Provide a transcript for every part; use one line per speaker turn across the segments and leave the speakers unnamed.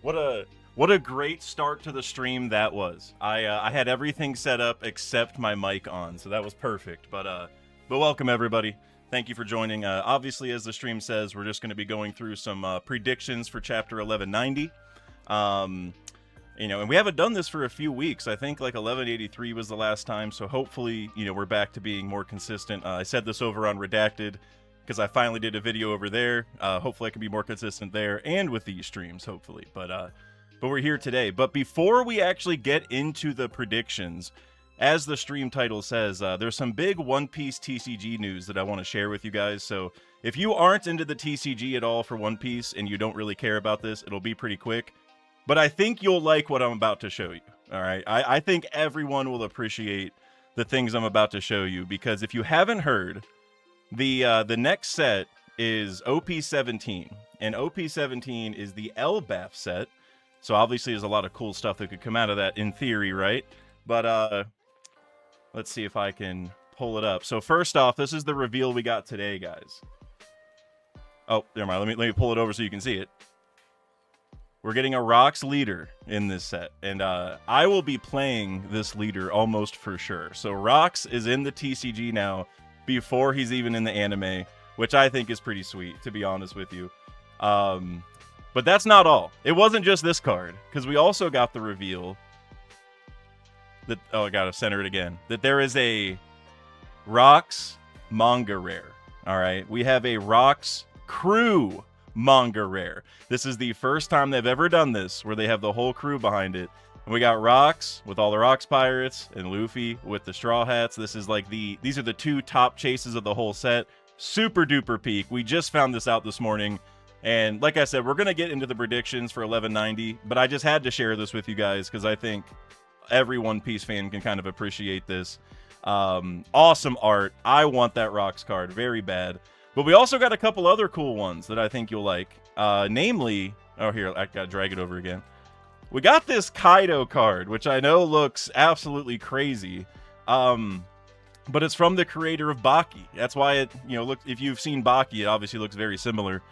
What a great start to the stream that was. I had everything set up except my mic on, so that was perfect. But welcome everybody. Thank you for joining. Obviously, as the stream says, we're just going to be going through some predictions for Chapter 1190. And we haven't done this for a few weeks. I think like 1183 was the last time, so hopefully, we're back to being more consistent. I said this over on Redacted because I finally did a video over there. Hopefully, I can be more consistent there and with these streams, hopefully. But we're here today. But before we actually get into the predictions, as the stream title says, there's some big One Piece TCG news that I want to share with you guys. So if you aren't into the TCG at all for One Piece and you don't really care about this, it'll be pretty quick. But I think you'll like what I'm about to show you. All right, I think everyone will appreciate the things I'm about to show you, because if you haven't heard, the next set is OP17, and OP17 is the LBAF set. So obviously there's a lot of cool stuff that could come out of that in theory, right? But let's see if I can pull it up. So first off, this is the reveal we got today, guys. Oh, never mind. Let me pull it over so you can see it. We're getting a Rocks leader in this set, and I will be playing this leader almost for sure. So Rocks is in the TCG now before he's even in the anime, which I think is pretty sweet, to be honest with you. But that's not all. It wasn't just this card, because we also got the reveal that, oh, I gotta center it again, that there is a Rocks Manga rare. All right, we have a Rocks crew Manga rare. This is the first time they've ever done this, where they have the whole crew behind it. And we got Rocks with all the Rocks pirates, and Luffy with the Straw Hats. This is like these are the two top chases of the whole set. Super duper peak. We just found this out this morning. And like I said, we're going to get into the predictions for 1190, but I just had to share this with you guys because I think every One Piece fan can kind of appreciate this. Awesome art. I want that Rocks card very bad. But we also got a couple other cool ones that I think you'll like. Namely, oh, here, I got to drag it over again. We got this Kaido card, which I know looks absolutely crazy. But it's from the creator of Baki. That's why it, look, if you've seen Baki, it obviously looks very similar.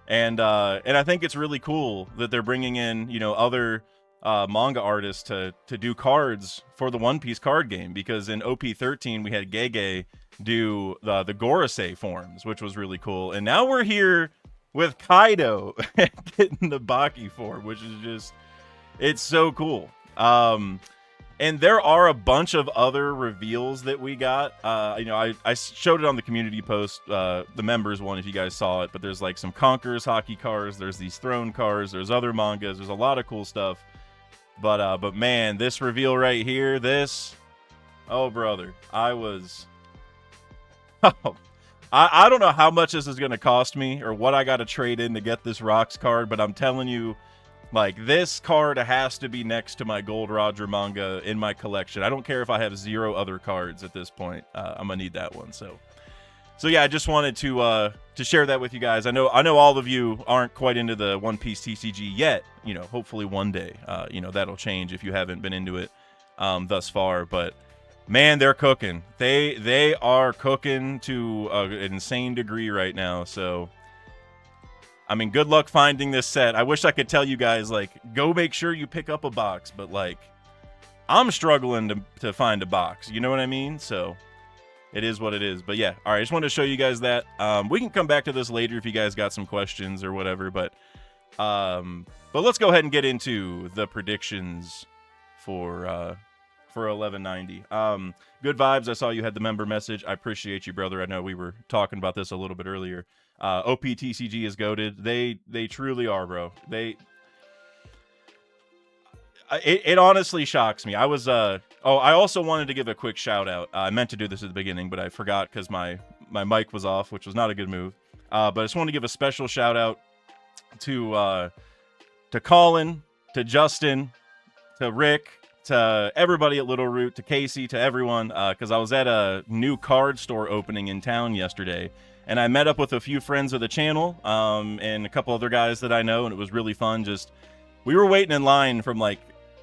And I think it's really cool that they're bringing in, other manga artists to do cards for the One Piece card game, because in OP13 we had Gege do the Gorosei forms, which was really cool. And now we're here with Kaido getting the Baki form, which is just, it's so cool. And there are a bunch of other reveals that we got. I showed it on the community post, the members one, if you guys saw it. But there's like some Conquerors hockey cards. There's these Throne cards. There's other mangas. There's a lot of cool stuff. But man, this reveal right here, oh brother, I don't know how much this is going to cost me or what I got to trade in to get this Rocks card. But I'm telling you, like, this card has to be next to my Gold Roger manga in my collection. I don't care if I have 0 other cards at this point. I'm gonna need that one. So yeah, I just wanted to share that with you guys. I know all of you aren't quite into the One Piece TCG yet. Hopefully one day, that'll change if you haven't been into it thus far. But man, they're cooking. They are cooking to an insane degree right now. So, I mean, good luck finding this set. I wish I could tell you guys, like, go make sure you pick up a box, but, like, I'm struggling to find a box. You know what I mean? So, it is what it is. But, yeah. All right, I just wanted to show you guys that. We can come back to this later if you guys got some questions or whatever, but let's go ahead and get into the predictions for 1190. Good vibes. I saw you had the member message. I appreciate you, brother. I know we were talking about this a little bit earlier. OPTCG is goated. They truly are, bro. It honestly shocks me. I also wanted to give a quick shout out. I meant to do this at the beginning, but I forgot because my mic was off, which was not a good move. But I just want to give a special shout out to Colin, to Justin, to Rick, to everybody at Little Root, to Casey, to everyone, because I was at a new card store opening in town yesterday. And I met up with a few friends of the channel, and a couple other guys that I know, and it was really fun. We were waiting in line from like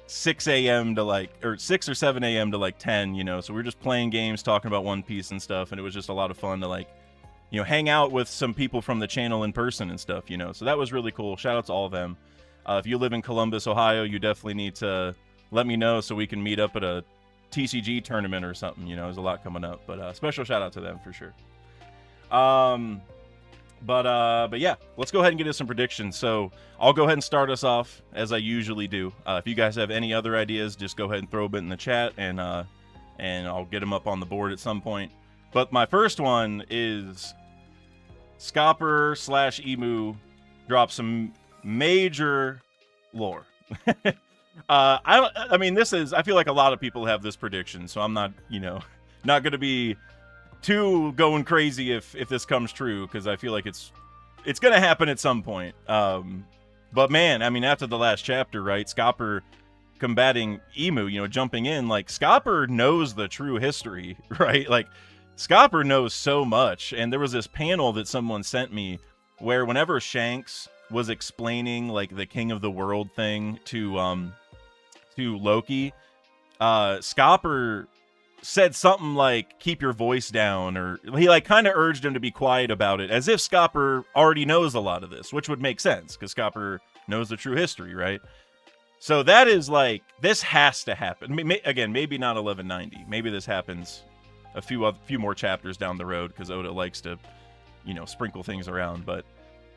6 a.m. to 6 or 7 a.m. to 10, so we were just playing games, talking about One Piece and stuff, and it was just a lot of fun to hang out with some people from the channel in person and stuff, so that was really cool. Shout out to all of them. If you live in Columbus, Ohio, you definitely need to let me know so we can meet up at a TCG tournament or something. You know, there's a lot coming up, but special shout out to them for sure. But yeah, let's go ahead and get into some predictions. So I'll go ahead and start us off as I usually do. If you guys have any other ideas, just go ahead and throw them in the chat, and I'll get them up on the board at some point. But my first one is Scopper/Emu drop some major lore. I mean, I feel like a lot of people have this prediction, so I'm not, not going to be too going crazy if this comes true, because I feel like it's going to happen at some point. But man, I mean, after the last chapter, right, Scopper combating Emu, jumping in, like, Scopper knows the true history, right? Like, Scopper knows so much, and there was this panel that someone sent me where whenever Shanks was explaining, like, the King of the World thing to Loki, Scopper said something like, keep your voice down, or he, like, kind of urged him to be quiet about it, as if Scopper already knows a lot of this, which would make sense, because Scopper knows the true history, right? So that is, like, this has to happen. Again, maybe not 1190. Maybe this happens a few more chapters down the road, because Oda likes to, sprinkle things around, but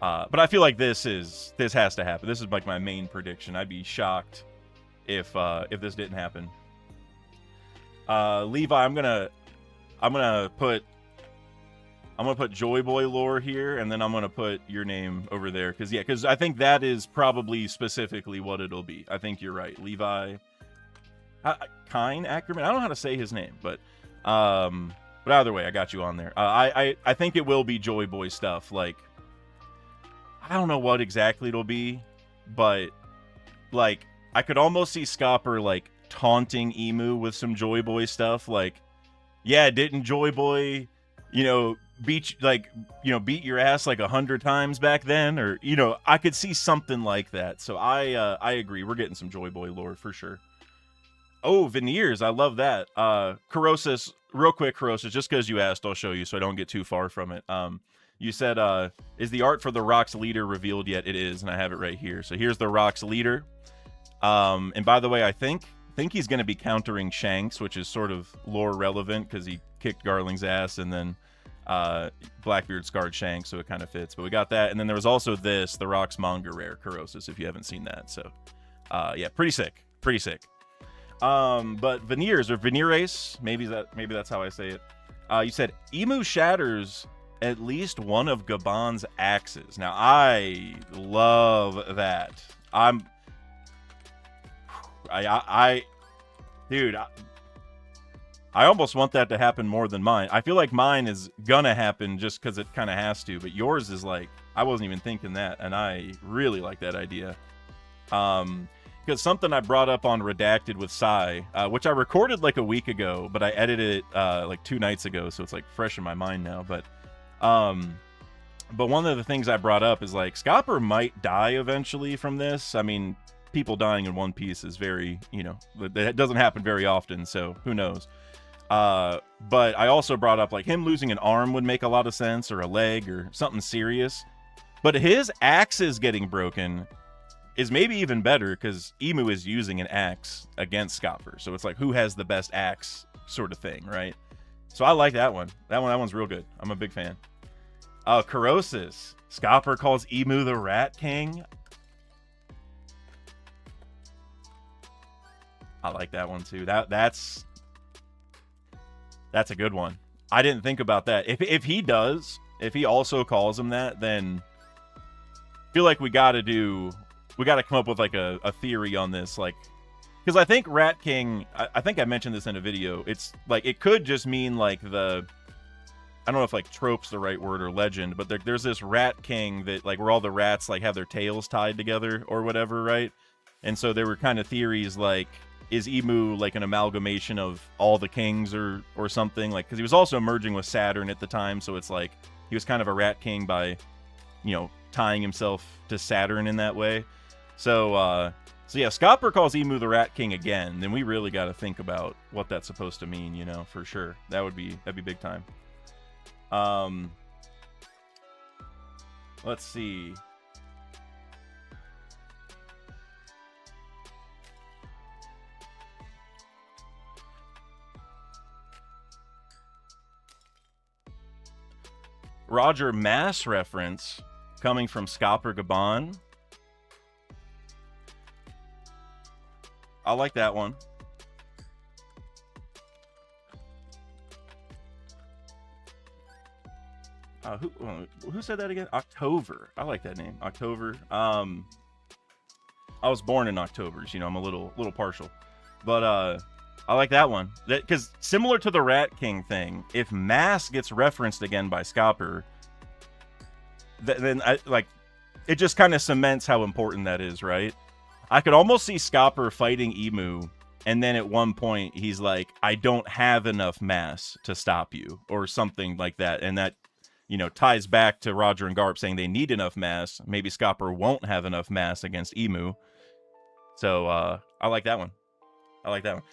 I feel like this has to happen. This is like my main prediction. I'd be shocked if this didn't happen. Levi, I'm gonna put Joy Boy lore here, and then I'm gonna put your name over there, because I think that is probably specifically what it'll be. I think you're right, Levi. Kine Ackerman. I don't know how to say his name, but either way, I got you on there. I think it will be Joy Boy stuff. Like, I don't know what exactly it'll be, but, like, I could almost see Scopper, like, taunting Emu with some Joy Boy stuff. Like, yeah, didn't Joy Boy, beat your ass like 100 times back then? Or, I could see something like that. So I agree. We're getting some Joy Boy lore for sure. Oh, veneers. I love that. Corrosis, real quick, Corrosis, just because you asked, I'll show you so I don't get too far from it. You said, is the art for the Rock's leader revealed yet? It is, and I have it right here. So here's the Rock's leader. And by the way, I think he's going to be countering Shanks, which is sort of lore relevant because he kicked Garling's ass, and then Blackbeard scarred Shanks, so it kind of fits. But we got that, and then there was also this, the Rock's manga rare, Corrosis, if you haven't seen that. So, yeah, pretty sick. But veneers, or veneerace, maybe that's how I say it. You said Emu shatters at least one of Gabon's axes. Now, I love that. Dude, I almost want that to happen more than mine. I feel like mine is gonna happen just because it kind of has to, but yours is like, I wasn't even thinking that, and I really like that idea. Because something I brought up on Redacted with Sai, which I recorded like a week ago, but I edited it like 2 nights ago, so it's like fresh in my mind now. But one of the things I brought up is, like, Scopper might die eventually from this. I mean, people dying in One Piece is very, it doesn't happen very often, so who knows. But I also brought up, like, him losing an arm would make a lot of sense, or a leg, or something serious. But his axes getting broken is maybe even better, because Emu is using an axe against Scopper. So it's like, who has the best axe sort of thing, right? So I like that one. That one's real good. I'm a big fan. Corrosis. Scopper calls Emu the Rat King. I like that one too. That's a good one. I didn't think about that. If he also calls him that, then I feel like we got to come up with like a theory on this, like, because I think Rat King, I think I mentioned this in a video. It's like, it could just mean like I don't know if like trope's the right word or legend, but there's this Rat King that, like, where all the rats like have their tails tied together or whatever, right? And so there were kind of theories like, is Emu like an amalgamation of all the kings or something? Like, because he was also merging with Saturn at the time, so it's like he was kind of a Rat King by, tying himself to Saturn in that way. So yeah, Scopper calls Emu the Rat King again, then we really got to think about what that's supposed to mean, for sure. That'd be big time. Let's see. Roger Mass reference coming from Scopper Gabon. I like that one. Who said that again? October. I like that name. October. I was born in Octobers, you know, I'm a little partial. But I like that one. Because similar to the Rat King thing, if Mass gets referenced again by Scopper, then it just kind of cements how important that is, right? I could almost see Scopper fighting Emu, and then at one point he's like, I don't have enough mass to stop you, or something like that. And that, you know, ties back to Roger and Garp saying they need enough mass. Maybe Scopper won't have enough mass against Emu. So I like that one. I like that one.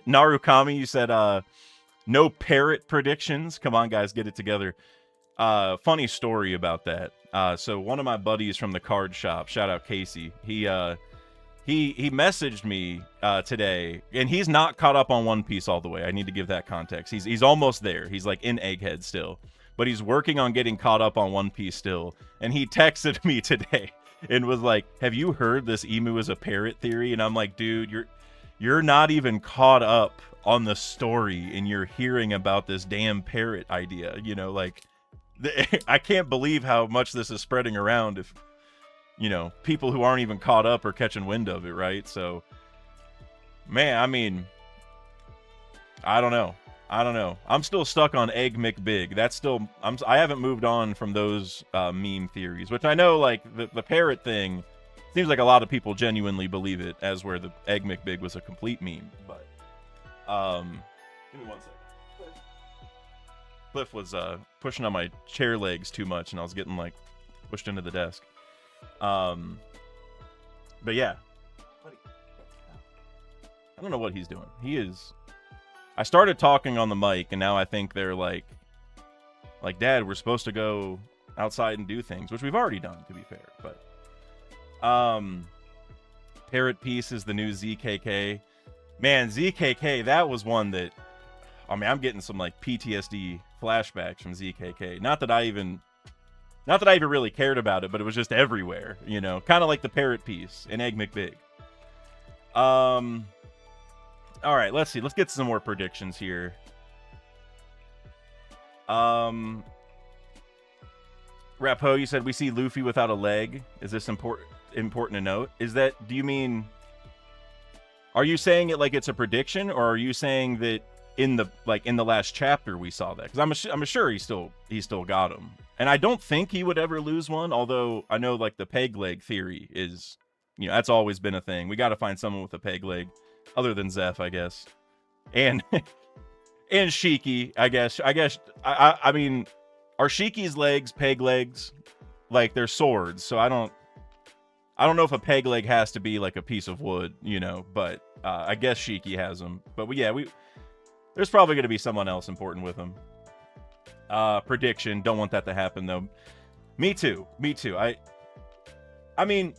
Narukami, you said no parrot predictions. Come on, guys, get it together. Funny story about that. So one of my buddies from the card shop, shout out Casey, he messaged me today, and he's not caught up on One Piece all the way. I need to give that context. He's almost there. He's like in Egghead still, but he's working on getting caught up on One Piece still. And he texted me today and was like, "Have you heard this Emu is a parrot theory?" And I'm like, "Dude, you're not even caught up on the story, and you're hearing about this damn parrot idea. You know, like." I can't believe how much this is spreading around if, you know, people who aren't even caught up are catching wind of it, right? So, man, I mean, I don't know. I'm still stuck on Egg McBig. That's still, I haven't moved on from those meme theories, which I know, like, the parrot thing, seems like a lot of people genuinely believe it, as where the Egg McBig was a complete meme, but, give me one second. Cliff was pushing on my chair legs too much, and I was getting like pushed into the desk. But yeah, I don't know what he's doing. He is. I started talking on the mic, and now I think they're like, Dad, we're supposed to go outside and do things, which we've already done, to be fair. But Parrot Piece is the new ZKK. Man, ZKK, that was one that, I mean, I'm getting some like PTSD flashbacks from ZKK. Not that I even really cared about it, but it was just everywhere, you know, kind of like the Parrot Piece in Egg McBig. All right, let's see. Let's get some more predictions here. Rapho, you said we see Luffy without a leg. Is this important to note? Is that, do you mean, are you saying it like it's a prediction, or are you saying that in the last chapter we saw that? Because I'm sure he still got him, and I don't think he would ever lose one. Although I know like the peg leg theory is, you know, that's always been a thing. We got to find someone with a peg leg, other than Zeph, I guess, and and Shiki, I guess. I mean, are Shiki's legs peg legs? Like they're swords, so I don't know if a peg leg has to be like a piece of wood, you know. But I guess Shiki has them. But yeah, there's probably going to be someone else important with him. Prediction. Don't want that to happen, though. Me too. I mean,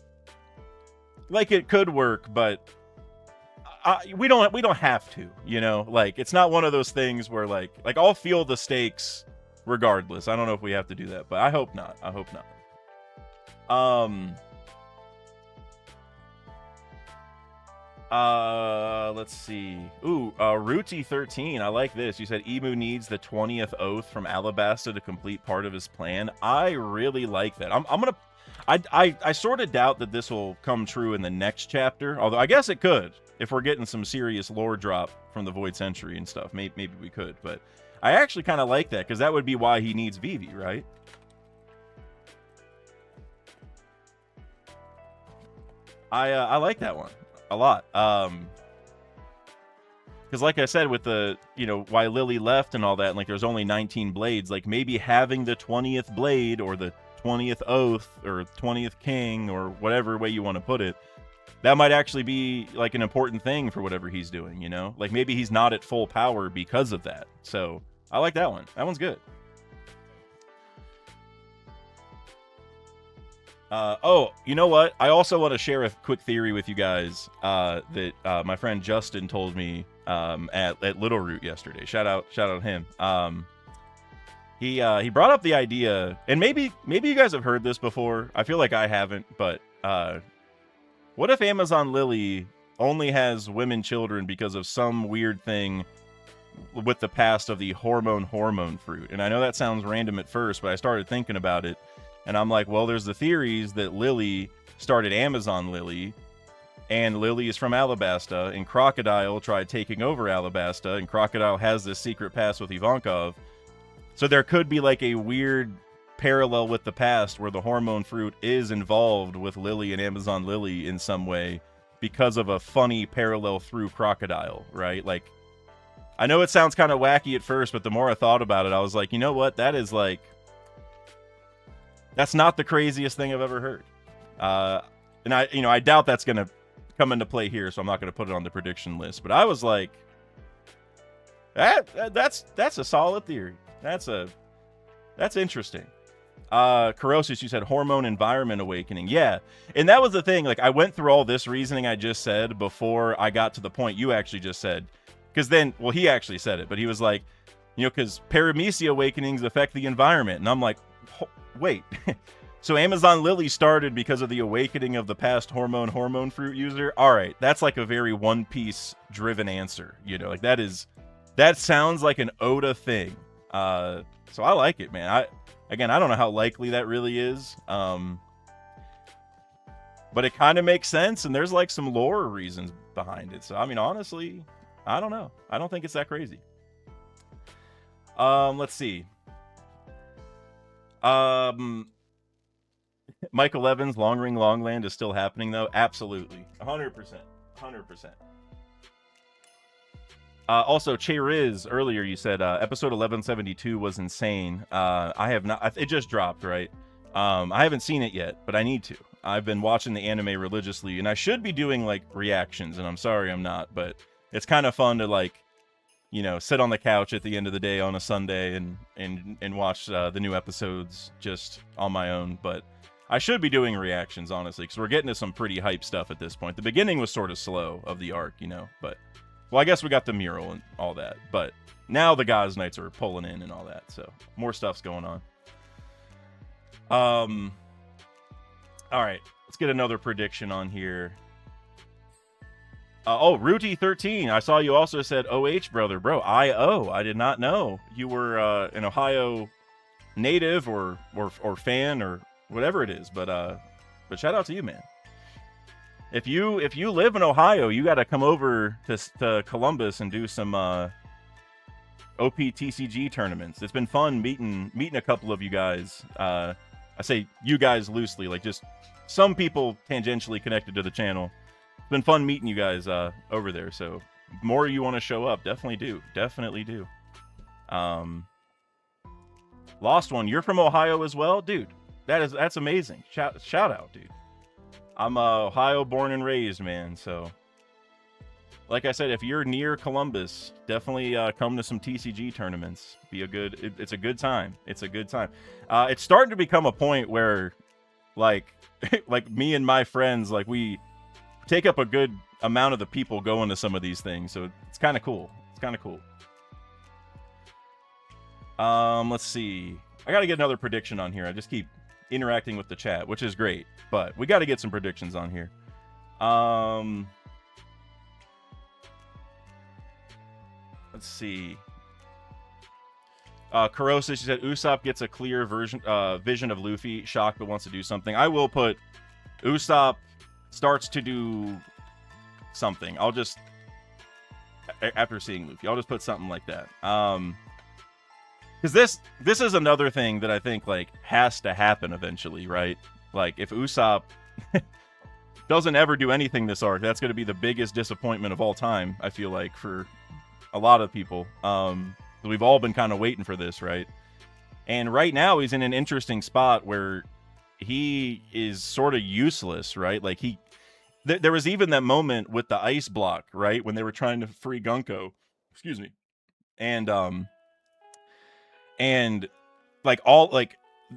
like, it could work, but we don't have to, you know? Like, it's not one of those things where, like I'll feel the stakes regardless. I don't know if we have to do that, but I hope not. Let's see. Ooh, Ruti13. I like this. You said Emu needs the 20th oath from Alabasta to complete part of his plan. I really like that. I sort of doubt that this will come true in the next chapter, although I guess it could. If we're getting some serious lore drop from the Void Century and stuff, maybe we could. But I actually kind of like that, because that would be why he needs Vivi, right? I like that one a lot. Because like I said, with the, you know, why Lily left and all that, and like there's only 19 blades, like maybe having the 20th blade or the 20th oath or 20th king or whatever way you want to put it, that might actually be like an important thing for whatever he's doing, you know? Like maybe he's not at full power because of that. So I like that one. That one's good. Oh, you know what? I also want to share a quick theory with you guys that my friend Justin told me at Little Root yesterday. Shout out him. He brought up the idea, and maybe you guys have heard this before. I feel like I haven't, but what if Amazon Lily only has women children because of some weird thing with the past of the hormone fruit? And I know that sounds random at first, but I started thinking about it, and I'm like, well, there's the theories that Lily started Amazon Lily, and Lily is from Alabasta, and Crocodile tried taking over Alabasta, and Crocodile has this secret past with Ivankov. So there could be like a weird parallel with the past where the hormone fruit is involved with Lily and Amazon Lily in some way because of a funny parallel through Crocodile, right? Like, I know it sounds kind of wacky at first, but the more I thought about it, I was like, you know what? That is like, that's not the craziest thing I've ever heard. And I doubt that's going to come into play here, so I'm not going to put it on the prediction list. But I was like, that's a solid theory. That's interesting. Corrosis, you said hormone environment awakening. Yeah. And that was the thing. Like, I went through all this reasoning I just said before I got to the point you actually just said. Because then, well, he actually said it, but he was like, because paramecia awakenings affect the environment. And I'm like, wait. So Amazon Lily started because of the awakening of the past hormone fruit user? All right. That's like a very One Piece driven answer. Like that sounds like an Oda thing. So I like it, man. I don't know how likely that really is. But it kind of makes sense, and there's like some lore reasons behind it. So I mean, honestly, I don't know. I don't think it's that crazy. Let's see. Michael Evans, Long Ring Longland is still happening though. Absolutely. 100%. 100%. Also, Che Riz, earlier you said episode 1172 was insane. I have not. It just dropped, right? I haven't seen it yet, but I need to. I've been watching the anime religiously, and I should be doing like reactions, and I'm sorry I'm not, but it's kind of fun to like, sit on the couch at the end of the day on a Sunday and watch the new episodes just on my own. But I should be doing reactions, honestly, because we're getting to some pretty hype stuff at this point. The beginning was sort of slow of the arc, but. Well, I guess we got the mural and all that, but now the Gods Knights are pulling in and all that, so more stuff's going on. All right, let's get another prediction on here. Ruti13, I saw you also said OH brother, bro. I did not know you were an Ohio native or fan or whatever it is, but shout out to you, man. If you live in Ohio, you got to come over to Columbus and do some OPTCG tournaments. It's been fun meeting a couple of you guys. I say you guys loosely, like just some people tangentially connected to the channel. It's been fun meeting you guys over there. So more you want to show up, definitely do. Lost One, you're from Ohio as well, dude. That's amazing. Shout out, dude. I'm Ohio born and raised, man. So, like I said, if you're near Columbus, definitely come to some TCG tournaments. It's a good time. It's a good time. It's starting to become a point where, like, like me and my friends, like we take up a good amount of the people going to some of these things. So it's kind of cool. Let's see. I got to get another prediction on here. I just keep interacting with the chat, which is great, but we got to get some predictions on here. Let's see. Corrosis, she said Usopp gets a clear vision of Luffy, shocked but wants to do something. I will put Usopp starts to do something. I'll just, after seeing Luffy, I'll just put something like that. Because this is another thing that I think like has to happen eventually, right? Like if Usopp doesn't ever do anything this arc, that's going to be the biggest disappointment of all time, I feel like, for a lot of people. We've all been kind of waiting for this, right? And right now he's in an interesting spot where he is sort of useless, right? Like there was even that moment with the ice block, right? When they were trying to free Gunko, excuse me. And like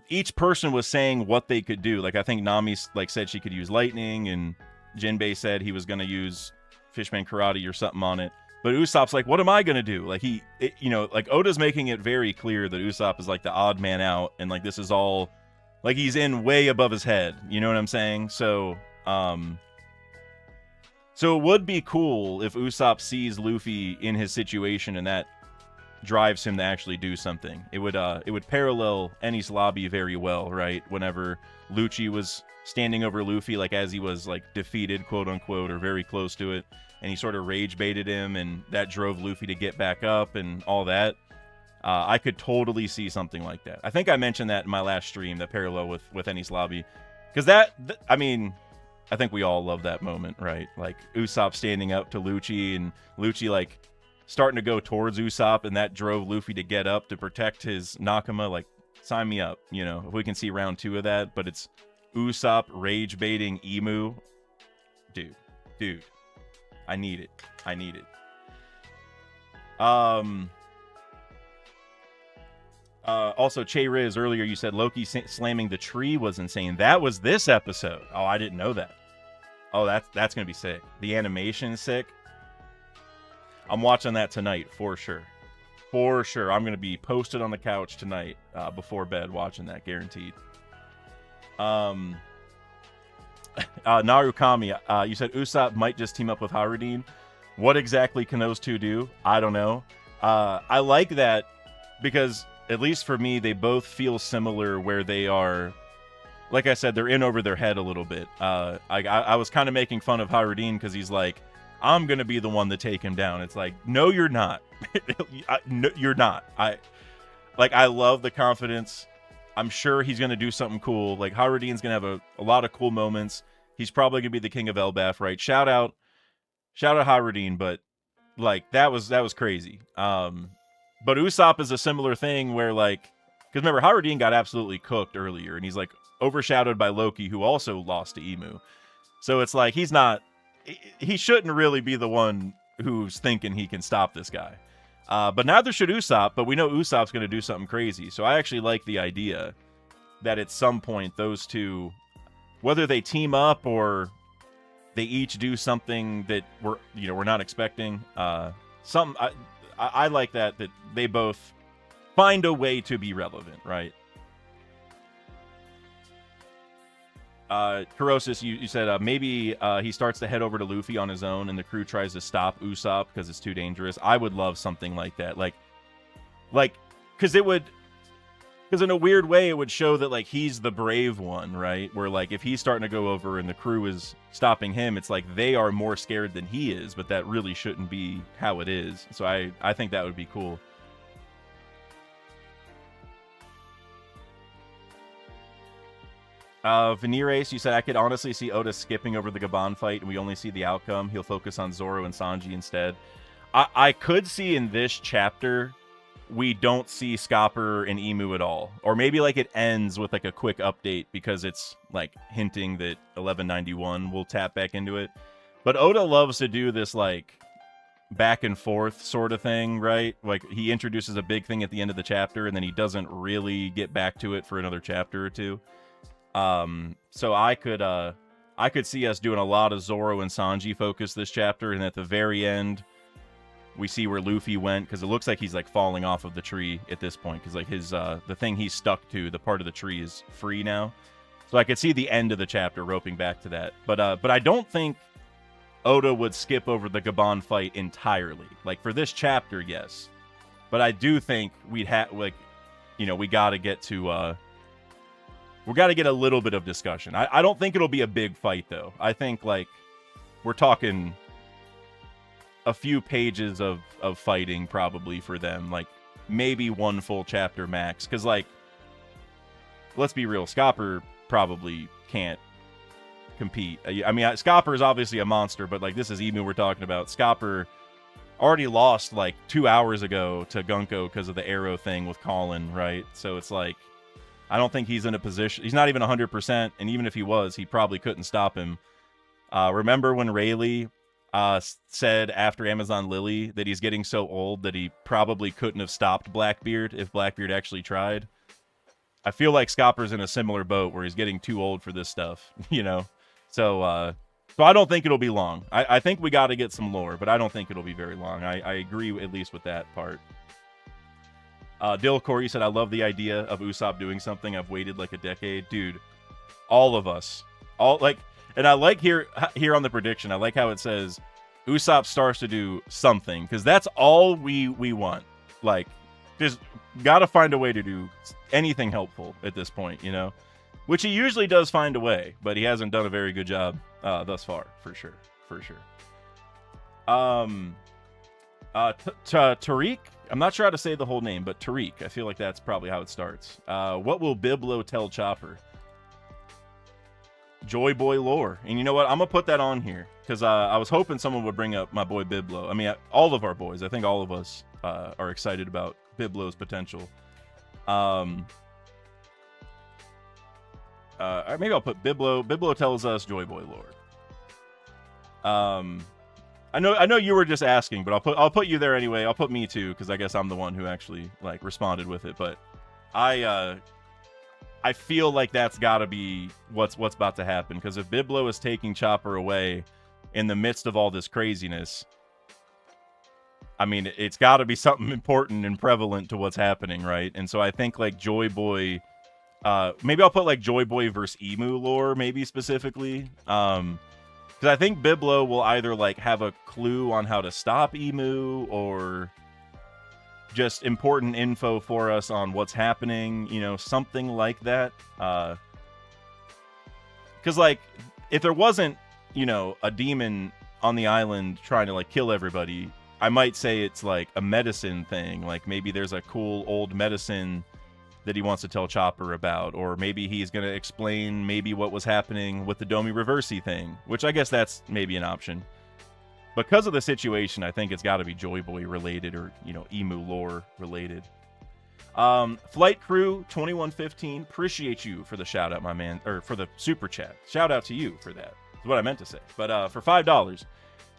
each person was saying what they could do. Like I think Nami like said she could use lightning, and Jinbei said he was going to use Fishman Karate or something on it. But Usopp's like, what am I gonna do? Like like Oda's making it very clear that Usopp is like the odd man out, and like this is all, like he's in way above his head. You know what I'm saying? So it would be cool if Usopp sees Luffy in his situation, and that drives him to actually do something. It would parallel Enies Lobby very well, right? Whenever Lucci was standing over Luffy, like as he was like defeated, quote unquote, or very close to it, and he sort of rage baited him, and that drove Luffy to get back up and all that. I could totally see something like that. I think I mentioned that in my last stream, that parallel with Enies Lobby, because I mean, I think we all love that moment, right? Like Usopp standing up to Lucci, and Lucci like starting to go towards Usopp, and that drove Luffy to get up to protect his Nakama. Like, sign me up, you know, if we can see round 2 of that. But it's Usopp rage baiting Emu. Dude. I need it. Also, Che Riz, earlier you said Loki slamming the tree was insane. That was this episode. Oh, I didn't know that. Oh, that's gonna be sick. The animation is sick. I'm watching that tonight for sure. I'm gonna be posted on the couch tonight before bed watching that, guaranteed. Narukami, you said Usopp might just team up with Harudin. What exactly can those two do? I don't know. I like that because, at least for me, they both feel similar where they are, like I said, they're in over their head a little bit. I was kind of making fun of Harudin because he's like, I'm going to be the one to take him down. It's like, no, you're not. No, you're not. I love the confidence. I'm sure he's going to do something cool. Like, Harudin's going to have a lot of cool moments. He's probably going to be the king of Elbaf, right? Shout out Harudin, but like that was crazy. But Usopp is a similar thing where, like, because remember, Harudin got absolutely cooked earlier, and he's like overshadowed by Loki, who also lost to Emu. So it's like he shouldn't really be the one who's thinking he can stop this guy. But neither should Usopp, but we know Usopp's going to do something crazy. So I actually like the idea that at some point those two, whether they team up or they each do something that we're not expecting, I like that they both find a way to be relevant, right? Kurosis, you said maybe he starts to head over to Luffy on his own, and the crew tries to stop Usopp because it's too dangerous. I would love something like that, like, because in a weird way, it would show that like he's the brave one, right? Where like if he's starting to go over and the crew is stopping him, it's like they are more scared than he is, but that really shouldn't be how it is. So I think that would be cool. Venerace, you said, I could honestly see Oda skipping over the Gabon fight and we only see the outcome. He'll focus on Zoro and Sanji instead. I could see in this chapter we don't see Scopper and Emu at all. Or maybe like it ends with like a quick update because it's like hinting that 1191 will tap back into it. But Oda loves to do this like back and forth sort of thing, right? Like he introduces a big thing at the end of the chapter and then he doesn't really get back to it for another chapter or two. So I could see us doing a lot of Zoro and Sanji focus this chapter, and at the very end we see where Luffy went, because it looks like he's like falling off of the tree at this point, because like his the thing he's stuck to, the part of the tree, is free now. So I could see the end of the chapter roping back to that. But I don't think Oda would skip over the Gabon fight entirely. Like for this chapter, yes. But I do think we'd have we gotta get to we got to get a little bit of discussion. I don't think it'll be a big fight, though. I think, like, we're talking a few pages of fighting, probably, for them. Like, maybe one full chapter max. Because, like, let's be real, Scopper probably can't compete. I mean, Scopper is obviously a monster, but, like, this is Emu we're talking about. Scopper already lost, like, 2 hours ago to Gunko because of the arrow thing with Colin, right? So it's like, I don't think he's in a position. He's not even 100%, and even if he was, he probably couldn't stop him. Remember when Rayleigh said after Amazon Lily that he's getting so old that he probably couldn't have stopped Blackbeard if Blackbeard actually tried? I feel like Scopper's in a similar boat where he's getting too old for this stuff, you know? So So I don't think it'll be long. I think we got to get some lore, but I don't think it'll be very long. I agree at least with that part. Dill Corey said, I love the idea of Usopp doing something. I've waited like a decade. Dude, all of us. And I like here on the prediction, I like how it says Usopp starts to do something, because that's all we want. Like, just got to find a way to do anything helpful at this point, you know? Which he usually does find a way, but he hasn't done a very good job thus far, for sure. Tariq, I'm not sure how to say the whole name, but Tariq, I feel like that's probably how it starts. What will Biblo tell Chopper? Joy Boy lore. And you know what? I'm going to put that on here, because I was hoping someone would bring up my boy Biblo. I mean, all of our boys. I think all of us are excited about Biblo's potential. Maybe I'll put Biblo. Biblo tells us Joy Boy lore. I know you were just asking, but I'll put you there anyway. I'll put me too, because I guess I'm the one who actually like responded with it. But I feel like that's got to be what's about to happen, because if Biblo is taking Chopper away in the midst of all this craziness, I mean, it's got to be something important and prevalent to what's happening, right? And so I think like Joy Boy, maybe I'll put like Joy Boy versus Emu lore, maybe specifically, because I think Biblo will either like have a clue on how to stop Emu, or just important info for us on what's happening, you know, something like that. Because like, if there wasn't, you know, a demon on the island trying to like kill everybody, I might say it's like a medicine thing. Like maybe there's a cool old medicine that he wants to tell Chopper about, or maybe he's going to explain maybe what was happening with the Domi Reversi thing, which I guess that's maybe an option. Because of the situation, I think it's got to be Joy Boy related, or, you know, Emu lore related. Flight Crew 2115, appreciate you for the shout out, my man, or for the super chat. Shout out to you for that. That's what I meant to say. But for $5,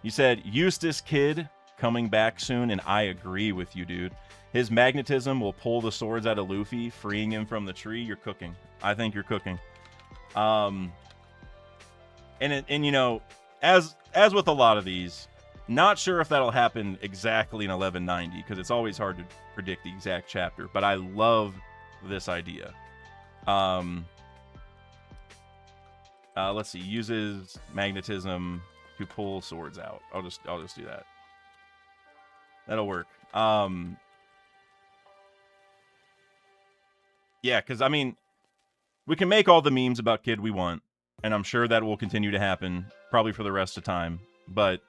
you said Eustace Kid coming back soon, and I agree with you, dude. His magnetism will pull the swords out of Luffy, freeing him from the tree. You're cooking. I think you're cooking. And you know, as with a lot of these, not sure if that'll happen exactly in 1190, because it's always hard to predict the exact chapter, but I love this idea. Let's see, uses magnetism to pull swords out. I'll just do that. That'll work. Yeah, because I mean, we can make all the memes about Kid we want, and I'm sure that will continue to happen probably for the rest of time, but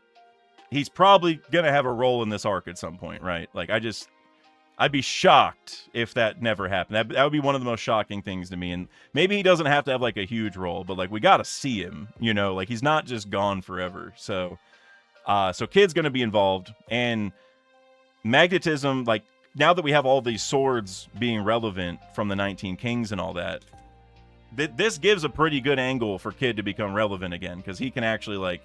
he's probably gonna have a role in this arc at some point, right? Like, I'd be shocked if that never happened. That would be one of the most shocking things to me. And maybe he doesn't have to have like a huge role, but like, we gotta see him, you know, like he's not just gone forever. So Kid's gonna be involved, and magnetism, like, now that we have all these swords being relevant from the 19 Kings and all that, this gives a pretty good angle for Kid to become relevant again, because he can actually, like,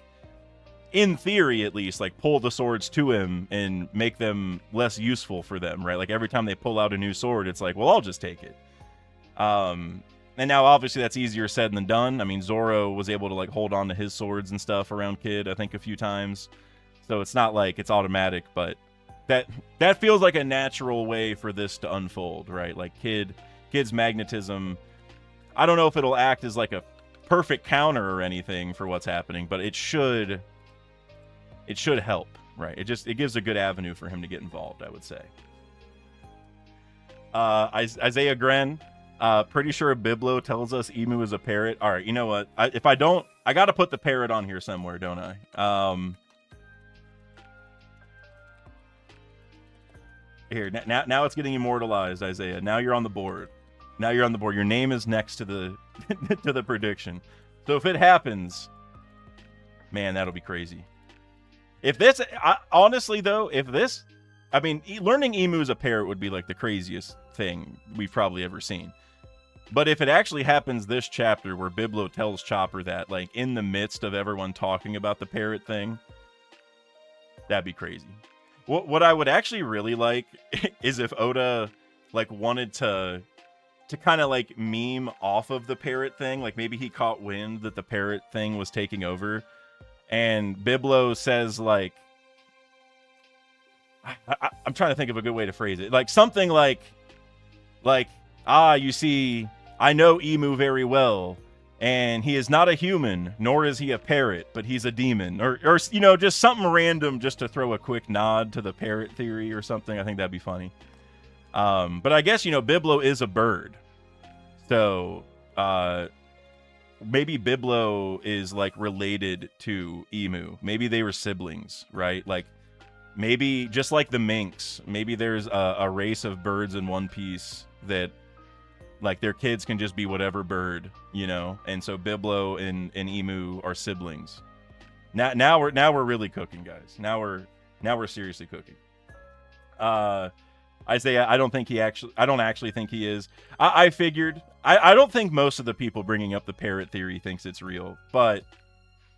in theory at least, like, pull the swords to him and make them less useful for them, right? Like, every time they pull out a new sword, it's like, well, I'll just take it. And now, obviously, that's easier said than done. I mean, Zoro was able to, like, hold on to his swords and stuff around Kid, I think, a few times. So it's not like it's automatic, but that feels like a natural way for this to unfold, right? Like Kid's magnetism, I don't know if it'll act as like a perfect counter or anything for what's happening, but it should help, right? It gives a good avenue for him to get involved, I would say. Isaiah Gren, pretty sure Biblo tells us Emu is a parrot. All right, you know what? If I don't, I got to put the parrot on here somewhere, don't I? Here, now it's getting immortalized, Isaiah. Now you're on the board. Your name is next to the to the prediction. So if it happens, man, that'll be crazy. If this, honestly though, I mean, learning Emu as a parrot would be like the craziest thing we've probably ever seen. But if it actually happens this chapter where Biblo tells Chopper that, like, in the midst of everyone talking about the parrot thing, that'd be crazy. What I would actually really like is if Oda, like, wanted to kind of, like, meme off of the parrot thing. Like, maybe he caught wind that the parrot thing was taking over. and Biblo says like, I'm trying to think of a good way to phrase it, like something like, you see, I know Emu very well, and he is not a human, nor is he a parrot, but he's a demon, or you know, just something random, just to throw a quick nod to the parrot theory or something. I think that'd be funny. But I guess, you know, Biblo is a bird, so maybe Biblo is like related to Emu. Maybe they were siblings, right? Like maybe just like the minks, maybe there's a race of birds in One Piece that like their kids can just be whatever bird, you know, and so Biblo and Emu are siblings. Now we're really cooking, guys. Now we're seriously cooking. Isaiah, I don't actually think he is. I figured. I don't think most of the people bringing up the parrot theory thinks it's real, but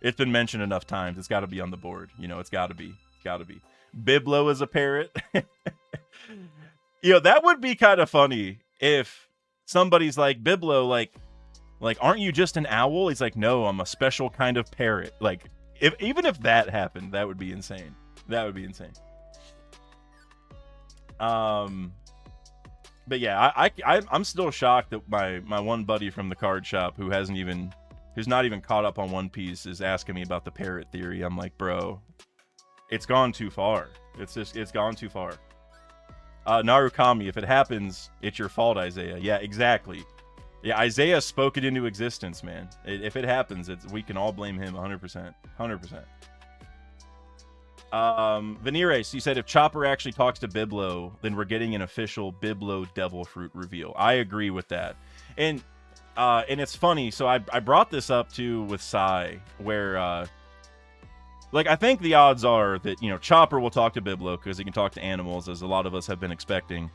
it's been mentioned enough times. It's got to be on the board. You know, it's got to be. Biblo is a parrot. You know, that would be kind of funny if somebody's like, Biblo, like, aren't you just an owl? He's like, no, I'm a special kind of parrot. Like, even if that happened, that would be insane. But yeah, I'm still shocked that my one buddy from the card shop who's not even caught up on One Piece is asking me about the parrot theory. I'm like, bro, it's gone too far. It's gone too far. Narukami, if it happens, it's your fault, Isaiah. Yeah, exactly. Yeah, Isaiah spoke it into existence, man. If it happens, we can all blame him 100%. 100%. Venires, you said if Chopper actually talks to Biblo, then we're getting an official Biblo Devil Fruit reveal. I agree with that. And it's funny, so I brought this up too with Sai, where like, I think the odds are that, you know, Chopper will talk to Biblo because he can talk to animals, as a lot of us have been expecting.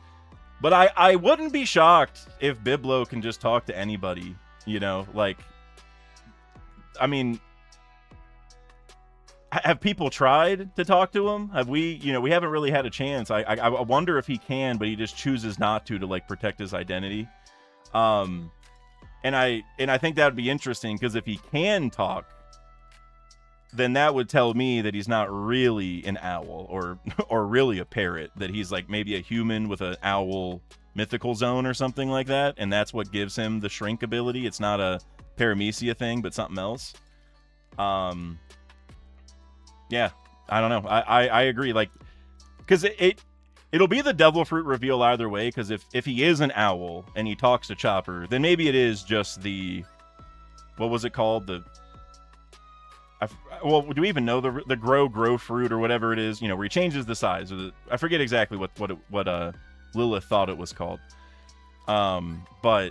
But I wouldn't be shocked if Biblo can just talk to anybody, you know? Like, I mean, have people tried to talk to him? Have we, you know, we haven't really had a chance. I wonder if he can, but he just chooses not to like, protect his identity. And I think that would be interesting, because if he can talk, then that would tell me that he's not really an owl or really a parrot, that he's like maybe a human with an owl mythical zone or something like that, and that's what gives him the shrink ability. It's not a paramecia thing, but something else. Yeah, I don't know. I agree, like, because it'll be the devil fruit reveal either way, because if he is an owl and he talks to Chopper, then maybe it is just the, what was it called, well, do we even know the grow fruit or whatever it is, you know, where he changes the size, or I forget exactly what Lilith thought it was called. But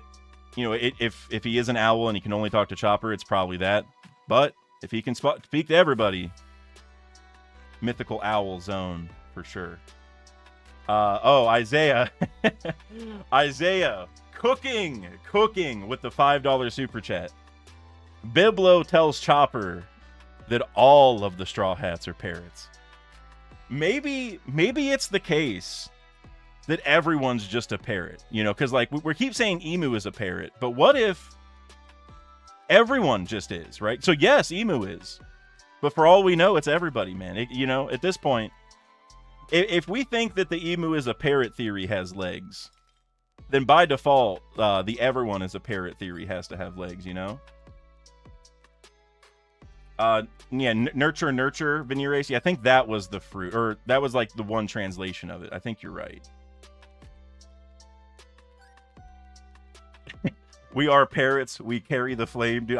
you know, if he is an owl and he can only talk to Chopper, it's probably that. But if he can speak to everybody, mythical owl zone for sure. Isaiah, Isaiah cooking with the $5 super chat. Biblo tells Chopper that all of the Straw Hats are parrots. Maybe it's the case that everyone's just a parrot, you know, because like we keep saying Emu is a parrot, but what if everyone just is, right? So yes, Emu is, but for all we know, it's everybody, man. You know, at this point, if we think that the Emu is a parrot theory has legs, then by default, the everyone is a parrot theory has to have legs, you know? Yeah, nurture, Venerace. Yeah, I think that was the fruit, or that was like the one translation of it. I think you're right. We are parrots. We carry the flame, dude.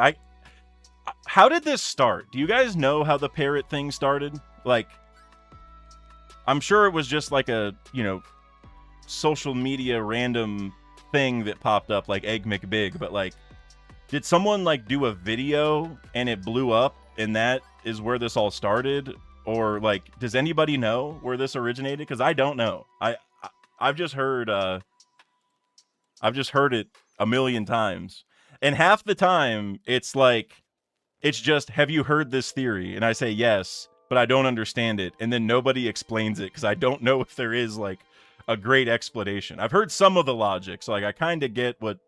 How did this start? Do you guys know how the parrot thing started? Like, I'm sure it was just like a, you know, social media random thing that popped up like Egg McBig, but like, did someone like do a video and it blew up and that is where this all started? Or like, does anybody know where this originated? Because I don't know. I've just heard it a million times, and half the time it's like, it's just, have you heard this theory? And I say yes, but I don't understand it, and then nobody explains it because I don't know if there is like a great explanation. I've heard some of the logic, so like I kind of get what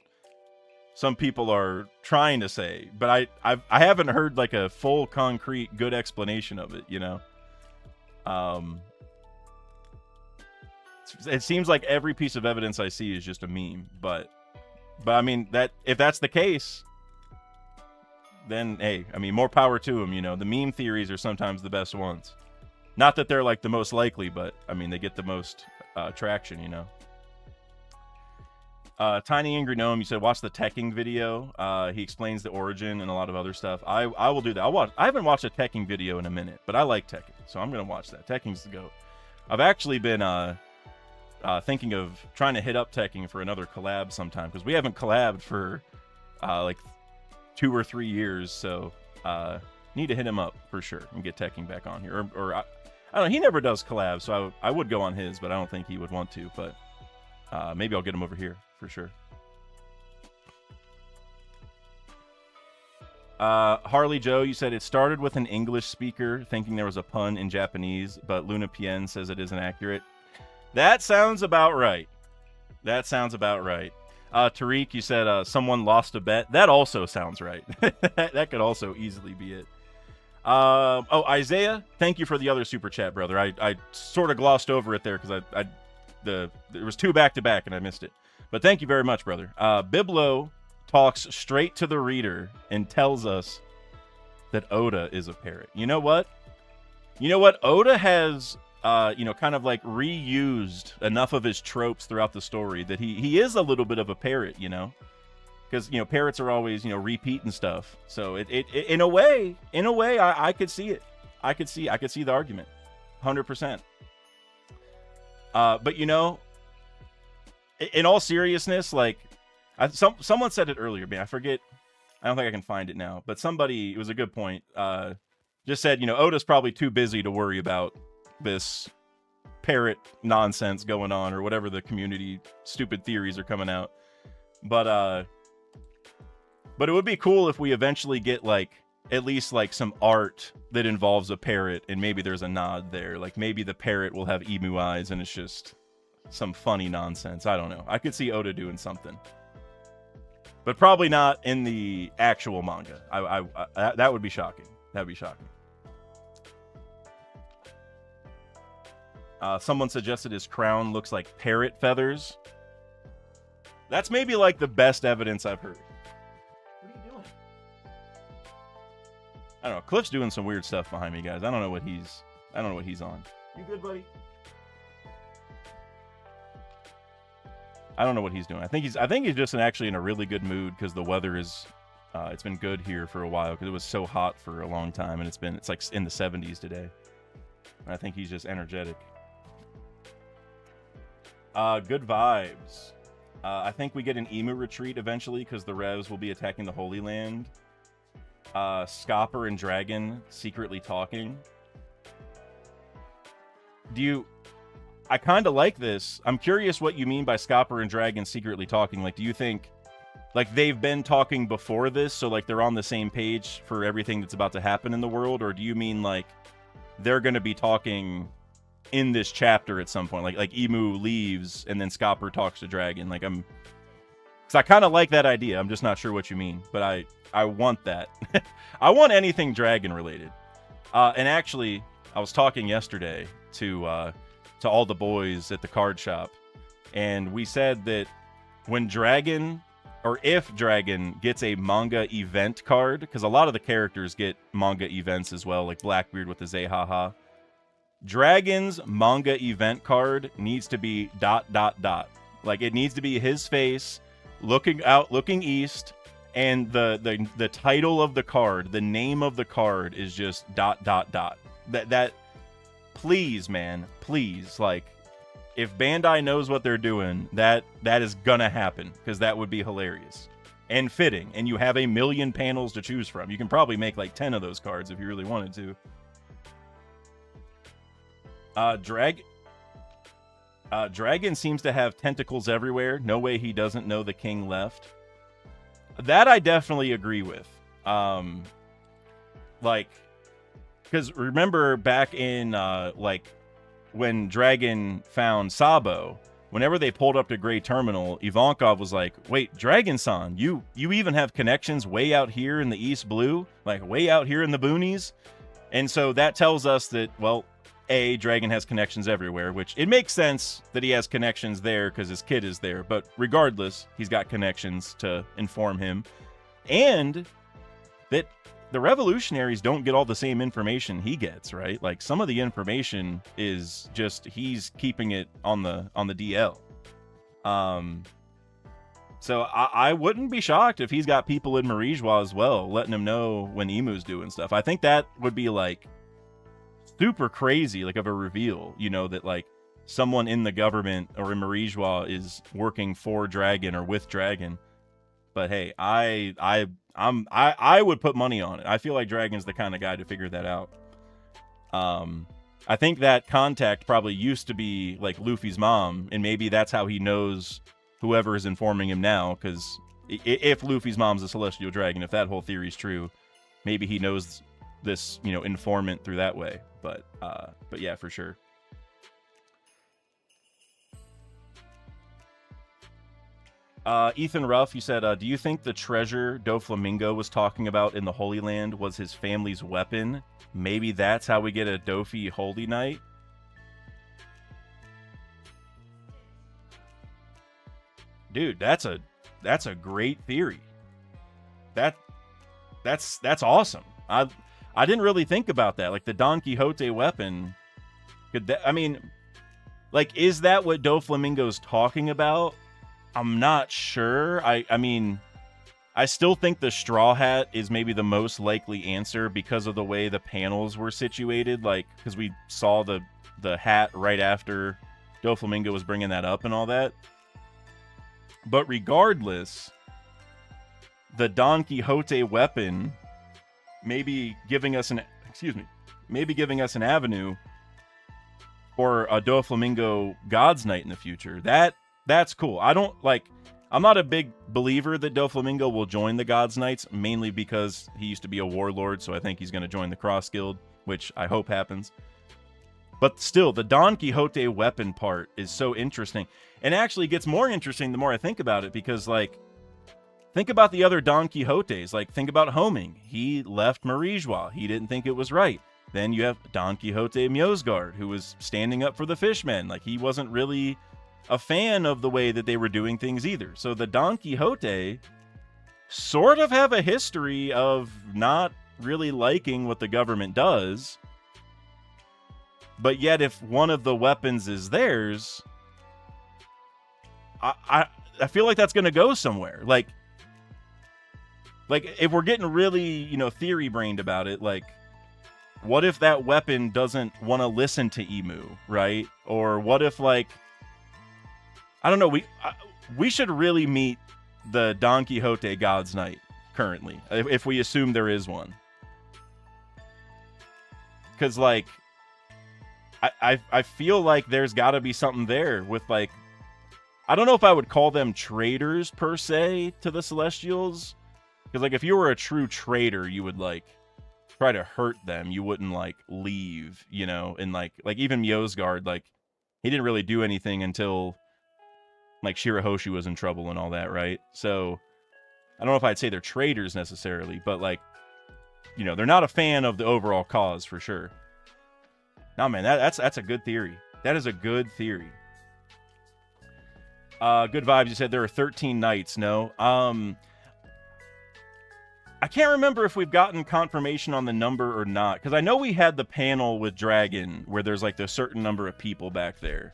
some people are trying to say, but I haven't heard like a full, concrete, good explanation of it. You know, it seems like every piece of evidence I see is just a meme. But I mean, that if that's the case, then hey, I mean, more power to them. You know, the meme theories are sometimes the best ones. Not that they're like the most likely, but I mean, they get the most traction. You know. Tiny Angry Gnome, you said watch the Tekking video. He explains the origin and a lot of other stuff. I will do that. I haven't watched a Tekking video in a minute, but I like Tekking, so I'm gonna watch that. Tekking's the GOAT. I've actually been thinking of trying to hit up Tekking for another collab sometime, because we haven't collabed for like 2 or 3 years, so need to hit him up for sure and get Tekking back on here. Or I don't know, he never does collabs, so I would go on his, but I don't think he would want to. But maybe I'll get him over here for sure. Harley Joe, you said it started with an English speaker thinking there was a pun in Japanese, but Luna Pien says it isn't accurate. That sounds about right. That sounds about right. Tariq, you said someone lost a bet. That also sounds right. That could also easily be it. Oh, Isaiah, thank you for the other super chat, brother. I sort of glossed over it there because there was 2 back-to-back and I missed it. But thank you very much, brother. Biblo talks straight to the reader and tells us that Oda is a parrot. You know what? Oda has, kind of like reused enough of his tropes throughout the story that he is a little bit of a parrot, you know? Because, parrots are always, repeating stuff. So it in a way, I could see it. I could see the argument. 100%. But, in all seriousness, like, someone said it earlier, man. I forget. I don't think I can find it now. But somebody, it was a good point, just said, Oda's probably too busy to worry about this parrot nonsense going on or whatever the community stupid theories are coming out. But it would be cool if we eventually get, like, at least, like, some art that involves a parrot and maybe there's a nod there. Like, maybe the parrot will have emu eyes and it's just some funny nonsense. I don't know. I could see Oda doing something, but probably not in the actual manga. That would be shocking. That'd be shocking. Someone suggested his crown looks like parrot feathers. That's maybe like the best evidence I've heard. What are you doing? I don't know. Cliff's doing some weird stuff behind me, guys. I don't know what he's on. You good, buddy? I don't know what he's doing. I think he's just actually in a really good mood because the weather is it's been good here for a while because it was so hot for a long time, and it's like in the 70s today. And I think he's just energetic. Good vibes. I think we get an emu retreat eventually because the Revs will be attacking the Holy Land. Scopper and Dragon secretly talking. I kind of like this. I'm curious what you mean by Scopper and Dragon secretly talking. Like, do you think, like, they've been talking before this, so, like, they're on the same page for everything that's about to happen in the world? Or do you mean, like, they're going to be talking in this chapter at some point? Like Emu leaves, and then Scopper talks to Dragon. Like, because I kind of like that idea. I'm just not sure what you mean. But I want that. I want anything Dragon-related. And actually, I was talking yesterday to all the boys at the card shop, and we said that when Dragon, or if Dragon gets a manga event card, because a lot of the characters get manga events as well, like Blackbeard with the Zehaha. Dragon's manga event card needs to be ... Like, it needs to be his face looking east, and the title of the card, the name of the card is just ... That please, man, please, like, if Bandai knows what they're doing, that is gonna happen, because that would be hilarious and fitting, and you have 1 million panels to choose from. You can probably make like 10 of those cards if you really wanted to. Dragon seems to have tentacles everywhere. No way he doesn't know the king left. That I definitely agree with. Like, because remember back in, like, when Dragon found Sabo, whenever they pulled up to Gray Terminal, Ivankov was like, wait, Dragon-san, you even have connections way out here in the East Blue? Like, way out here in the boonies? And so that tells us that, well, A, Dragon has connections everywhere, which it makes sense that he has connections there because his kid is there. But regardless, he's got connections to inform him. And that the revolutionaries don't get all the same information he gets, right? Like, some of the information is just he's keeping it on the DL. So I wouldn't be shocked if he's got people in Marijois as well, letting him know when Emu's doing stuff. I think that would be like super crazy, like of a reveal, you know, that like someone in the government or in Marijois is working for Dragon or with Dragon. But hey, I would put money on it. I feel like Dragon's the kind of guy to figure that out. I think that contact probably used to be like Luffy's mom, and maybe that's how he knows whoever is informing him now, because if Luffy's mom's a celestial dragon, if that whole theory is true, maybe he knows this, you know, informant through that way. But yeah, for sure. Ethan Ruff, you said, do you think the treasure Doflamingo was talking about in the Holy Land was his family's weapon? Maybe that's how we get a Dofi Holy Knight? Dude, that's a great theory. That's awesome. I didn't really think about that. Like the Don Quixote weapon, could that, I mean, like, is that what Doflamingo's talking about? I'm not sure. I mean, I still think the Straw Hat is maybe the most likely answer because of the way the panels were situated. Like, because we saw the hat right after Doflamingo was bringing that up and all that. But regardless, the Don Quixote weapon maybe giving us an avenue for a Doflamingo God's Knight in the future. That's cool. I'm not a big believer that Doflamingo will join the God's Knights, mainly because he used to be a warlord, so I think he's going to join the Cross Guild, which I hope happens. But still, the Don Quixote weapon part is so interesting. And actually gets more interesting the more I think about it, because, like, think about the other Don Quixotes. Like, think about Homing. He left Marijois. He didn't think it was right. Then you have Don Quixote Mjosgard, who was standing up for the fishmen. Like, he wasn't really a fan of the way that they were doing things either. So the Don Quixote sort of have a history of not really liking what the government does. But yet, if one of the weapons is theirs, I feel like that's going to go somewhere. Like if we're getting really, you know, theory brained about it, like, what if that weapon doesn't want to listen to Emu, right? Or what if, like, I don't know, we should really meet the Don Quixote God's Knight currently, if we assume there is one. Because, like, I feel like there's got to be something there with, like, I don't know if I would call them traitors per se to the Celestials. Because, like, if you were a true traitor, you would, like, try to hurt them. You wouldn't, like, leave, you know? And, like even Mjosgard, like, he didn't really do anything until, like, Shirahoshi was in trouble and all that, right? So, I don't know if I'd say they're traitors necessarily, but, like, you know, they're not a fan of the overall cause, for sure. No, man, that's a good theory. That is a good theory. Good vibes. You said there are 13 knights. No. I can't remember if we've gotten confirmation on the number or not, because I know we had the panel with Dragon where there's, like, a certain number of people back there.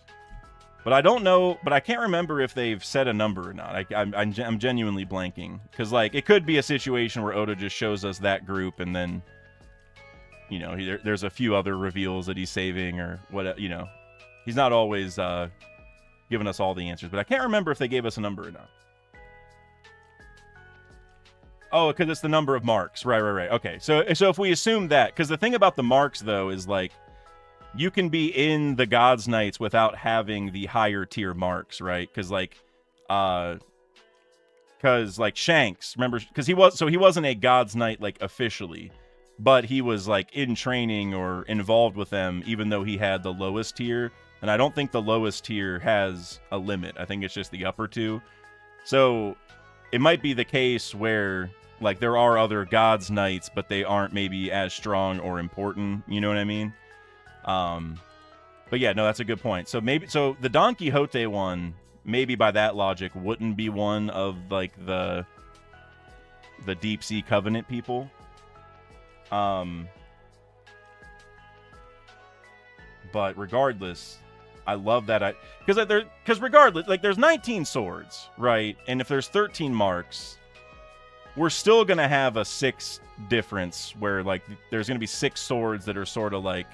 But I don't know, but I can't remember if they've said a number or not. I'm genuinely blanking. Because, like, it could be a situation where Oda just shows us that group and then, you know, there's a few other reveals that he's saving or what, you know. He's not always giving us all the answers. But I can't remember if they gave us a number or not. Oh, because it's the number of marks. Right. Okay, so if we assume that, because the thing about the marks, though, is, like, you can be in the God's Knights without having the higher tier marks, right? Because, like, Shanks, remember, because he wasn't a God's Knight, like, officially, but he was, like, in training or involved with them, even though he had the lowest tier. And I don't think the lowest tier has a limit. I think it's just the upper two. So it might be the case where, like, there are other gods knights, but they aren't maybe as strong or important. You know what I mean? But yeah, no, that's a good point. So the Don Quixote one, maybe by that logic, wouldn't be one of, like, the Deep Sea Covenant people. But regardless, I love that because regardless, like, there's 19 swords, right? And if there's 13 marks, we're still gonna have a 6 difference where, like, there's gonna be 6 swords that are sort of like,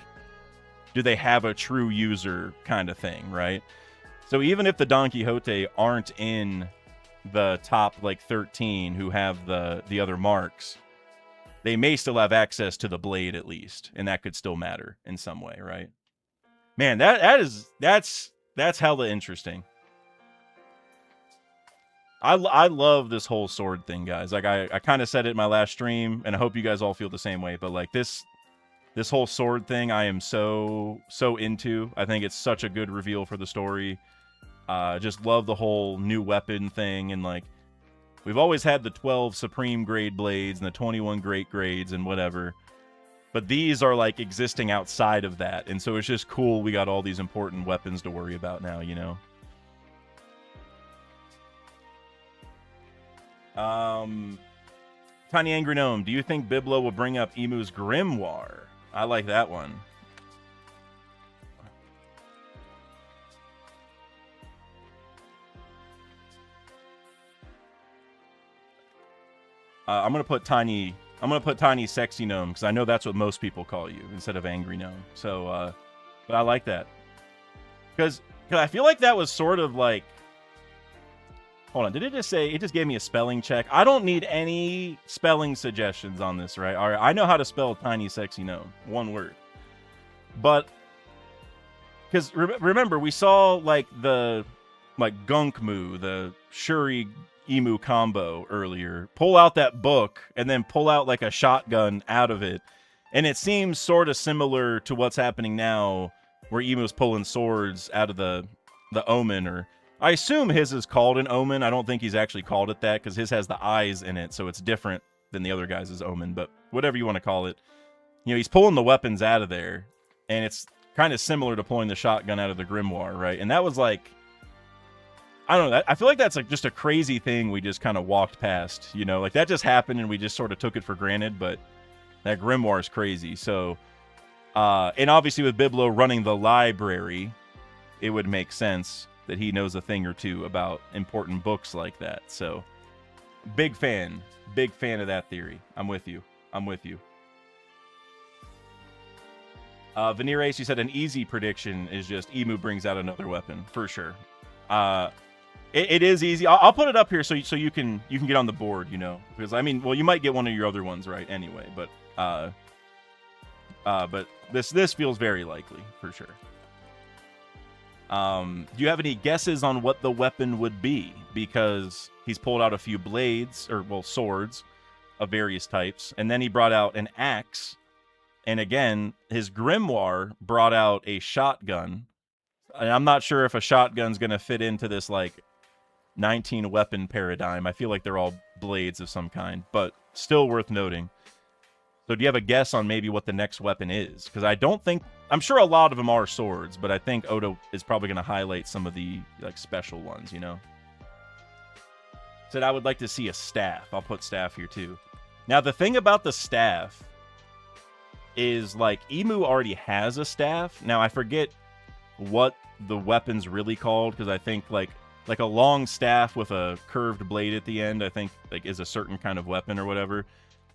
do they have a true user kind of thing, right? So even if the Don Quixote aren't in the top, like, 13 who have the other marks, they may still have access to the blade at least, and that could still matter in some way, right? Man, that's hella interesting. I love this whole sword thing, guys. Like, I kind of said it in my last stream, and I hope you guys all feel the same way. But, like, this whole sword thing, I am so into. I think it's such a good reveal for the story. Just love the whole new weapon thing, and, like, we've always had the 12 supreme grade blades and the 21 great grades and whatever. But these are, like, existing outside of that. And so it's just cool we got all these important weapons to worry about now, you know? Tiny Angry Gnome, do you think Biblo will bring up Emu's Grimoire? I like that one. I'm gonna put Tiny Sexy Gnome, because I know that's what most people call you instead of Angry Gnome. So, but I like that. Because I feel like that was sort of like... Hold on, did it just say... It just gave me a spelling check. I don't need any spelling suggestions on this, right? All right, I know how to spell Tiny Sexy Gnome. One word. But... Because remember, we saw, like, the... Like, Gunkmu, the Shuri Emu combo earlier, pull out that book and then pull out, like, a shotgun out of it, and it seems sort of similar to what's happening now, where Emu's pulling swords out of the Omen, or I assume his is called an Omen. I don't think he's actually called it that, because his has the eyes in it, so it's different than the other guy's Omen, but whatever you want to call it. You know, he's pulling the weapons out of there, and it's kind of similar to pulling the shotgun out of the Grimoire, right? And that was like, I don't know. I feel like that's, like, just a crazy thing we just kind of walked past, you know? Like, that just happened and we just sort of took it for granted, but that Grimoire is crazy. So, and obviously with Biblo running the library, it would make sense that he knows a thing or two about important books like that. So, big fan of that theory. I'm with you. Veneer Ace, you said an easy prediction is just Emu brings out another weapon, for sure. It is easy. I'll put it up here so you can get on the board, you know, because I mean, well, you might get one of your other ones right anyway, but this feels very likely for sure. Do you have any guesses on what the weapon would be? Because he's pulled out a few blades, or, well, swords of various types, and then he brought out an axe, and again, his Grimoire brought out a shotgun. And I'm not sure if a shotgun's gonna fit into this, like, 19 weapon paradigm. I feel like they're all blades of some kind, but still worth noting. So do you have a guess on maybe what the next weapon is? Because I'm sure a lot of them are swords, but I think Oda is probably going to highlight some of the, like, special ones, you know? Said I would like to see a staff. I'll put staff here too. Now, the thing about the staff is, like, Emu already has a staff. Now, I forget what the weapon's really called, because I think, like a long staff with a curved blade at the end, I think, like, is a certain kind of weapon or whatever.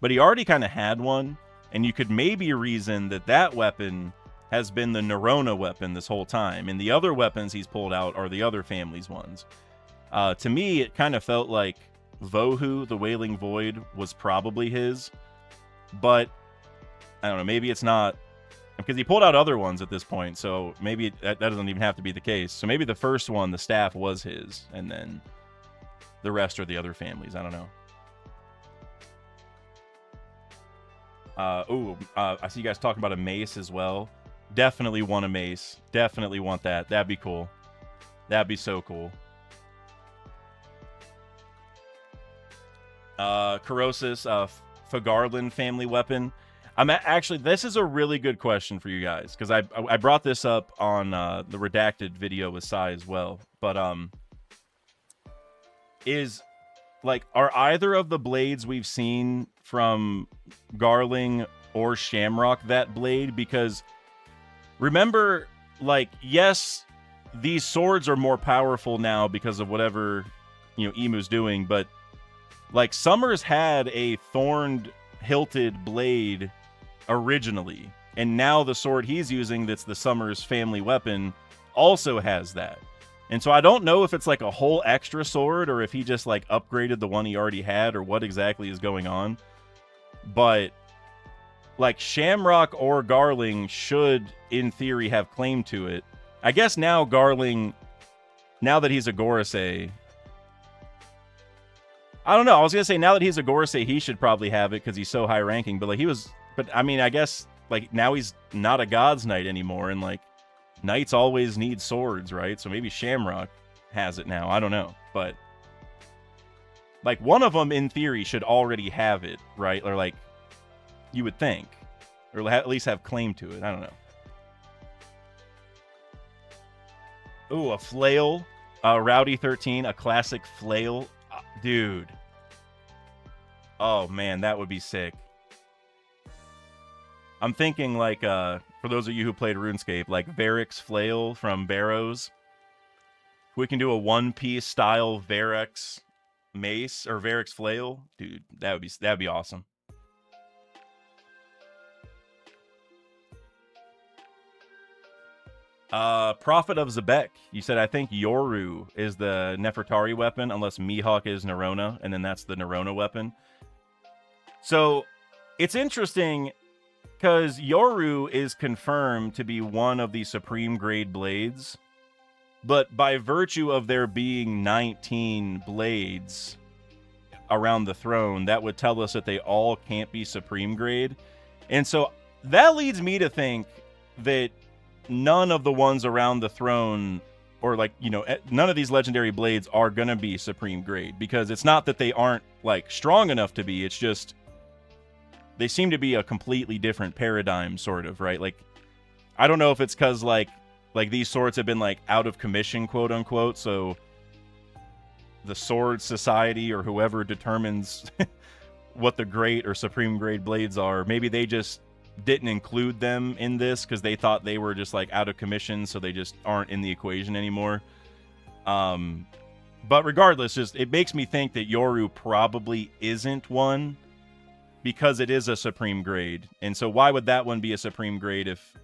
But he already kind of had one, and you could maybe reason that weapon has been the Nerona weapon this whole time, and the other weapons he's pulled out are the other family's ones. To me, it kind of felt like Vohu, the Wailing Void, was probably his, but I don't know, maybe it's not, because he pulled out other ones at this point, so maybe that doesn't even have to be the case. So maybe the first one, the staff, was his, and then the rest are the other families. I don't know. I see you guys talking about a mace as well. Definitely want a mace. Definitely want that. That'd be cool. That'd be so cool. Corrosis, Fagarland family weapon. Actually, this is a really good question for you guys, because I brought this up on the Redacted video with Sai as well. But are either of the blades we've seen from Garling or Shamrock that blade? Because remember, like, yes, these swords are more powerful now because of whatever, Emu's doing, but like Summers had a thorned hilted blade originally, and now the sword he's using, that's the Summers family weapon, also has that. And so I don't know if it's like a whole extra sword or if he just like upgraded the one he already had, or what exactly is going on. But like Shamrock or Garling should in theory have claim to it. I guess now Garling, now that he's a Gorosei, I don't know. I was going to say, now that he's a Gorosei, he should probably have it because he's so high ranking. But like but I mean, I guess like now he's not a God's Knight anymore. And like Knights always need swords, right? So maybe Shamrock has it now. I don't know. But like one of them in theory should already have it, right? Or like you would think, or at least have claim to it. I don't know. Ooh, a flail. Rowdy 13, a classic flail. Dude. Oh, man, that would be sick. I'm thinking, like, for those of you who played RuneScape, like Varric's Flail from Barrows. We can do a one-piece style Varric's mace or Varric's Flail. Dude, that'd be awesome. Prophet of Zebek. You said, I think Yoru is the Nefertari weapon, unless Mihawk is Nerona, and then that's the Nerona weapon. So, it's interesting, because Yoru is confirmed to be one of the Supreme Grade blades, but by virtue of there being 19 blades around the throne, that would tell us that they all can't be Supreme Grade. And so, that leads me to think that none of the ones around the throne, or like, none of these legendary blades are gonna be Supreme Grade, because it's not that they aren't like strong enough to be, it's just they seem to be a completely different paradigm, sort of, right? Like, I don't know if it's because like these swords have been like out of commission, quote unquote, so the Sword Society or whoever determines what the great or Supreme Grade blades are, maybe they just didn't include them in this because they thought they were just like out of commission, so they just aren't in the equation anymore. But regardless, just it makes me think that Yoru probably isn't one, because it is a Supreme Grade. And so why would that one be a Supreme Grade if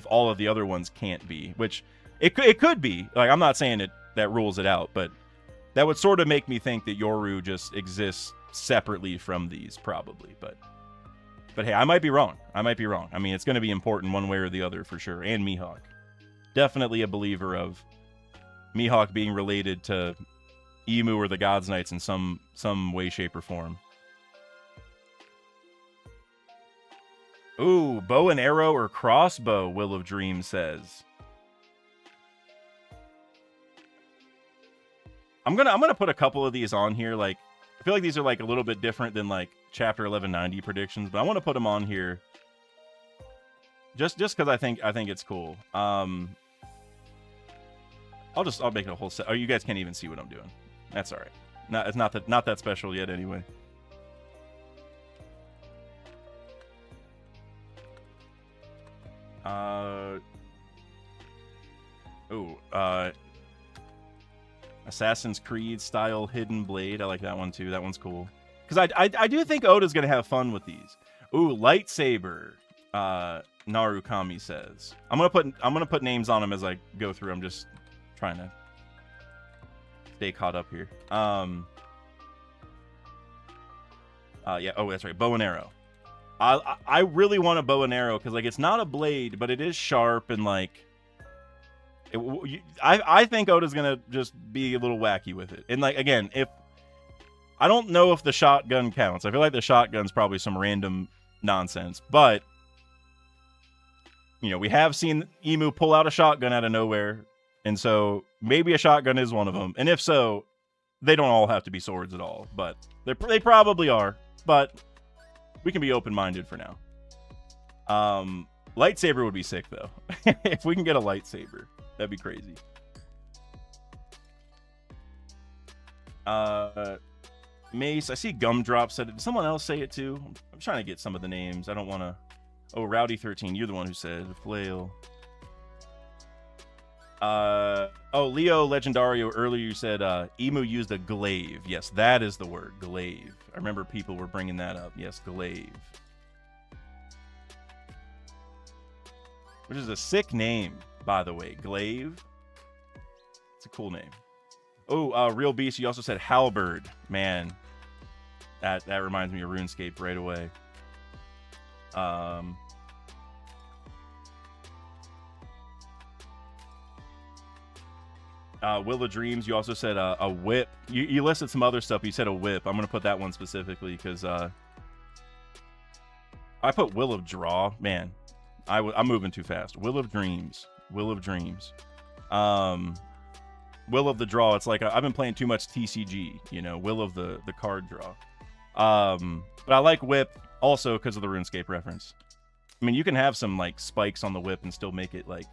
all of the other ones can't be? Which it could be. Like, I'm not saying that rules it out, but that would sort of make me think that Yoru just exists separately from these, probably. But hey, I might be wrong. I mean, it's going to be important one way or the other for sure. And Mihawk. Definitely a believer of Mihawk being related to Emu or the God's Knights in some way, shape, or form. Ooh, bow and arrow or crossbow, Will of Dreams says. I'm gonna put a couple of these on here. Like, I feel like these are like a little bit different than like Chapter 1190 predictions, but I want to put them on here just because I think it's cool. I'll make it a whole set. Oh, you guys can't even see what I'm doing. That's all right. It's not that special yet anyway. Assassin's Creed style hidden blade. I like that one too. That one's cool. Because I do think Oda's gonna have fun with these. Ooh, lightsaber. Narukami says. I'm gonna put names on them as I go through. I'm just trying to stay caught up here. Yeah. Oh, that's right. Bow and arrow. I really want a bow and arrow because like it's not a blade, but it is sharp and like. I think Oda's gonna just be a little wacky with it. And like again, if I don't know if the shotgun counts. I feel like the shotgun's probably some random nonsense, but you know, we have seen Emu pull out a shotgun out of nowhere, and so maybe a shotgun is one of them. And if so, they don't all have to be swords at all, but they probably are. But we can be open-minded for now. Lightsaber would be sick though. If we can get a lightsaber, that'd be crazy. Mace, I see Gumdrop said it. Did someone else say it too? I'm trying to get some of the names. I don't want to. Oh, Rowdy13, you're the one who said flail. Oh, Leo Legendario, earlier you said Emu used a glaive. Yes, that is the word, glaive. I remember people were bringing that up. Yes, glaive. Which is a sick name, by the way. Glaive. It's a cool name. Oh, Real Beast, you also said halberd. Man, that reminds me of RuneScape right away. Will of Dreams, you also said a whip. You listed some other stuff, but you said a whip. I'm going to put that one specifically because I put Will of Draw. Man, I'm moving too fast. Will of Dreams. Will of Dreams. Will of the Draw. It's like I've been playing too much TCG, you know, Will of the card draw. But I like whip also because of the RuneScape reference. I mean, you can have some like spikes on the whip and still make it like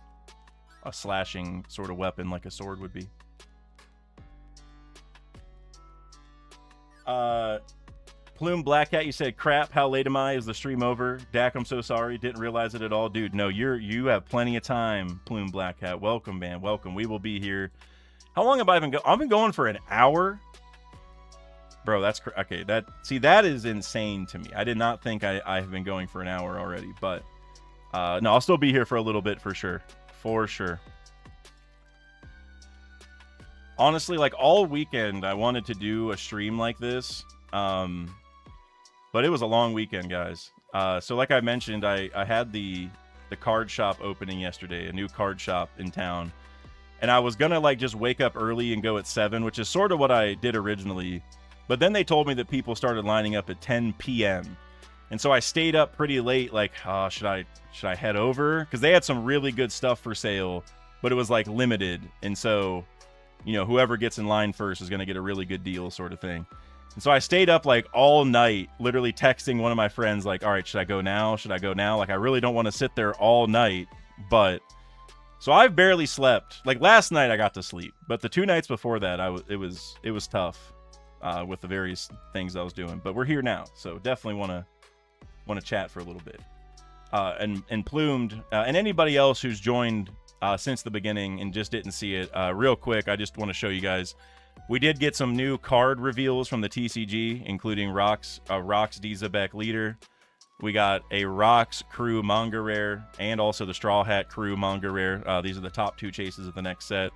a slashing sort of weapon like a sword would be. Plume Black Cat, you said, crap, how late am I? Is the stream over? Dak, I'm so sorry. Didn't realize it at all. Dude, no, you have plenty of time, Plume Black Cat. Welcome, man. Welcome. We will be here. How long have I been going? I've been going for an hour. Bro, that's okay. That is insane to me. I did not think I have been going for an hour already, but no, I'll still be here for a little bit for sure. For sure. Honestly, like all weekend, I wanted to do a stream like this. But it was a long weekend, guys. So like I mentioned, I had the card shop opening yesterday, a new card shop in town. And I was gonna like just wake up early and go at 7, which is sort of what I did originally. But then they told me that people started lining up at 10 p.m. And so I stayed up pretty late, like, should I head over? Because they had some really good stuff for sale, but it was like limited. And so, you know, whoever gets in line first is gonna get a really good deal, sort of thing. And so I stayed up like all night, literally texting one of my friends, like, all right, should I go now? Should I go now? Like, I really don't want to sit there all night, but so I've barely slept. Like last night I got to sleep, but the 2 nights before that, it was tough with the various things I was doing. But we're here now, so definitely want to chat for a little bit. And Plumed and anybody else who's joined since the beginning and just didn't see it, real quick, I just want to show you guys. We did get some new card reveals from the TCG, including Rox Dizabek Leader. We got a Rox Crew Manga Rare and also the Straw Hat Crew Manga Rare. These are the top 2 chases of the next set.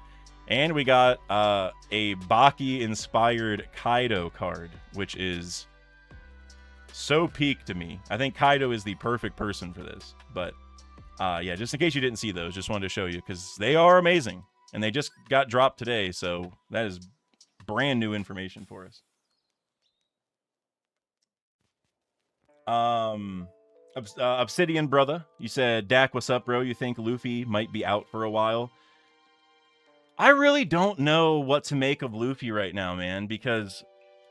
And we got a Baki-inspired Kaido card, which is so peak to me. I think Kaido is the perfect person for this. But yeah, just in case you didn't see those, just wanted to show you because they are amazing. And they just got dropped today, so that is brand new information for us. Obsidian Brother, you said, Dak, what's up, bro? You think Luffy might be out for a while? I really don't know what to make of Luffy right now, man, because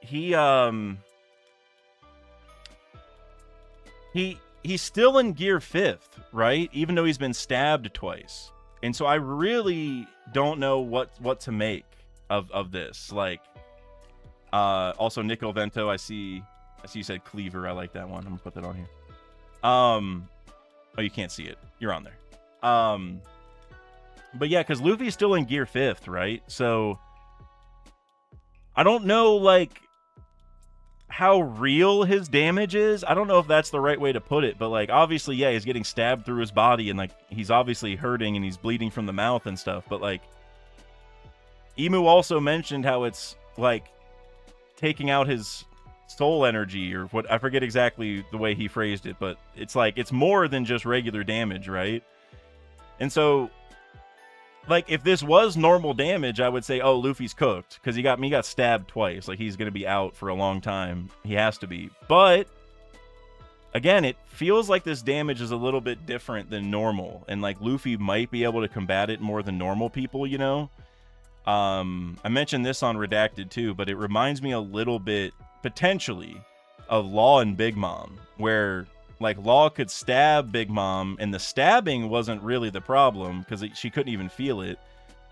he's still in gear 5th, right? Even though he's been stabbed twice. And so I really don't know what to make of this. Like, also Nickel Vento, I see you said Cleaver. I like that one. I'm gonna put that on here. Oh, you can't see it. You're on there. But yeah, because Luffy's still in gear 5th, right? So I don't know, like, how real his damage is. I don't know if that's the right way to put it, but like, obviously, yeah, he's getting stabbed through his body and like he's obviously hurting and he's bleeding from the mouth and stuff. But like, Emu also mentioned how it's like taking out his soul energy or what, I forget exactly the way he phrased it, but it's like it's more than just regular damage, right? And so like, if this was normal damage, I would say, oh, Luffy's cooked because he got stabbed twice. Like, he's gonna be out for a long time. He has to be. But again, it feels like this damage is a little bit different than normal, and like Luffy might be able to combat it more than normal people, you know? I mentioned this on Redacted too, but it reminds me a little bit, potentially, of Law and Big Mom, where like Law could stab Big Mom, and the stabbing wasn't really the problem because she couldn't even feel it,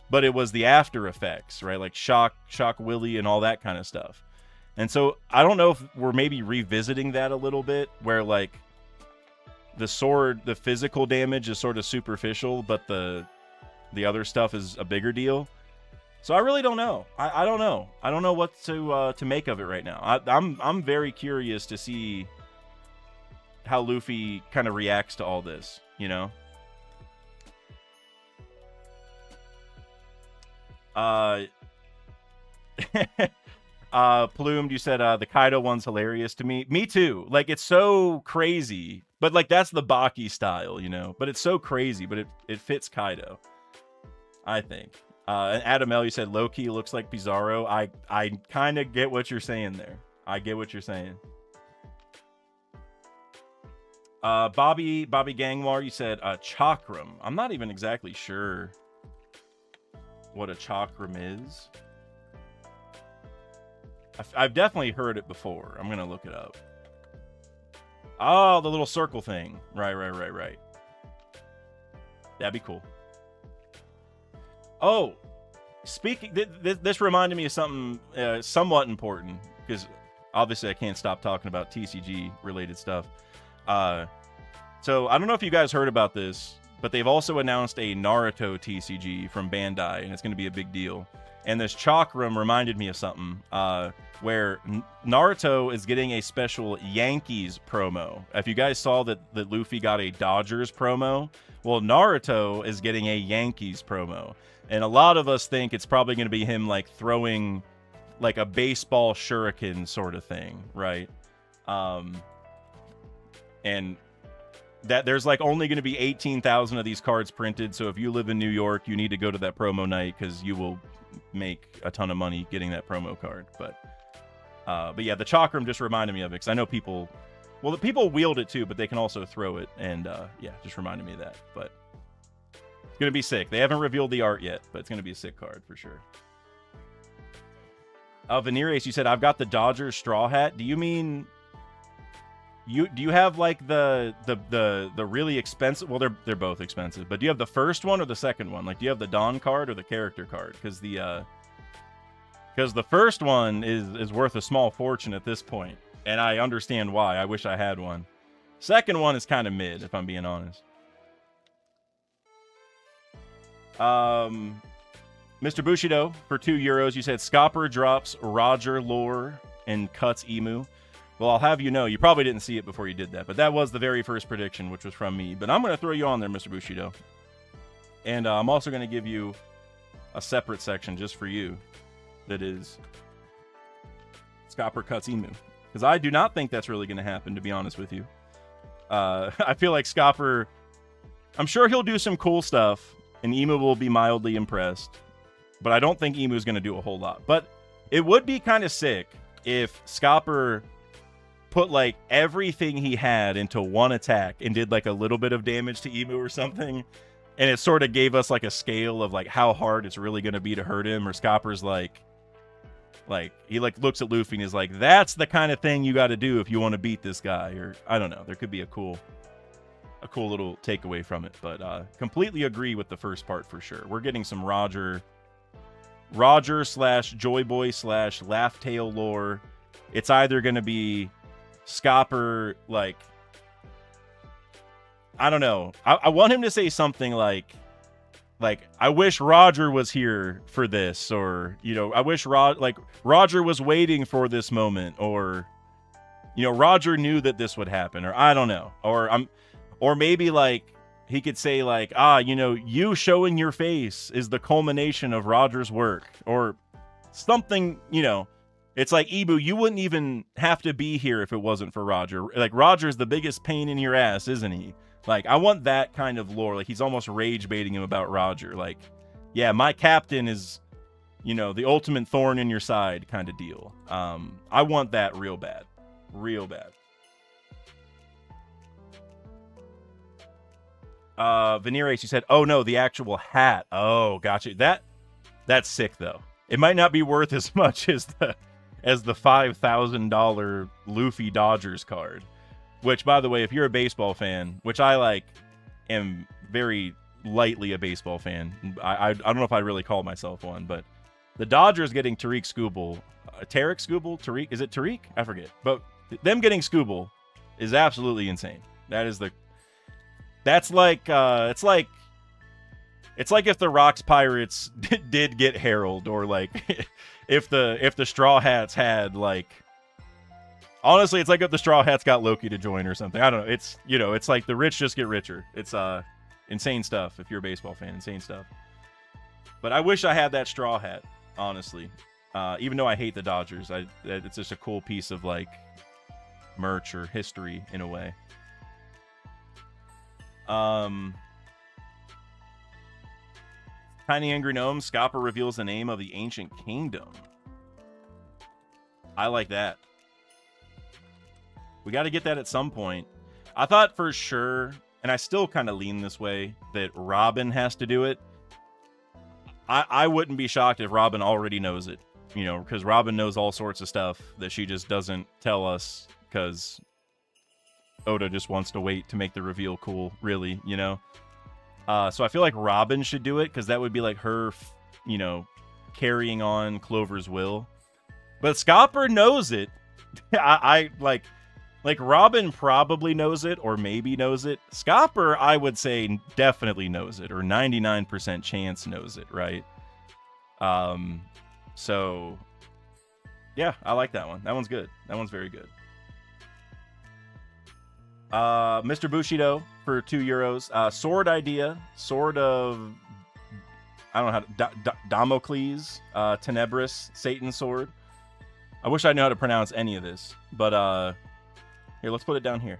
but it was the after effects, right? Like Shock Willie and all that kind of stuff. And so I don't know if we're maybe revisiting that a little bit, where like the sword, the physical damage is sort of superficial, but the other stuff is a bigger deal. So I really don't know. I don't know. I don't know what to make of it right now. I'm very curious to see how Luffy kind of reacts to all this, you know? Plumed, you said the Kaido one's hilarious to me. Me too. Like, it's so crazy. But like, that's the Baki style, you know? But it's so crazy, but it fits Kaido, I think. And Adam L, you said low-key looks like Pizarro. I kind of get what you're saying there. I get what you're saying. Bobby Gangwar, you said chakram. I'm not even exactly sure what a chakram is. I've definitely heard it before. I'm gonna look it up. Oh, the little circle thing. Right. That'd be cool. Oh, speaking, this reminded me of something somewhat important, because obviously I can't stop talking about TCG related stuff. So I don't know if you guys heard about this, but they've also announced a Naruto TCG from Bandai, and it's going to be a big deal. And this chakram reminded me of something, where Naruto is getting a special Yankees promo. If you guys saw that Luffy got a Dodgers promo, well, Naruto is getting a Yankees promo. And a lot of us think it's probably going to be him like throwing like a baseball shuriken sort of thing, right? And that there's like only going to be 18,000 of these cards printed. So if you live in New York, you need to go to that promo night, because you will make a ton of money getting that promo card. But yeah, the chakram just reminded me of it, because I know people, well, the people wield it too, but they can also throw it. And yeah, just reminded me of that. But it's going to be sick. They haven't revealed the art yet, but it's going to be a sick card for sure. Veneer Ace, you said, I've got the Dodgers straw hat. Do you mean... do you have like the really expensive? Well, they're both expensive, but do you have the first one or the second one? Like, do you have the Dawn card or the character card? Because the first one is worth a small fortune at this point, and I understand why. I wish I had one. Second one is kind of mid, if I'm being honest. Mr. Bushido, for €2, you said Scopper drops Roger lore and cuts Emu. Well, I'll have you know, you probably didn't see it before you did that, but that was the very first prediction, which was from me. But I'm going to throw you on there, Mr. Bushido. And I'm also going to give you a separate section just for you that is Scopper cuts Emu. Because I do not think that's really going to happen, to be honest with you. I feel like Scopper, I'm sure he'll do some cool stuff, and Emu will be mildly impressed. But I don't think Emu is going to do a whole lot. But it would be kind of sick if Scopper put like everything he had into one attack and did like a little bit of damage to Emu or something, and it sort of gave us like a scale of like how hard it's really going to be to hurt him. Or Scopper's like he like looks at Luffy and is like, that's the kind of thing you got to do if you want to beat this guy. Or I don't know, there could be a cool little takeaway from it. But completely agree with the first part for sure. We're getting some Roger / Joy Boy / Laugh Tail lore. It's either going to be Scopper, like, I don't know. I want him to say something like, I wish Roger was here for this, or, you know, I wish Roger was waiting for this moment, or, you know, Roger knew that this would happen, or I don't know, or maybe like he could say like, you know, you showing your face is the culmination of Roger's work, or something, you know. It's like, Ibu, you wouldn't even have to be here if it wasn't for Roger. Like, Roger's the biggest pain in your ass, isn't he? Like, I want that kind of lore. Like, he's almost rage baiting him about Roger. Like, yeah, my captain is, you know, the ultimate thorn in your side kind of deal. I want that real bad. Real bad. Veneer Ace, you said, oh no, the actual hat. Oh, gotcha. That's sick though. It might not be worth as much as the $5,000 Luffy Dodgers card. Which, by the way, if you're a baseball fan, which I like, am very lightly a baseball fan. I don't know if I really call myself one, but the Dodgers getting Tariq Skubal, Tarek Skubal, Tariq, is it Tariq? I forget. But them getting Skubal is absolutely insane. That's like it's like if the Rocks Pirates did get Harold, or like if the Straw Hats had like, honestly, it's like if the Straw Hats got Loki to join or something. I don't know. It's, it's like the rich just get richer. It's insane stuff. If you're a baseball fan, insane stuff. But I wish I had that Straw Hat, honestly. Even though I hate the Dodgers, it's just a cool piece of like merch or history in a way. Tiny Angry Gnome, Scopper reveals the name of the ancient kingdom. I like that. We got to get that at some point. I thought for sure, and I still kind of lean this way, that Robin has to do it. I wouldn't be shocked if Robin already knows it, because Robin knows all sorts of stuff that she just doesn't tell us because Oda just wants to wait to make the reveal cool, really, So I feel like Robin should do it, because that would be like her, carrying on Clover's will. But Scopper knows it. I like Robin probably knows it, or maybe knows it. Scopper, I would say, definitely knows it, or 99% chance knows it, right? So yeah, I like that one. That one's good. That one's very good. Mr. Bushido for €2. Sword idea. Sword of, I don't know how to, Damocles, Tenebris, Satan's sword. I wish I knew how to pronounce any of this, but here, let's put it down here.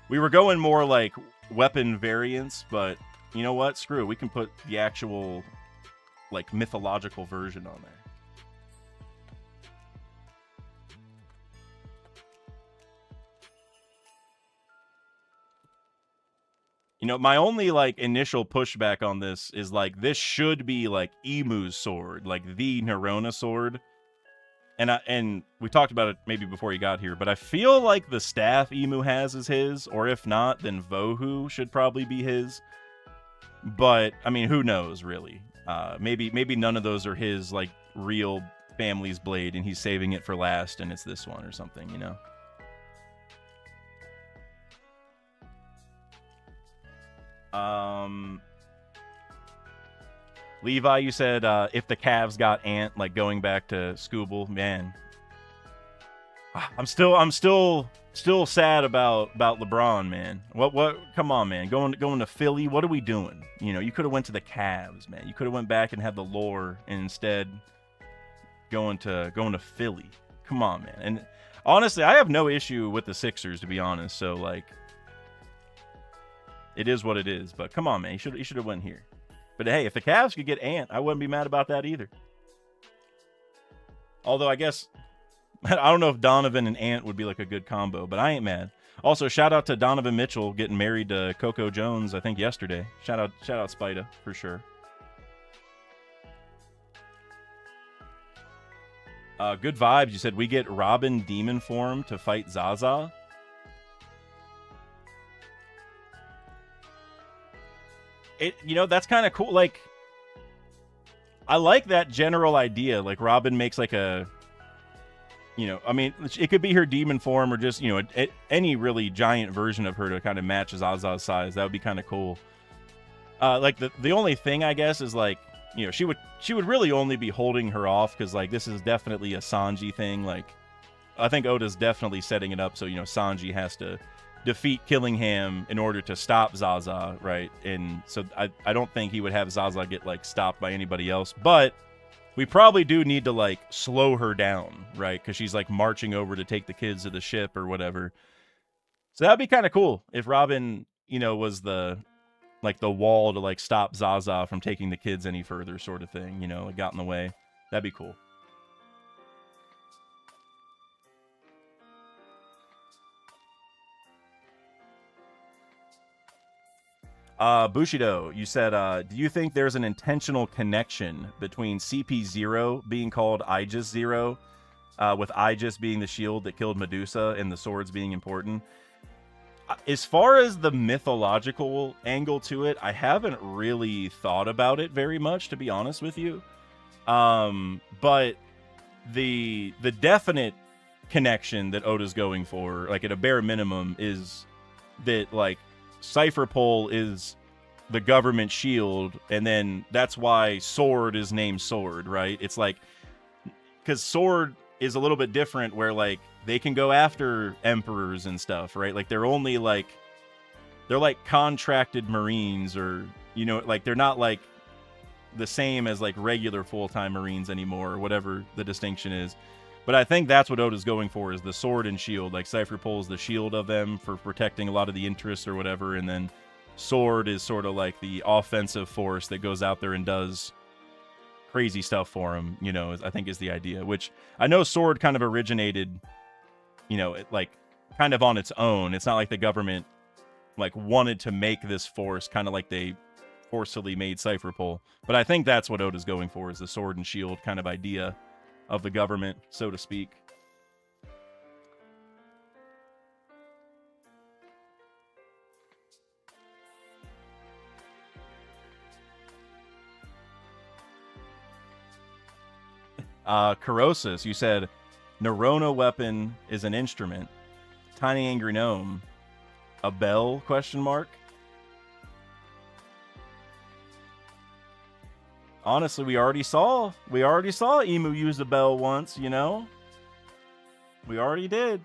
We were going more like weapon variants, but you know what? Screw it. We can put the actual like mythological version on there. My only like initial pushback on this is like, this should be like Emu's sword, like the Nerona sword. And we talked about it maybe before you got here, but I feel like the staff Emu has is his, or if not, then Vohu should probably be his. But I mean, who knows, really? Maybe none of those are his like real family's blade, and he's saving it for last, and it's this one or something, Levi, you said if the Cavs got Ant, like going back to Skubal, man. I'm still sad about LeBron, man. What? Come on, man. Going to Philly. What are we doing? You could have went to the Cavs, man. You could have went back and had the lore, and instead going to Philly. Come on, man. And honestly, I have no issue with the Sixers, to be honest. So like, it is what it is. But come on, man. You should have went here. But hey, if the Cavs could get Ant, I wouldn't be mad about that either. Although I guess, I don't know if Donovan and Ant would be like a good combo, but I ain't mad. Also, shout out to Donovan Mitchell getting married to Coco Jones, I think yesterday. Shout out Spida for sure. Good vibes. You said we get Robin demon form to fight Zaza. That's kind of cool. Like, I like that general idea. Like, Robin makes like a, I mean, it could be her demon form, or just, any really giant version of her to kind of match Zaza's size. That would be kind of cool. Like the only thing, I guess, is like, she would really only be holding her off, because like, this is definitely a Sanji thing. Like, I think Oda's definitely setting it up so, Sanji has to defeat Killingham in order to stop Zaza, right? And so I don't think he would have Zaza get like stopped by anybody else, but we probably do need to like slow her down, right? Because she's like marching over to take the kids to the ship or whatever. So that'd be kind of cool if Robin, was the wall to like stop Zaza from taking the kids any further, sort of thing, like got in the way. That'd be cool. Bushido, you said, do you think there's an intentional connection between CP0 being called Aegis Zero, with Aegis being the shield that killed Medusa and the swords being important? As far as the mythological angle to it, I haven't really thought about it very much, to be honest with you. But the definite connection that Oda's going for, like at a bare minimum, is that like Cypher Pole is the government shield, and then that's why Sword is named Sword, right? It's like, because Sword is a little bit different, where like they can go after emperors and stuff, right? Like they're only like, they're like contracted Marines, or, you know, like they're not like the same as like regular full-time Marines anymore, or whatever the distinction is. But I think that's what Oda's going for, is the sword and shield. Like Cypher Pole is the shield of them for protecting a lot of the interests or whatever, and then Sword is sort of like the offensive force that goes out there and does crazy stuff for him, you know, I think is the idea. Which I know Sword kind of originated, you know, like kind of on its own. It's not like the government like wanted to make this force, kind of like they forcefully made Cypher Pole. But I think that's what Oda's going for, is the sword and shield kind of idea of the government, so to speak. Korosis, you said Neurona weapon is an instrument. Tiny Angry Gnome, a bell, question mark? Honestly, we already saw Emu use a bell once, you know? We already did.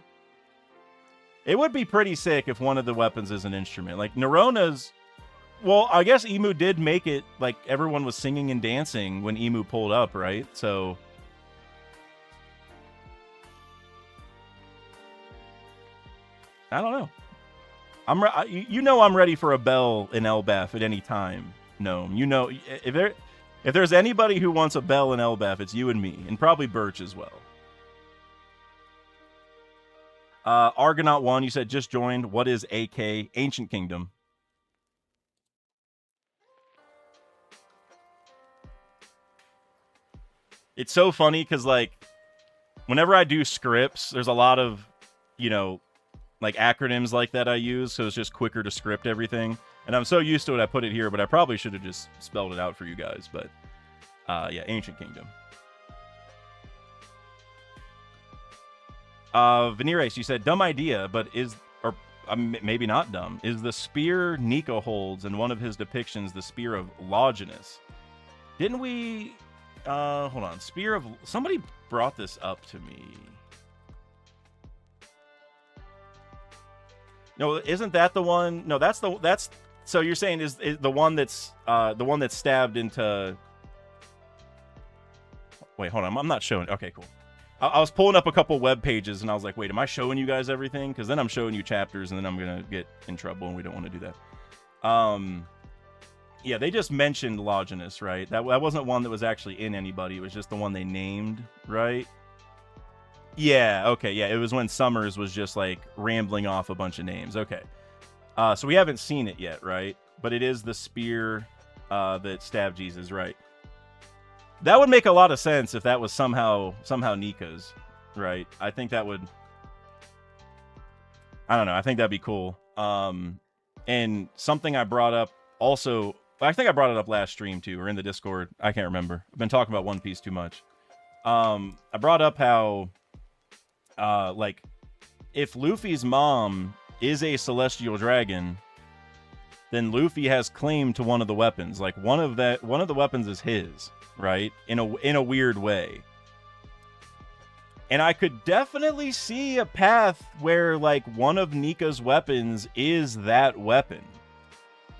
It would be pretty sick if one of the weapons is an instrument. Like, Neurona's... Well, I guess Emu did make it, like, everyone was singing and dancing when Emu pulled up, right? So... I don't know. You know I'm ready for a bell in Elbaf at any time, Gnome. You know, if there's anybody who wants a bell in Elbaf, it's you and me, and probably Birch as well. Argonaut1, you said just joined. What is AK? Ancient Kingdom. It's so funny because, like, whenever I do scripts, there's a lot of, you know, like acronyms like that I use, so it's just quicker to script everything. And I'm so used to it, I put it here, but I probably should have just spelled it out for you guys. But yeah, Ancient Kingdom. Veneerace, you said dumb idea, but maybe not dumb. Is the spear Nika holds in one of his depictions the spear of Longinus? Didn't we? Hold on. Spear of... Somebody brought this up to me. No, isn't that the one? No, that's so you're saying is the one that's stabbed into... Wait, hold on. I'm not showing... Okay, cool. I was pulling up a couple web pages, and I was like, wait, am I showing you guys everything? Because then I'm showing you chapters, and then I'm going to get in trouble, and we don't want to do that. Yeah, they just mentioned Longinus, right? That wasn't one that was actually in anybody. It was just the one they named, right? Yeah, okay, yeah. It was when Summers was just, like, rambling off a bunch of names. Okay. So we haven't seen it yet, right? But it is the spear that stabbed Jesus, right? That would make a lot of sense if that was somehow Nika's, right? I think that would... I don't know. I think that'd be cool. And something I brought up also... I think I brought it up last stream, too, or in the Discord. I can't remember. I've been talking about One Piece too much. I brought up how... like, if Luffy's mom is a celestial dragon, then Luffy has claim to one of the weapons. Like, one of the weapons is his, right? In a weird way. And I could definitely see a path where, like, one of Nika's weapons is that weapon.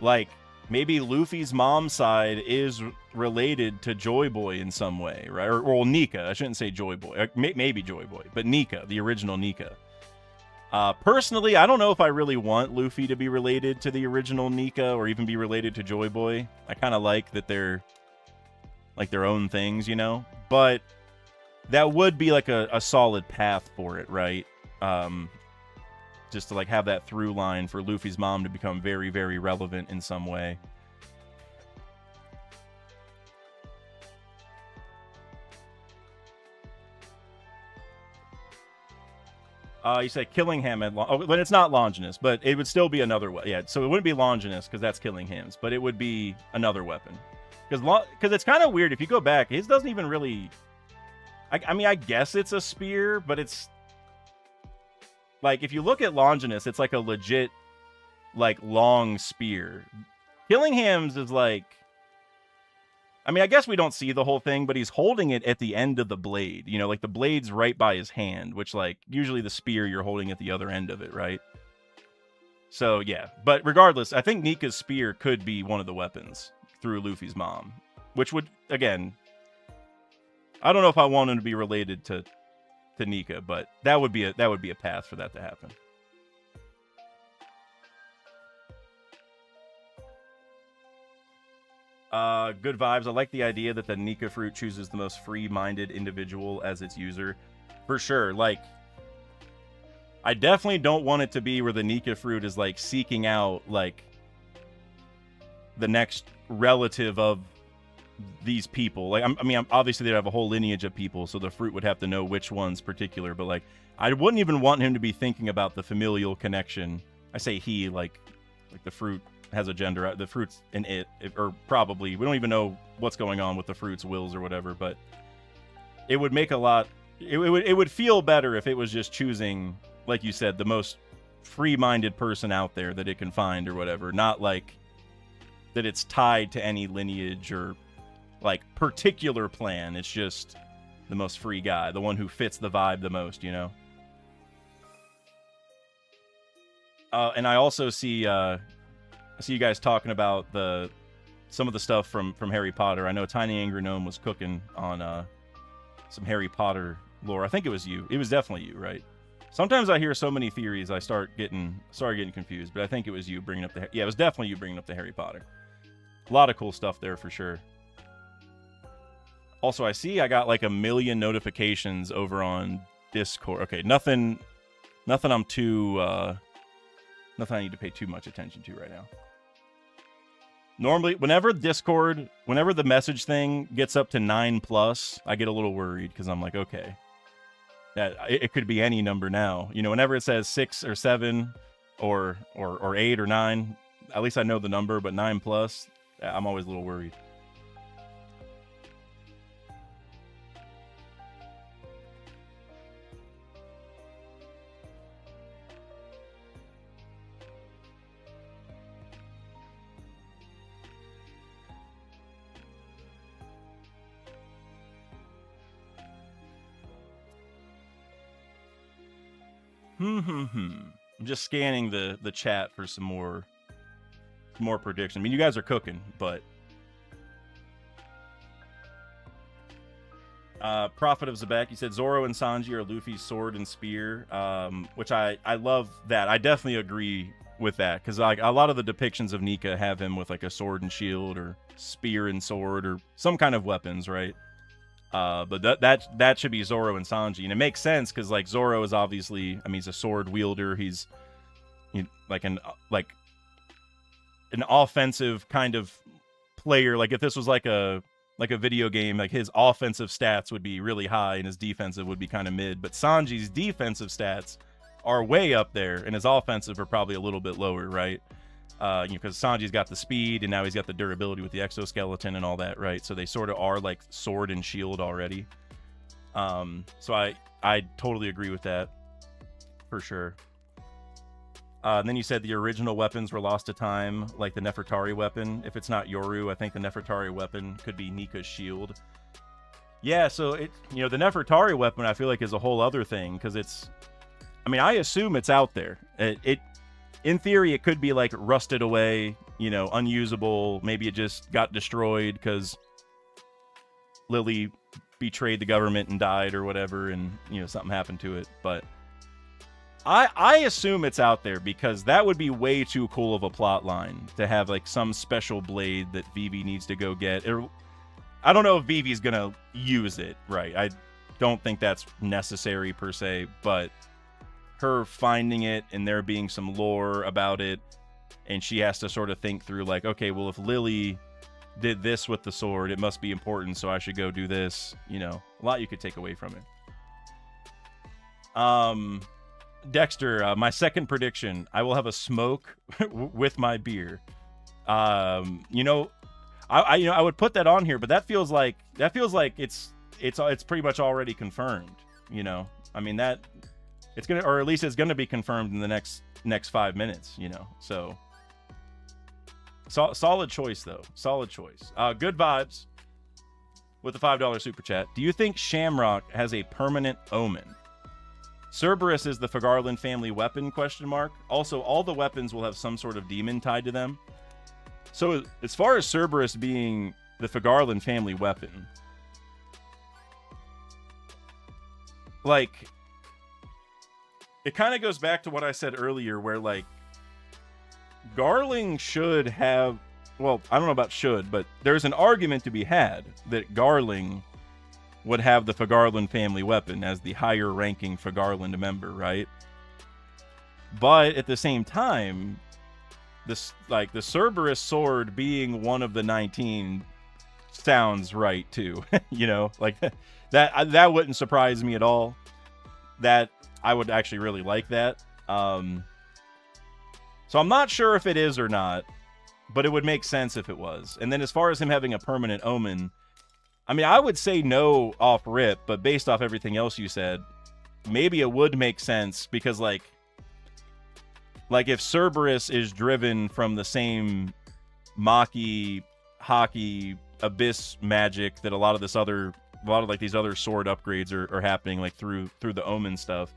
Like, maybe Luffy's mom's side is related to Joy Boy in some way, right? Or well, Nika. I shouldn't say Joy Boy. Maybe Joy Boy, but Nika, the original Nika. Personally, I don't know if I really want Luffy to be related to the original Nika or even be related to Joy Boy. I kind of like that they're like their own things, you know? But that would be like a solid path for it, right? just to like have that through line for Luffy's mom to become very, very relevant in some way. You said Killingham had but it's not Longinus, but it would still be another weapon. Yeah, so it wouldn't be Longinus because that's Killingham's, but it would be another weapon. Because it's kind of weird if you go back, his doesn't even really. I mean, I guess it's a spear, but it's like if you look at Longinus, it's like a legit, like long spear. Killingham's is like. I mean, I guess we don't see the whole thing, but he's holding it at the end of the blade. You know, like the blade's right by his hand, which like usually the spear you're holding at the other end of it, right? So yeah, but regardless, I think Nika's spear could be one of the weapons through Luffy's mom, which would, again, I don't know if I want him to be related to Nika, but that would be a path for that to happen. Good vibes. I like the idea that the Nika fruit chooses the most free-minded individual as its user. For sure. Like, I definitely don't want it to be where the Nika fruit is, like, seeking out, like, the next relative of these people. Like, I mean, obviously they have a whole lineage of people, so the fruit would have to know which one's particular, but, like, I wouldn't even want him to be thinking about the familial connection. I say he, like the fruit has a gender. The fruit's an it, or probably. We don't even know what's going on with the fruit's wills or whatever, but it would make a lot. It would feel better if it was just choosing, like you said, the most free-minded person out there that it can find or whatever. Not like that it's tied to any lineage or like particular plan. It's just the most free guy, the one who fits the vibe the most, you know. And I also see. I see you guys talking about some of the stuff from Harry Potter. I know Tiny Angry Gnome was cooking on some Harry Potter lore. I think it was you. It was definitely you, right? Sometimes I hear so many theories, I start getting confused. But I think it was you bringing up yeah, it was definitely you bringing up the Harry Potter. A lot of cool stuff there for sure. Also, I see I got like 1 million notifications over on Discord. Okay, nothing I'm too nothing I need to pay too much attention to right now. Normally, whenever the message thing gets up to 9+, I get a little worried because I'm like, okay, it could be any number now. You know, whenever it says 6 or 7 or 8 or 9, at least I know the number, but 9+, I'm always a little worried. I'm just scanning the chat for some more prediction. I mean, you guys are cooking, but Prophet of Zebek, you said Zoro and Sanji are Luffy's sword and spear, which I love that. I definitely agree with that because like a lot of the depictions of Nika have him with like a sword and shield or spear and sword or some kind of weapons, right? But that should be Zoro and Sanji, and it makes sense because like Zoro is obviously, I mean, he's a sword wielder. He's like an offensive kind of player. Like if this was like a video game, like his offensive stats would be really high and his defensive would be kind of mid. But Sanji's defensive stats are way up there, and his offensive are probably a little bit lower, right? Because Sanji's got the speed, and now he's got the durability with the exoskeleton and all that, right? So they sort of are like sword and shield already. So I totally agree with that, for sure. And then you said the original weapons were lost to time, like the Nefertari weapon. If it's not Yoru, I think the Nefertari weapon could be Nika's shield. Yeah, so the Nefertari weapon I feel like is a whole other thing, because it's, I mean, I assume it's out there. In theory, it could be like rusted away, unusable. Maybe it just got destroyed because Lily betrayed the government and died or whatever, and something happened to it. But I assume it's out there because that would be way too cool of a plot line to have like some special blade that Vivi needs to go get. I don't know if Vivi's gonna use it, right? I don't think that's necessary per se, but her finding it and there being some lore about it, and she has to sort of think through like, okay, well, if Lily did this with the sword, it must be important, so I should go do this. You know, a lot you could take away from it. Dexter, my second prediction: I will have a smoke with my beer. You know, I would put that on here, but that feels like it's pretty much already confirmed. You know, I mean that it's gonna, or at least it's gonna be confirmed in the next 5 minutes. You know, so solid choice though, solid choice. Good vibes with the $5 super chat. Do you think Shamrock has a permanent omen? Cerberus is the Fagarland family weapon, question mark. Also, all the weapons will have some sort of demon tied to them. So as far as Cerberus being the Fagarland family weapon, like, it kind of goes back to what I said earlier, where like Garling should have, well, I don't know about should, but there's an argument to be had that Garling would have the Fagarland family weapon as the higher ranking Fagarland member, right? But at the same time, this, like, the Cerberus sword being one of the 19 sounds right too. You know, like that wouldn't surprise me at all. That I would actually really like that. So I'm not sure if it is or not, but it would make sense if it was. And then as far as him having a permanent omen, I mean, I would say no off rip, but based off everything else you said, maybe it would make sense, because like if Cerberus is driven from the same Maki, Haki, Abyss magic that a lot of these other sword upgrades are happening, like through the Omen stuff.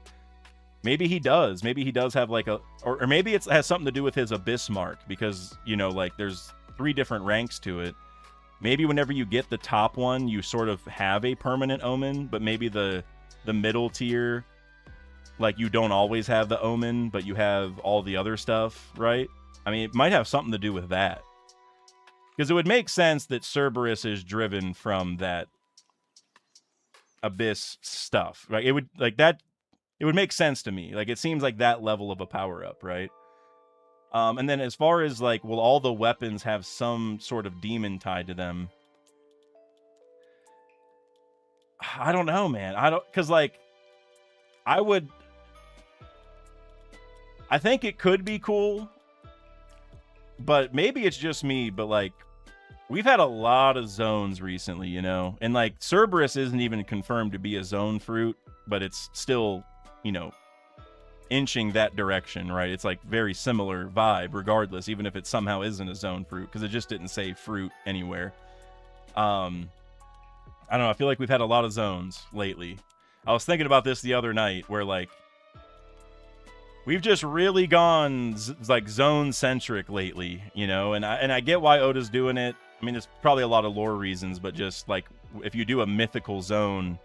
Maybe he does. Maybe he does have like a, or maybe it has something to do with his Abyss mark, because, you know, like there's 3 different ranks to it. Maybe whenever you get the top one, you sort of have a permanent omen, but maybe the middle tier, like, you don't always have the omen, but you have all the other stuff, right? I mean, it might have something to do with that. Because it would make sense that Cerberus is driven from that Abyss stuff, right? It would, like, that, it would make sense to me. Like, it seems like that level of a power-up, right? And then as far as, like, will all the weapons have some sort of demon tied to them? I don't know, man. Because, like, I think it could be cool, but maybe it's just me, but, like, we've had a lot of zones recently, you know? And, like, Cerberus isn't even confirmed to be a zone fruit, but it's still, you know, inching that direction, right? It's like very similar vibe regardless, even if it somehow isn't a zone fruit, because it just didn't say fruit anywhere. I don't know, I feel like we've had a lot of zones lately. I was thinking about this the other night, where like we've just really gone like zone centric lately, you know, and I get why Oda's doing it. I mean, there's probably a lot of lore reasons, but just like if you do a mythical zone,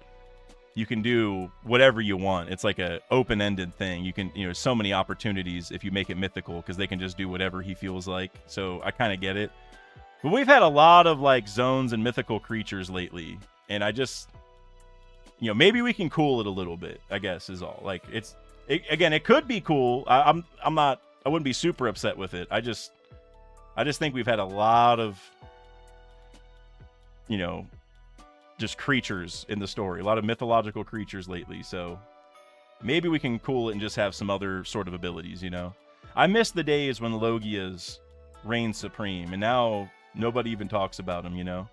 you can do whatever you want. It's like a open-ended thing. You can, you know, so many opportunities if you make it mythical, because they can just do whatever he feels like. So I kind of get it. But we've had a lot of like zones and mythical creatures lately, and I just, you know, maybe we can cool it a little bit, I guess, is all. Like, again, it could be cool. I wouldn't be super upset with it. I just think we've had a lot of, you know, just creatures in the story, a lot of mythological creatures lately, so maybe we can cool it and just have some other sort of abilities, you know? I miss the days when Logias reigned supreme, and now nobody even talks about them, you know?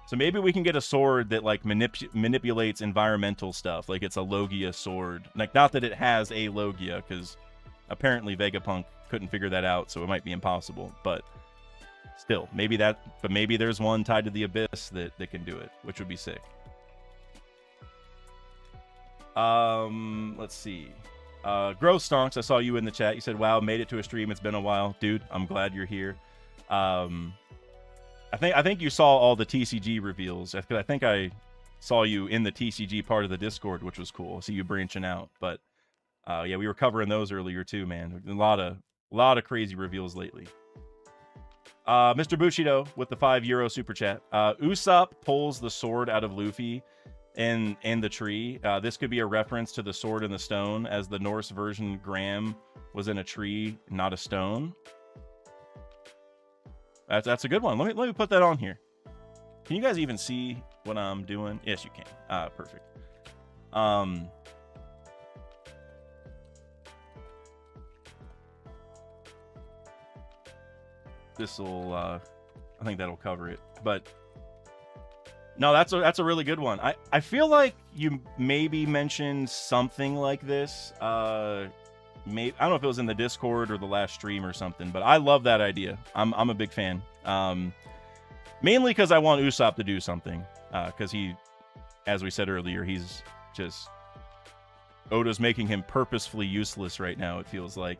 So maybe we can get a sword that, like, manipulates environmental stuff, like it's a Logia sword. Like, not that it has a Logia, because apparently Vegapunk couldn't figure that out, so it might be impossible, but still, maybe there's one tied to the Abyss that can do it, which would be sick. Let's see. Gross Stonks, I saw you in the chat. You said, wow, made it to a stream. It's been a while. Dude, I'm glad you're here. I think you saw all the TCG reveals. I think I saw you in the TCG part of the Discord, which was cool. I see you branching out. But yeah, we were covering those earlier too, man. A lot of crazy reveals lately. Mr. Bushido with the €5 super chat. Usopp pulls the sword out of Luffy in the tree. This could be a reference to the sword and the stone, as the Norse version Graham was in a tree, not a stone. That's a good one. Let me put that on here. Can you guys even see what I'm doing? Yes, you can. Perfect. This will, I think that'll cover it. But no, that's a really good one. I feel like you maybe mentioned something like this. I don't know if it was in the Discord or the last stream or something, but I love that idea. I'm a big fan. Mainly because I want Usopp to do something. Because he, as we said earlier, he's just... Oda's making him purposefully useless right now, it feels like.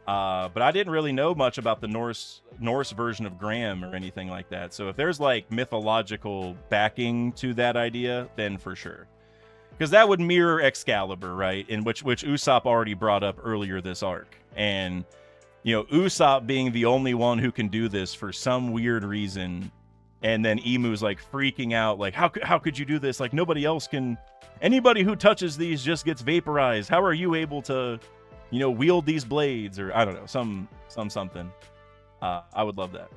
But I didn't really know much about the Norse version of Graham or anything like that. So if there's like mythological backing to that idea, then for sure. Because that would mirror Excalibur, right? In which Usopp already brought up earlier this arc. And, you know, Usopp being the only one who can do this for some weird reason. And then Imu's like freaking out, like, how could you do this? Like, nobody else can... Anybody who touches these just gets vaporized. How are you able to, you know, wield these blades? Or, I don't know, something. I would love that.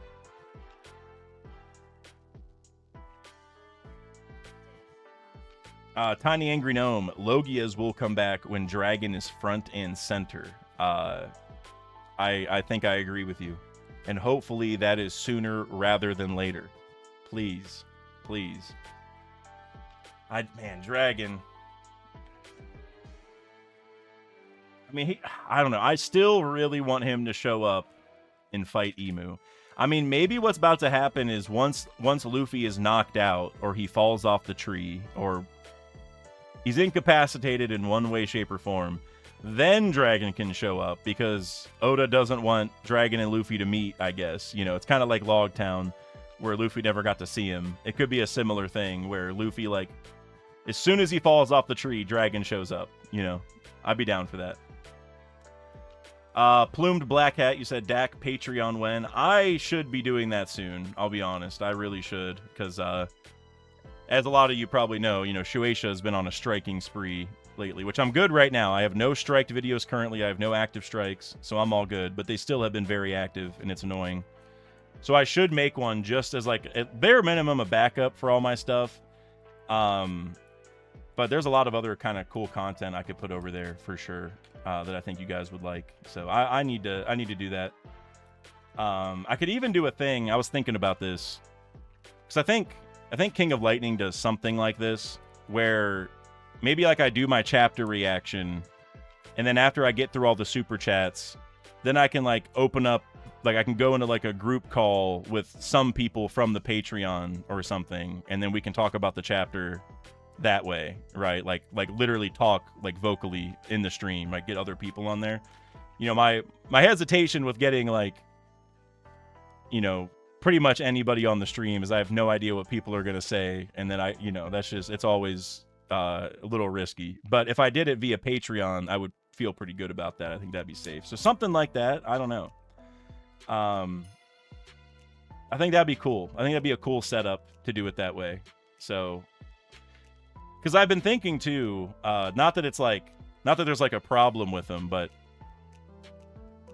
Tiny Angry Gnome, Logias will come back when Dragon is front and center. I think I agree with you. And hopefully that is sooner rather than later. Please. Please. Man, Dragon. I mean, I don't know. I still really want him to show up and fight Imu. I mean, maybe what's about to happen is once Luffy is knocked out, or he falls off the tree, or he's incapacitated in one way, shape, or form, then Dragon can show up, because Oda doesn't want Dragon and Luffy to meet, I guess. You know, it's kind of like Logtown, where Luffy never got to see him. It could be a similar thing, where Luffy, like, as soon as he falls off the tree, Dragon shows up. You know, I'd be down for that. Plumed Black Hat, you said Dak Patreon when? I should be doing that soon, I'll be honest. I really should, because, as a lot of you probably know, you know, Shueisha has been on a striking spree lately, which I'm good right now. I have no striked videos currently. I have no active strikes, so I'm all good. But they still have been very active, and it's annoying. So I should make one just as, like, at bare minimum, a backup for all my stuff. But there's a lot of other kind of cool content I could put over there for sure, that I think you guys would like. So I need to do that. I could even do a thing. I was thinking about this, because I think King of Lightning does something like this, where maybe like I do my chapter reaction, and then after I get through all the super chats, then I can like open up, like I can go into like a group call with some people from the Patreon or something, and then we can talk about the chapter that way, right? Like literally talk like vocally in the stream, like get other people on there. You know, my hesitation with getting like, you know, pretty much anybody on the stream is I have no idea what people are going to say. And then you know, that's just, it's always a little risky. But if I did it via Patreon, I would feel pretty good about that. I think that'd be safe. So something like that. I don't know. I think that'd be cool. I think that'd be a cool setup to do it that way. So, because I've been thinking too, not that there's like a problem with them, but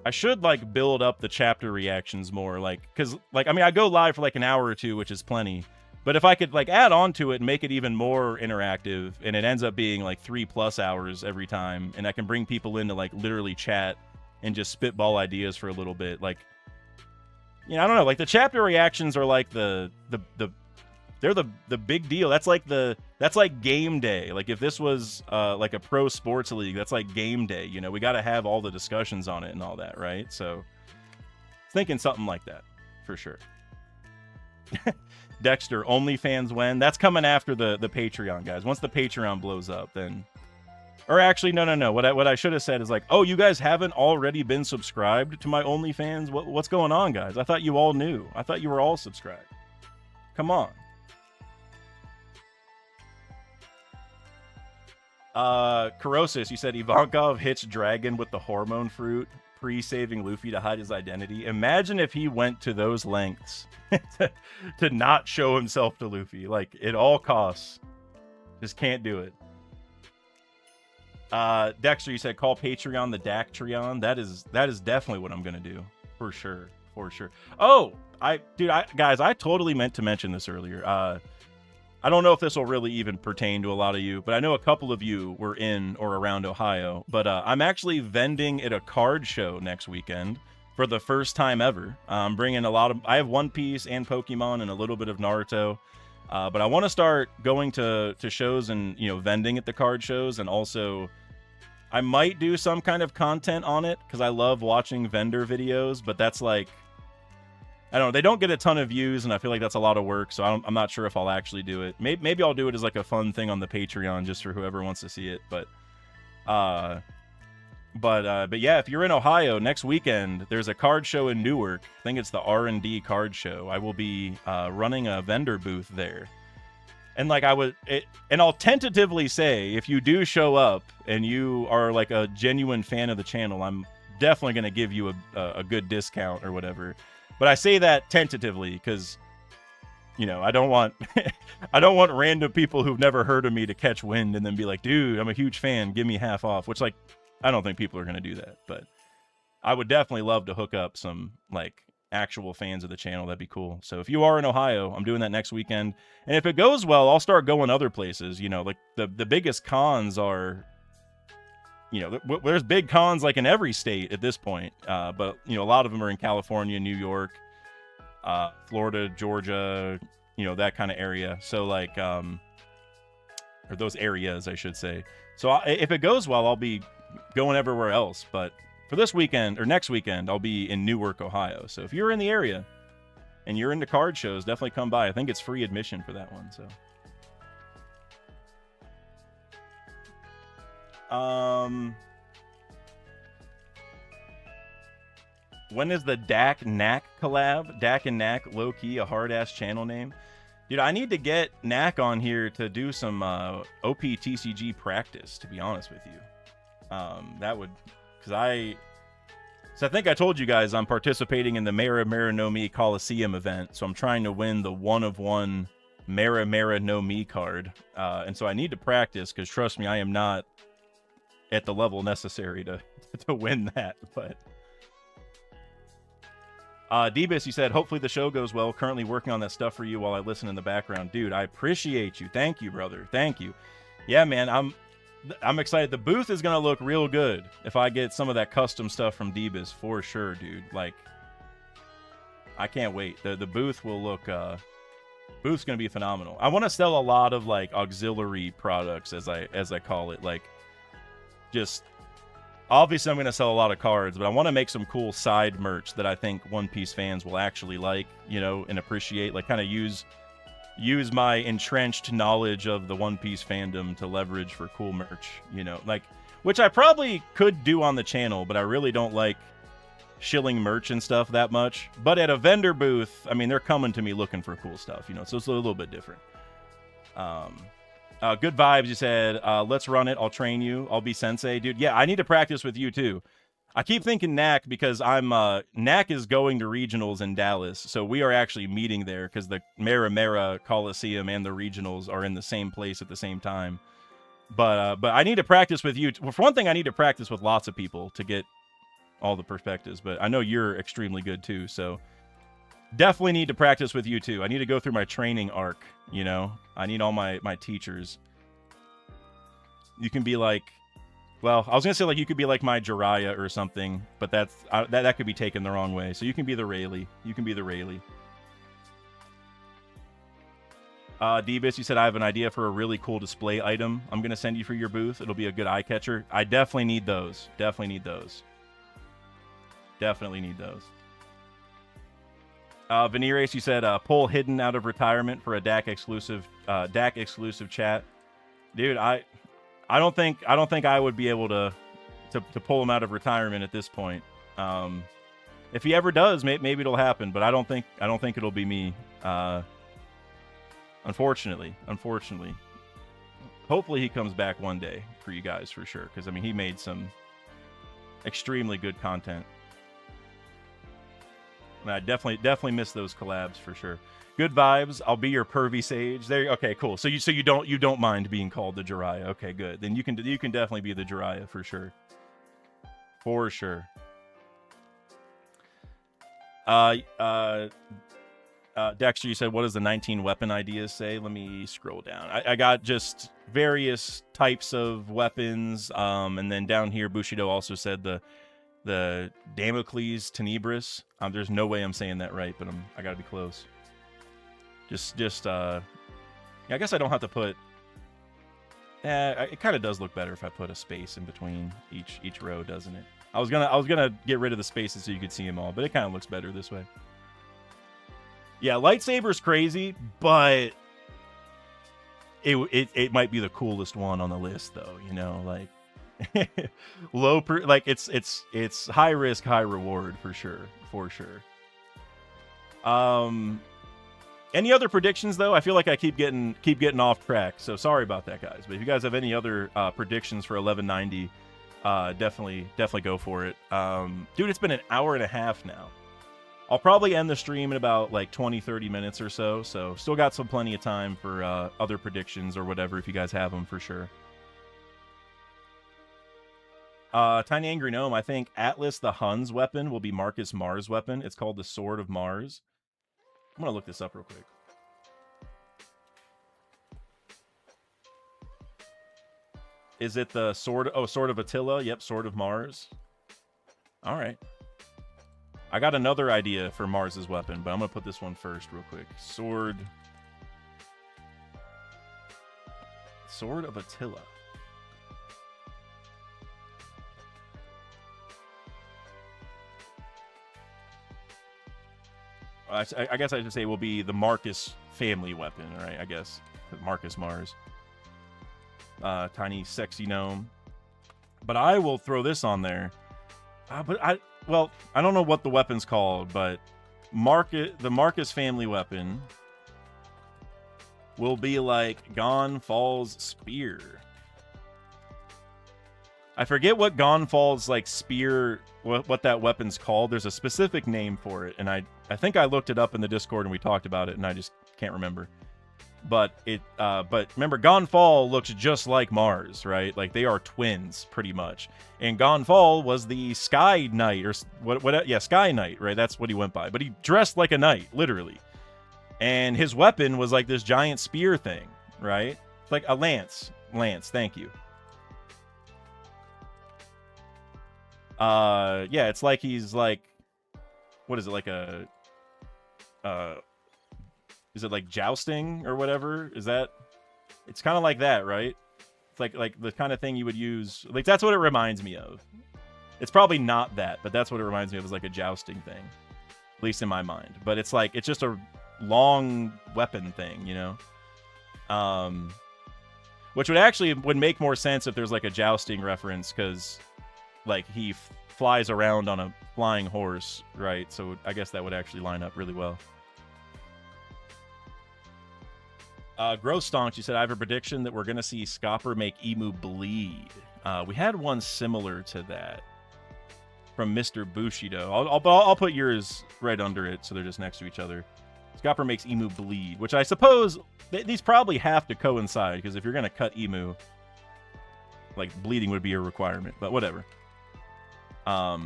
I should like build up the chapter reactions more, like, because like, I mean, I go live for like an hour or two, which is plenty, but if I could like add on to it and make it even more interactive, and it ends up being like 3+ hours every time, and I can bring people in to like literally chat and just spitball ideas for a little bit, like, you know, I don't know, like the chapter reactions are like they're the big deal. That's like game day. Like if this was like a pro sports league, that's like game day. You know, we got to have all the discussions on it and all that, right? So thinking something like that for sure. Dexter, OnlyFans when? That's coming after the Patreon, guys. Once the Patreon blows up, then, or actually, no. What I should have said is like, oh, you guys haven't already been subscribed to my OnlyFans? What's going on, guys? I thought you all knew. I thought you were all subscribed. Come on. Corrosis, you said Ivankov hits Dragon with the hormone fruit, pre-saving Luffy to hide his identity. Imagine if he went to those lengths to not show himself to Luffy, like, at all costs. Just can't do it. Dexter, you said call Patreon the Dactreon. That is definitely what I'm gonna do for sure. Oh, guys, I totally meant to mention this earlier. I don't know if this will really even pertain to a lot of you, but I know a couple of you were in or around Ohio. But I'm actually vending at a card show next weekend for the first time ever. I'm bringing I have One Piece and Pokemon and a little bit of Naruto. But I want to start going to shows and, vending at the card shows. And also, I might do some kind of content on it because I love watching vendor videos. But that's like, I don't know. They don't get a ton of views, and I feel like that's a lot of work. So I'm not sure if I'll actually do it. Maybe I'll do it as like a fun thing on the Patreon just for whoever wants to see it. But yeah, if you're in Ohio next weekend, there's a card show in Newark. I think it's the R&D card show. I will be running a vendor booth there. And like and I'll tentatively say, if you do show up and you are like a genuine fan of the channel, I'm definitely going to give you a good discount or whatever. But I say that tentatively because, I don't want random people who've never heard of me to catch wind and then be like, dude, I'm a huge fan, give me half off, which like, I don't think people are going to do that, but I would definitely love to hook up some like actual fans of the channel. That'd be cool. So if you are in Ohio, I'm doing that next weekend. And if it goes well, I'll start going other places. Like the biggest cons are, there's big cons like in every state at this point. But, a lot of them are in California, New York, Florida, Georgia, that kind of area. So like, or those areas, I should say. So if it goes well, I'll be going everywhere else. But for this weekend or next weekend, I'll be in Newark, Ohio. So if you're in the area and you're into card shows, definitely come by. I think it's free admission for that one. So when is the Dak Knack collab? Dak and Knack, low key, a hard ass channel name. Dude, I need to get Knack on here to do some OPTCG practice, to be honest with you. That would, because I think I told you guys I'm participating in the Mera Mera no Mi Coliseum event, so I'm trying to win the 1-of-1 Mera Mera no Mi card, and so I need to practice, because trust me, I am not at the level necessary to win that. But Debus, you said, hopefully the show goes well. Currently working on that stuff for you while I listen in the background. Dude, I appreciate you. Thank you, brother. Thank you. Yeah, man, I'm excited. The booth is gonna look real good if I get some of that custom stuff from Debus, for sure, dude. Like, I can't wait. The booth will look booth's gonna be phenomenal. I want to sell a lot of like auxiliary products, as I call it. Like, just obviously I'm gonna sell a lot of cards, but I want to make some cool side merch that I think One Piece fans will actually like, and appreciate. Like, kind of use my entrenched knowledge of the One Piece fandom to leverage for cool merch, like, which I probably could do on the channel, but I really don't like shilling merch and stuff that much. But at a vendor booth, I mean, they're coming to me looking for cool stuff, so it's a little bit different. Good vibes, you said. Let's run it. I'll train you. I'll be sensei. Dude, yeah, I need to practice with you too. I keep thinking Knack because Knack is going to regionals in Dallas, so we are actually meeting there because the Mera Mera Coliseum and the regionals are in the same place at the same time. But I need to practice with you. Well, for one thing, I need to practice with lots of people to get all the perspectives, but I know you're extremely good too, so definitely need to practice with you too. I need to go through my training arc, I need all my teachers. You can be like, well, I was gonna say like you could be like my Jiraiya or something, but that could be taken the wrong way. So you can be the Rayleigh. Debus, you said I have an idea for a really cool display item I'm gonna send you for your booth. It'll be a good eye catcher. I definitely need those. Veneerace, you said pull Hidden out of retirement for a DAC exclusive chat. Dude, I don't think I would be able to pull him out of retirement at this point. If he ever does, maybe it'll happen, but I don't think it'll be me. Unfortunately. Hopefully he comes back one day for you guys for sure, because I mean he made some extremely good content. I definitely miss those collabs for sure. Good vibes. I'll be your pervy sage. There. Okay, cool. So you don't mind being called the Jiraiya. Okay, good. Then you can definitely be the Jiraiya for sure. For sure. Dexter, you said, what does the 19 weapon ideas say? Let me scroll down. I got just various types of weapons. And then down here, Bushido also said the Damocles Tenebris. There's no way I'm saying that right, but I gotta be close. Yeah, I guess I don't have to put. It kind of does look better if I put a space in between each row, doesn't it? I was gonna get rid of the spaces so you could see them all, but it kind of looks better this way. Yeah, lightsaber's crazy, but it might be the coolest one on the list, though. You know, like it's high risk, high reward for sure. Any other predictions though? I feel like I keep getting off track, so sorry about that, guys. But if you guys have any other predictions for 1190, definitely go for it. Dude, it's been an hour and a half now. I'll probably end the stream in about like 20-30 minutes or so. So still got plenty of time for other predictions or whatever if you guys have them for sure. Tiny Angry Gnome, I think Atlas the Hun's weapon will be Marcus Mars' weapon. It's called the Sword of Mars. I'm gonna look this up real quick. Is it the sword? Oh, Sword of Attila. Yep, Sword of Mars. All right. I got another idea for Mars's weapon, but I'm gonna put this one first real quick. Sword of Attila. I guess I should say will be the Marcus family weapon, right? I guess Marcus Mars. Tiny sexy gnome. But I will throw this on there. I don't know what the weapon's called, but the Marcus family weapon will be like Gonfal's spear. I forget what Gonfal's like spear, what that weapon's called. There's a specific name for it, and I think I looked it up in the Discord and we talked about it, and I just can't remember. But remember, Gonfal looks just like Mars, right? Like they are twins, pretty much. And Gonfal was the Sky Knight, or what? Yeah, Sky Knight, right? That's what he went by. But he dressed like a knight, literally. And his weapon was like this giant spear thing, right? Like a lance. Lance, thank you. Yeah, it's like he's like, what is it, like a, is it like jousting or whatever? Is that, it's kind of like that, right? It's like the kind of thing you would use, like that's what it reminds me of. It's probably not that, but that's what it reminds me of, is like a jousting thing, at least in my mind. But it's like, it's just a long weapon thing, you know? Which would make more sense if there's like a jousting reference, because like he flies around on a flying horse, right? So I guess that would actually line up really well. Gross Stonks, you said, I have a prediction that we're going to see Scopper make Emu bleed. We had one similar to that from Mr. Bushido. I'll put yours right under it so they're just next to each other. Scopper makes Emu bleed, which I suppose these probably have to coincide, because if you're going to cut Emu, like bleeding would be a requirement, but whatever. I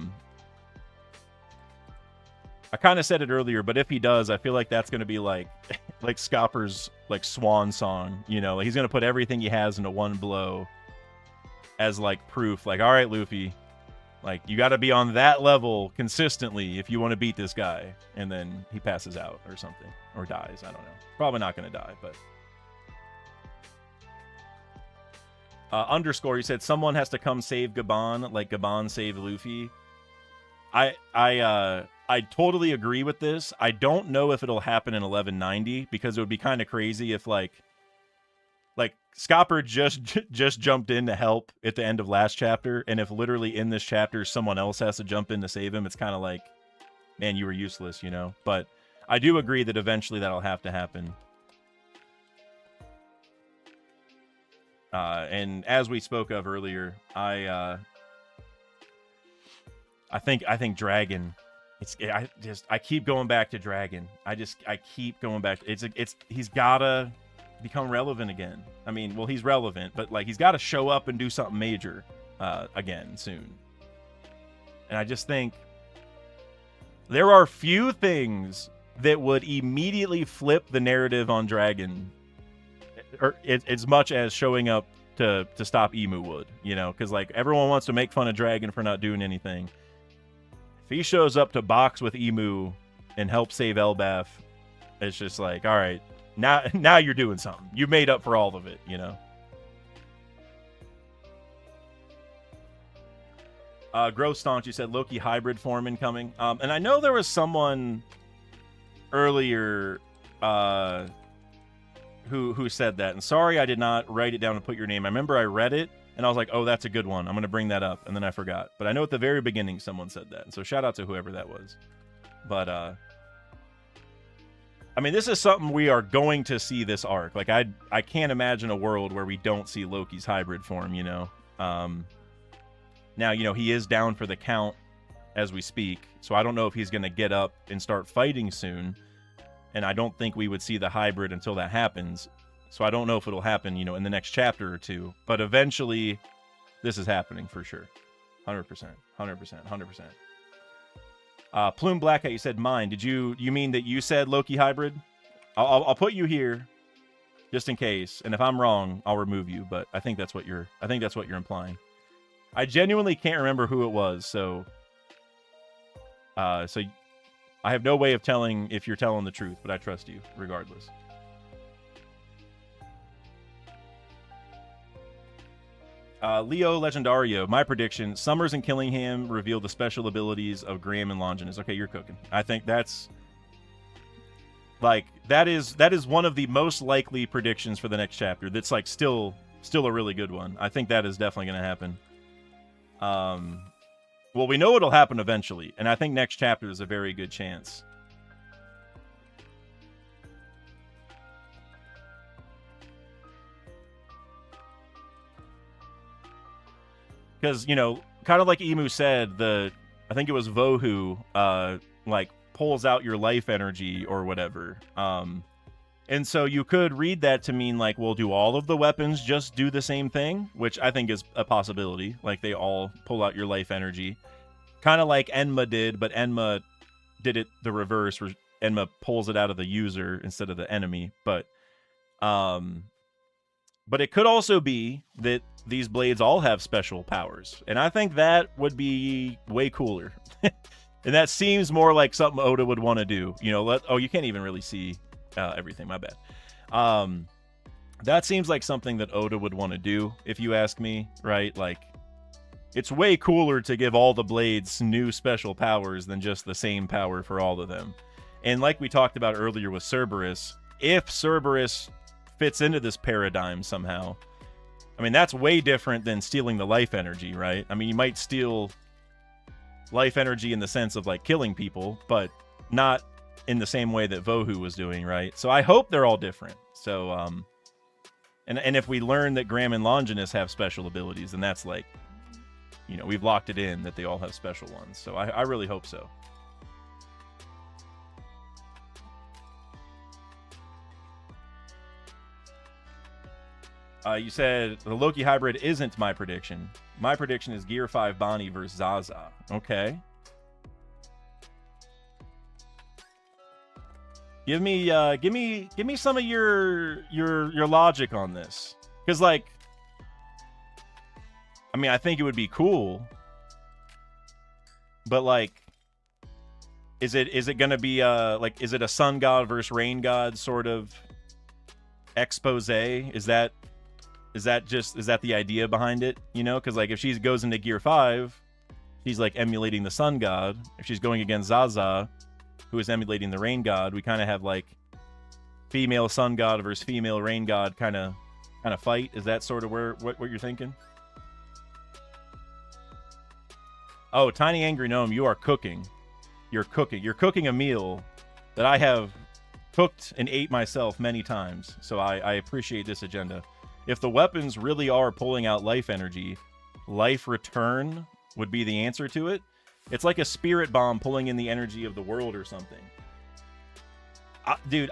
kind of said it earlier, but if he does, I feel like that's going to be like like Scopper's like swan song, you know? Like he's going to put everything he has into one blow as like proof, like, all right, Luffy, like you got to be on that level consistently if you want to beat this guy. And then he passes out or something, or dies. I don't know. Probably not going to die, but underscore, you said someone has to come save Gabon like Gabon saved Luffy. I totally agree with this. I don't know if it'll happen in 1190, because it would be kind of crazy if like Scopper just jumped in to help at the end of last chapter, and if literally in this chapter someone else has to jump in to save him, it's kind of like, man, you were useless, you know? But I do agree that eventually that'll have to happen. And as we spoke of earlier, I think Dragon I keep going back to Dragon. I keep going back. He's gotta become relevant again. I mean, well, he's relevant, but like he's got to show up and do something major again soon. And I just think there are few things that would immediately flip the narrative on Dragon, or as much as showing up to stop Emu would, you know, because like everyone wants to make fun of Dragon for not doing anything. If he shows up to box with Emu and help save Elbaf, it's just like, all right, now you're doing something. You made up for all of it, you know. Growth Staunch, you said Loki hybrid form incoming. And I know there was someone earlier who said that. And sorry I did not write it down and put your name. I remember I read it, and I was like, oh, that's a good one. I'm going to bring that up. And then I forgot. But I know at the very beginning someone said that. And so shout out to whoever that was. But, I mean, this is something we are going to see this arc. Like, I can't imagine a world where we don't see Loki's hybrid form, you know? Now, you know, he is down for the count as we speak. So I don't know if he's going to get up and start fighting soon. And I don't think we would see the hybrid until that happens. So I don't know if it'll happen, you know, in the next chapter or two. But eventually, this is happening for sure. 100%. 100%. 100%. Plume Blackhat, you said mine. Did you mean that you said Loki hybrid? I'll put you here just in case. And if I'm wrong, I'll remove you. But I think that's what you're implying. I genuinely can't remember who it was. So I have no way of telling if you're telling the truth, but I trust you regardless. Leo Legendario, my prediction, Summers and Killingham reveal the special abilities of Graham and Longinus. Okay, you're cooking. I think that's like that is one of the most likely predictions for the next chapter. That's like still a really good one. I think that is definitely going to happen. Well, we know it'll happen eventually, and I think next chapter is a very good chance. Because, you know, kind of like Emu said, I think it was Vohu, like, pulls out your life energy or whatever. And so you could read that to mean, like, well, do all of the weapons just do the same thing? Which I think is a possibility. Like, they all pull out your life energy. Kind of like Enma did, but Enma did it the reverse, where Enma pulls it out of the user instead of the enemy. But it could also be that these blades all have special powers. And I think that would be way cooler. And that seems more like something Oda would want to do. You know, you can't even really see everything. My bad. That seems like something that Oda would want to do, if you ask me, right? Like, it's way cooler to give all the blades new special powers than just the same power for all of them. And like we talked about earlier with Cerberus, if Cerberus fits into this paradigm somehow, I mean, that's way different than stealing the life energy, right? I mean, you might steal life energy in the sense of, like, killing people, but not in the same way that Vohu was doing, right? So I hope they're all different. So, and if we learn that Graham and Longinus have special abilities, then that's like, you know, we've locked it in that they all have special ones. So I really hope so. You said the Loki hybrid isn't my prediction. My prediction is Gear 5 Bonnie versus Zaza. Okay. Give me some of your logic on this. Because, like, I mean, I think it would be cool. But, like, is it gonna be like, is it a sun god versus rain god sort of expose? Is that the idea behind it? You know, because, like, if she goes into Gear 5, she's, like, emulating the sun god. If she's going against Zaza, who is emulating the rain god, we kind of have, like, female sun god versus female rain god kind of fight. Is that sort of what you're thinking? Oh, Tiny Angry Gnome, you are cooking. You're cooking a meal that I have cooked and ate myself many times. So I appreciate this agenda. If the weapons really are pulling out life energy, life return would be the answer to it. It's like a spirit bomb pulling in the energy of the world or something. Dude,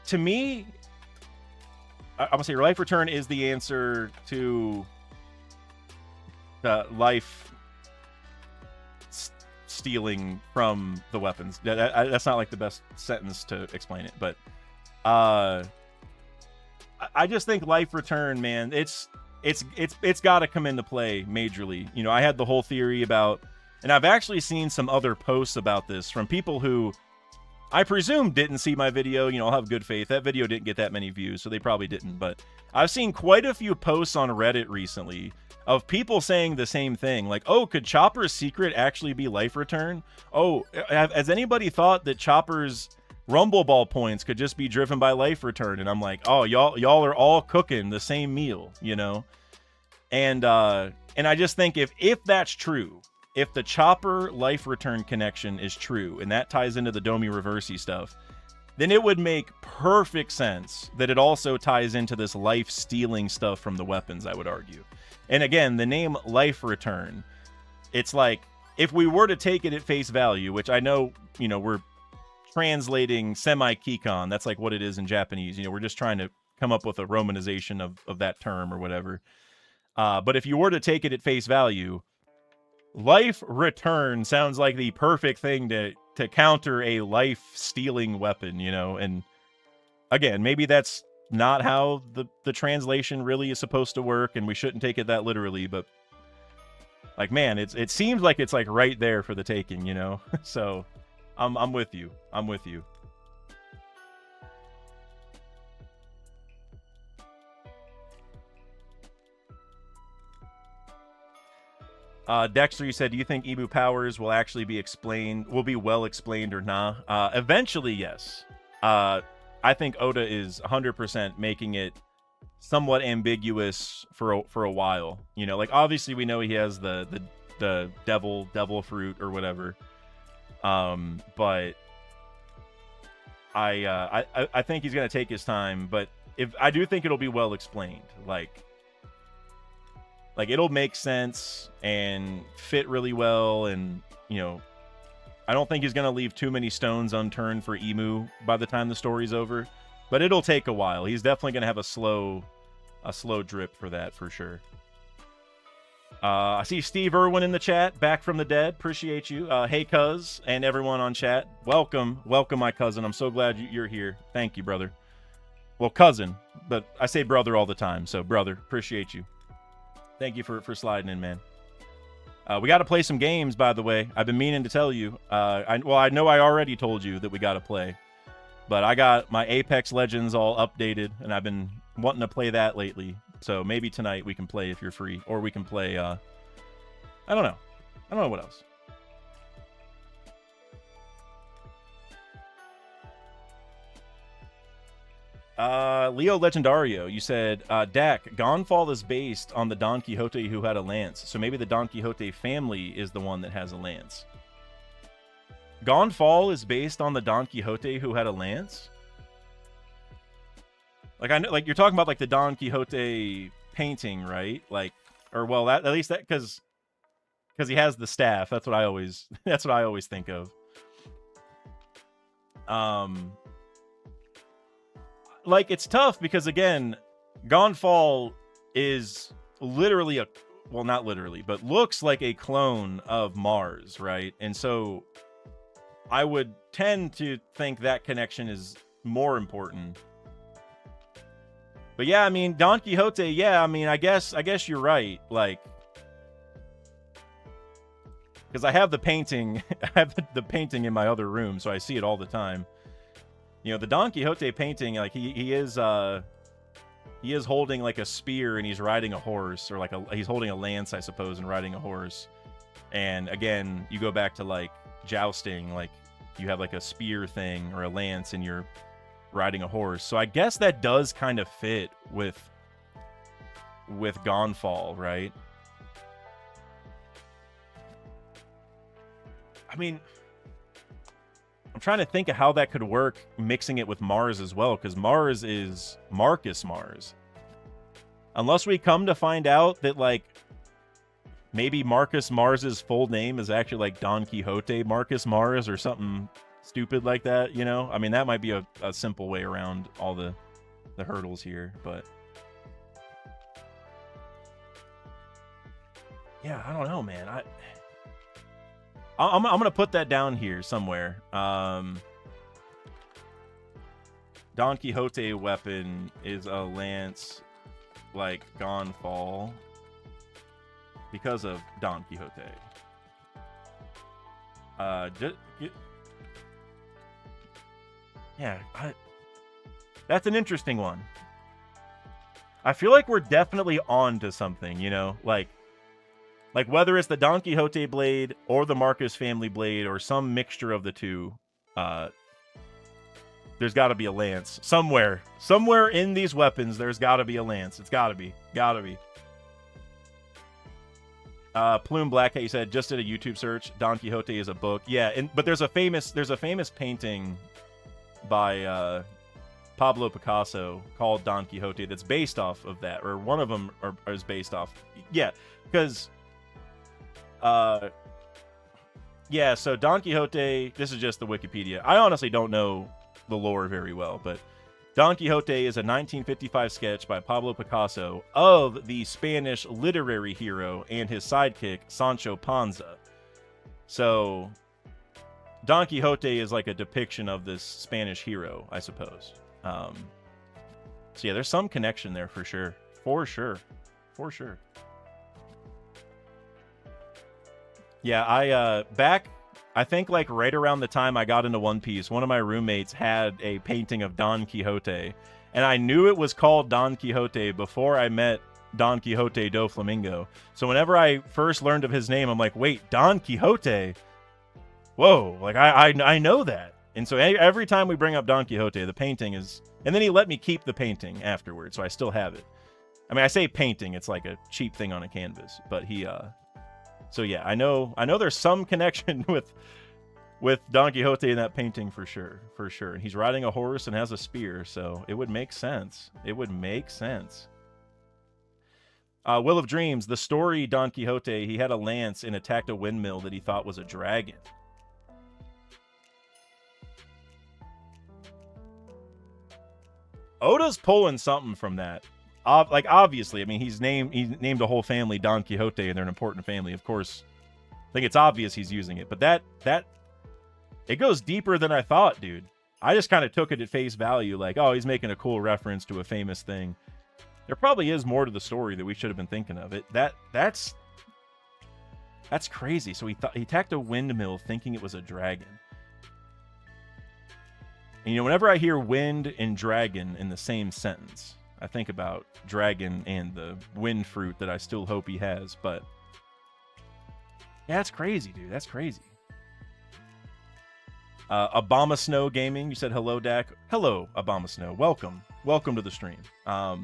to me, I'm gonna say life return is the answer to the life stealing from the weapons. That's not like the best sentence to explain it, but I just think life return, man, it's got to come into play majorly. You know, I had the whole theory about, and I've actually seen some other posts about this from people who I presume didn't see my video. You know, I'll have good faith. That video didn't get that many views, so they probably didn't. But I've seen quite a few posts on Reddit recently of people saying the same thing. Like, oh, could Chopper's secret actually be life return? Oh, has anybody thought that Chopper's Rumble Ball points could just be driven by life return? And I'm like, oh, y'all are all cooking the same meal, you know? And I just think if that's true, if the Chopper life return connection is true, and that ties into the Domi Reversi stuff, then it would make perfect sense that it also ties into this life stealing stuff from the weapons, I would argue. And again, the name life return, it's like, if we were to take it at face value, which I know, you know, we're translating semi-Kikon, that's like what it is in Japanese. You know, we're just trying to come up with a romanization of that term or whatever. But if you were to take it at face value, life return sounds like the perfect thing to counter a life-stealing weapon, you know? And again, maybe that's not how the translation really is supposed to work, and we shouldn't take it that literally, but like, man, it seems like it's like right there for the taking, you know? So I'm with you. I'm with you. Dexter, you said, do you think Ibu powers will actually be well explained or nah? Eventually, yes. I think Oda is 100% making it somewhat ambiguous for a while. You know, like, obviously we know he has the devil fruit or whatever. But I think he's gonna take his time. But I do think it'll be well explained. Like it'll make sense and fit really well, and you know, I don't think he's gonna leave too many stones unturned for Imu by the time the story's over. But it'll take a while. He's definitely gonna have a slow drip for that, for sure. I see Steve Irwin in the chat, back from the dead. Appreciate you. Hey, cuz, and everyone on chat. Welcome, my cousin. I'm so glad you're here. Thank you, brother. Well, cousin, but I say brother all the time, so brother, appreciate you. Thank you for sliding in, man. We got to play some games, by the way. I've been meaning to tell you. I know I already told you that we got to play. But I got my Apex Legends all updated, and I've been wanting to play that lately. So maybe tonight we can play if you're free. Or we can play, I don't know. I don't know what else. Leo Legendario, you said, Dak, Gonfall is based on the Don Quixote who had a lance. So maybe the Don Quixote family is the one that has a lance. Gonfall is based on the Don Quixote who had a lance? Like, I know, like, you're talking about, like, the Don Quixote painting, right? Like, or, well, at least that, because he has the staff. That's what I always think of. Like, it's tough because, again, Gonfall is literally well, not literally, but looks like a clone of Mars, right? And so I would tend to think that connection is more important. But yeah, I mean, Don Quixote, yeah, I mean, I guess you're right. Like, because I have the painting, the painting in my other room, so I see it all the time. You know, the Don Quixote painting, like, he is holding like a spear and he's riding a horse, or like he's holding a lance, I suppose, and riding a horse. And again, you go back to like jousting, like you have like a spear thing or a lance and you're riding a horse. So I guess that does kind of fit with Gonfall, right? I mean, I'm trying to think of how that could work, mixing it with Mars as well, because Mars is Marcus Mars. Unless we come to find out that, like, maybe Marcus Mars's full name is actually like Don Quixote Marcus Mars or something stupid like that, you know? I mean, that might be a simple way around all the hurdles here, but yeah, I don't know, man. I'm gonna put that down here somewhere. Don Quixote weapon is a lance like Gonfall because of Don Quixote. Yeah, that's an interesting one. I feel like we're definitely on to something, you know? Like whether it's the Don Quixote blade or the Marcus family blade or some mixture of the two, there's got to be a lance. Somewhere in these weapons, there's got to be a lance. It's got to be. Plume Blackhead, you said, just did a YouTube search. Don Quixote is a book. Yeah, but there's a famous painting by Pablo Picasso called Don Quixote that's based off of that, or one of them is based off. Yeah, because yeah, so Don Quixote, this is just the Wikipedia. I honestly don't know the lore very well, but Don Quixote is a 1955 sketch by Pablo Picasso of the Spanish literary hero and his sidekick, Sancho Panza. So Don Quixote is like a depiction of this Spanish hero, I suppose. So yeah, there's some connection there for sure. For sure. Yeah, I think like right around the time I got into One Piece, one of my roommates had a painting of Don Quixote, and I knew it was called Don Quixote before I met Don Quixote do Flamingo. So whenever I first learned of his name, I'm like, wait, Don Quixote? Whoa, like I know that. And so every time we bring up Don Quixote, the painting is, and then he let me keep the painting afterwards, so I still have it. I mean, I say painting, it's like a cheap thing on a canvas, but he so yeah, I know there's some connection with Don Quixote in that painting for sure. And he's riding a horse and has a spear, so it would make sense. Will of Dreams, the story Don Quixote, he had a lance and attacked a windmill that he thought was a dragon. Oda's pulling something from that. Like, obviously, I mean, he named a whole family Don Quixote, and they're an important family. Of course, I think it's obvious he's using it. But that it goes deeper than I thought, dude. I just kind of took it at face value, like, oh, he's making a cool reference to a famous thing. There probably is more to the story that we should have been thinking of. That's crazy. So he attacked a windmill thinking it was a dragon. And, you know, whenever I hear wind and dragon in the same sentence, I think about dragon and the wind fruit that I still hope he has. But yeah, that's crazy, dude. That's crazy. Obama Snow Gaming, you said hello, Dak. Hello, Obama Snow. Welcome to the stream. We're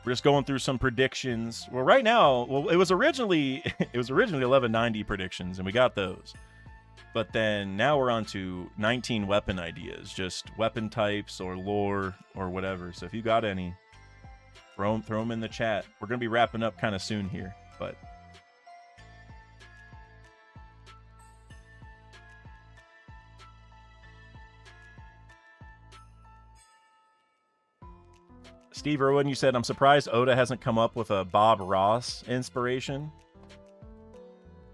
just going through some predictions. Well, right now, it was originally 1190 predictions, and we got those. But then now we're on to 19 weapon ideas, just weapon types or lore or whatever. So if you got any, throw them in the chat. We're going to be wrapping up kind of soon here, but Steve Irwin, you said, I'm surprised Oda hasn't come up with a Bob Ross inspiration.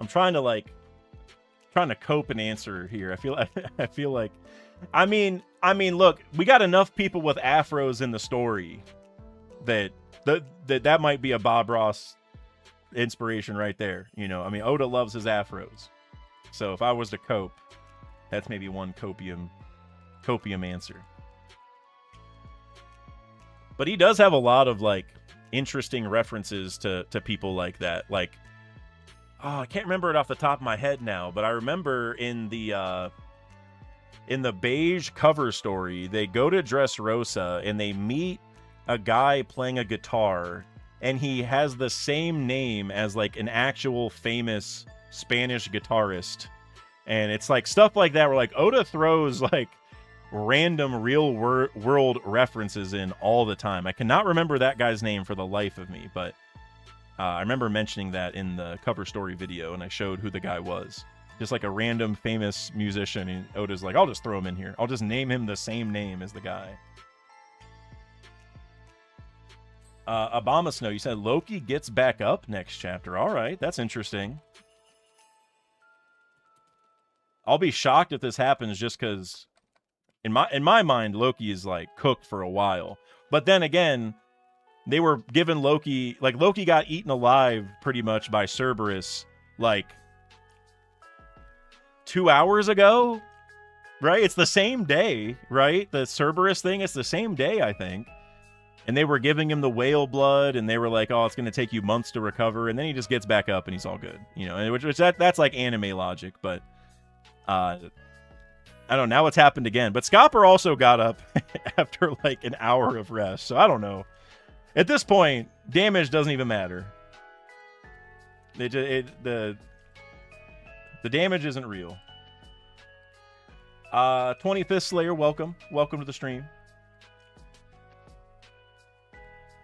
I'm trying to cope and answer here. I feel like, I mean, look, we got enough people with afros in the story that might be a Bob Ross inspiration right there. You know, I mean, Oda loves his afros. So if I was to cope, that's maybe one copium answer. But he does have a lot of like interesting references to people like that. Like, oh, I can't remember it off the top of my head now, but I remember in the beige cover story, they go to Dressrosa and they meet a guy playing a guitar, and he has the same name as like an actual famous Spanish guitarist. And it's like stuff like that where like Oda throws like random real world references in all the time. I cannot remember that guy's name for the life of me, but I remember mentioning that in the cover story video, and I showed who the guy was. Just like a random famous musician, and Oda's like, I'll just throw him in here. I'll just name him the same name as the guy. Obama Snow, you said Loki gets back up next chapter. All right, that's interesting. I'll be shocked if this happens, just because in my mind, Loki is like cooked for a while. But then again, they were given Loki, like Loki got eaten alive pretty much by Cerberus like 2 hours ago, right? It's the same day, right? The Cerberus thing, it's the same day, I think. And they were giving him the whale blood, and they were like, oh, it's going to take you months to recover. And then he just gets back up and he's all good, you know, which that's like anime logic. But I don't know. Now it's happened again. But Scopper also got up after like an hour of rest. So I don't know. At this point, damage doesn't even matter. The damage isn't real. 25th Slayer, welcome. Welcome to the stream.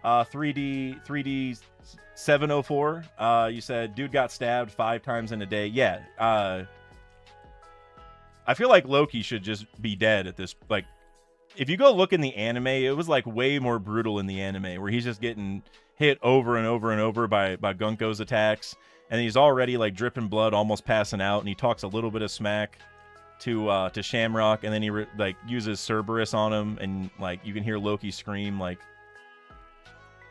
3D 704. You said dude got stabbed 5 times in a day. Yeah. I feel like Loki should just be dead at this. Like, if you go look in the anime, it was like way more brutal in the anime, where he's just getting hit over and over and over by Gunko's attacks, and he's already like dripping blood, almost passing out, and he talks a little bit of smack to Shamrock, and then he like uses Cerberus on him, and like you can hear Loki scream like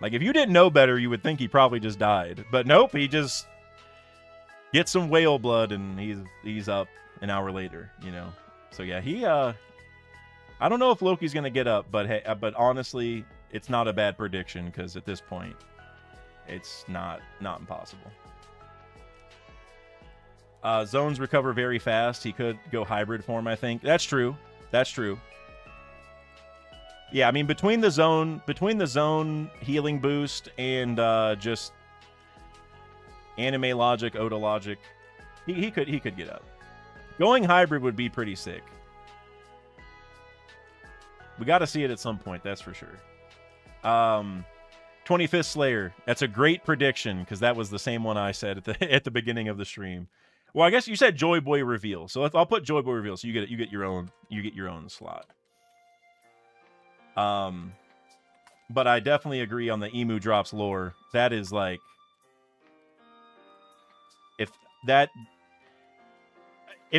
if you didn't know better, you would think he probably just died, but nope, he just gets some whale blood and he's up an hour later, you know. So yeah, he I don't know if Loki's gonna get up, but hey, but honestly, it's not a bad prediction, because at this point, it's not impossible. Zones recover very fast. He could go hybrid form, I think. That's true. That's true. Yeah, I mean, between the zone healing boost and just anime logic, Oda logic, he could get up. Going hybrid would be pretty sick. We got to see it at some point, that's for sure. 25th Slayer. That's a great prediction, because that was the same one I said at the beginning of the stream. Well, I guess you said Joy Boy reveal, so I'll put Joy Boy reveal, so you get your own slot. But I definitely agree on the Emu drops lore. That is like, if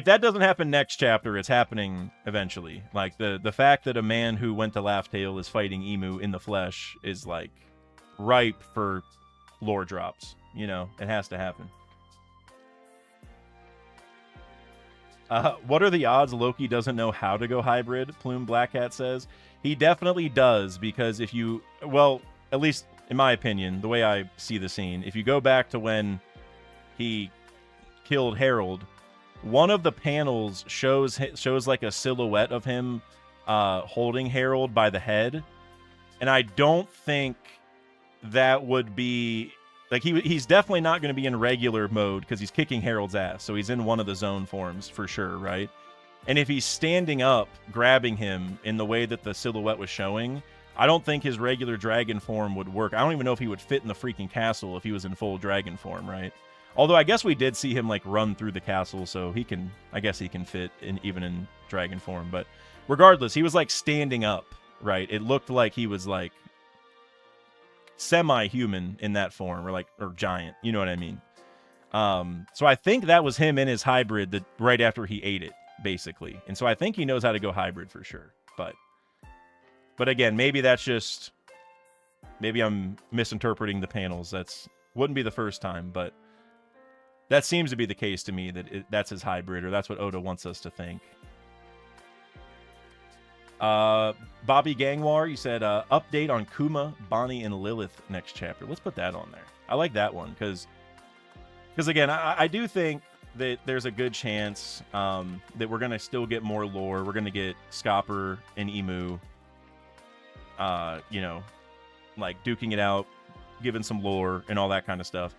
that doesn't happen next chapter, it's happening eventually. Like, the fact that a man who went to Laugh Tale is fighting Emu in the flesh is like ripe for lore drops. You know, it has to happen. What are the odds Loki doesn't know how to go hybrid? Plume Black Hat says. He definitely does, because if you, well, at least in my opinion, the way I see the scene, if you go back to when he killed Harold, one of the panels shows like a silhouette of him holding Harold by the head, and I don't think that would be like, he's definitely not going to be in regular mode, because he's kicking Harold's ass, so he's in one of the zone forms for sure, right? And if he's standing up grabbing him in the way that the silhouette was showing, I don't think his regular dragon form would work. I don't even know if he would fit in the freaking castle if he was in full dragon form, right? Although I guess we did see him like run through the castle, so I guess he can fit even in dragon form. But regardless, he was like standing up, right? It looked like he was like semi-human in that form, or giant, you know what I mean? So I think that was him in his hybrid right after he ate it, basically. And so I think he knows how to go hybrid for sure. But again, maybe I'm misinterpreting the panels. Wouldn't be the first time, but that seems to be the case to me, that's his hybrid, or that's what Oda wants us to think. Bobby Gangwar, you said, update on Kuma, Bonnie, and Lilith next chapter. Let's put that on there. I like that one, because again, I do think that there's a good chance that we're going to still get more lore. We're going to get Scopper and Emu, you know, like duking it out, giving some lore and all that kind of stuff.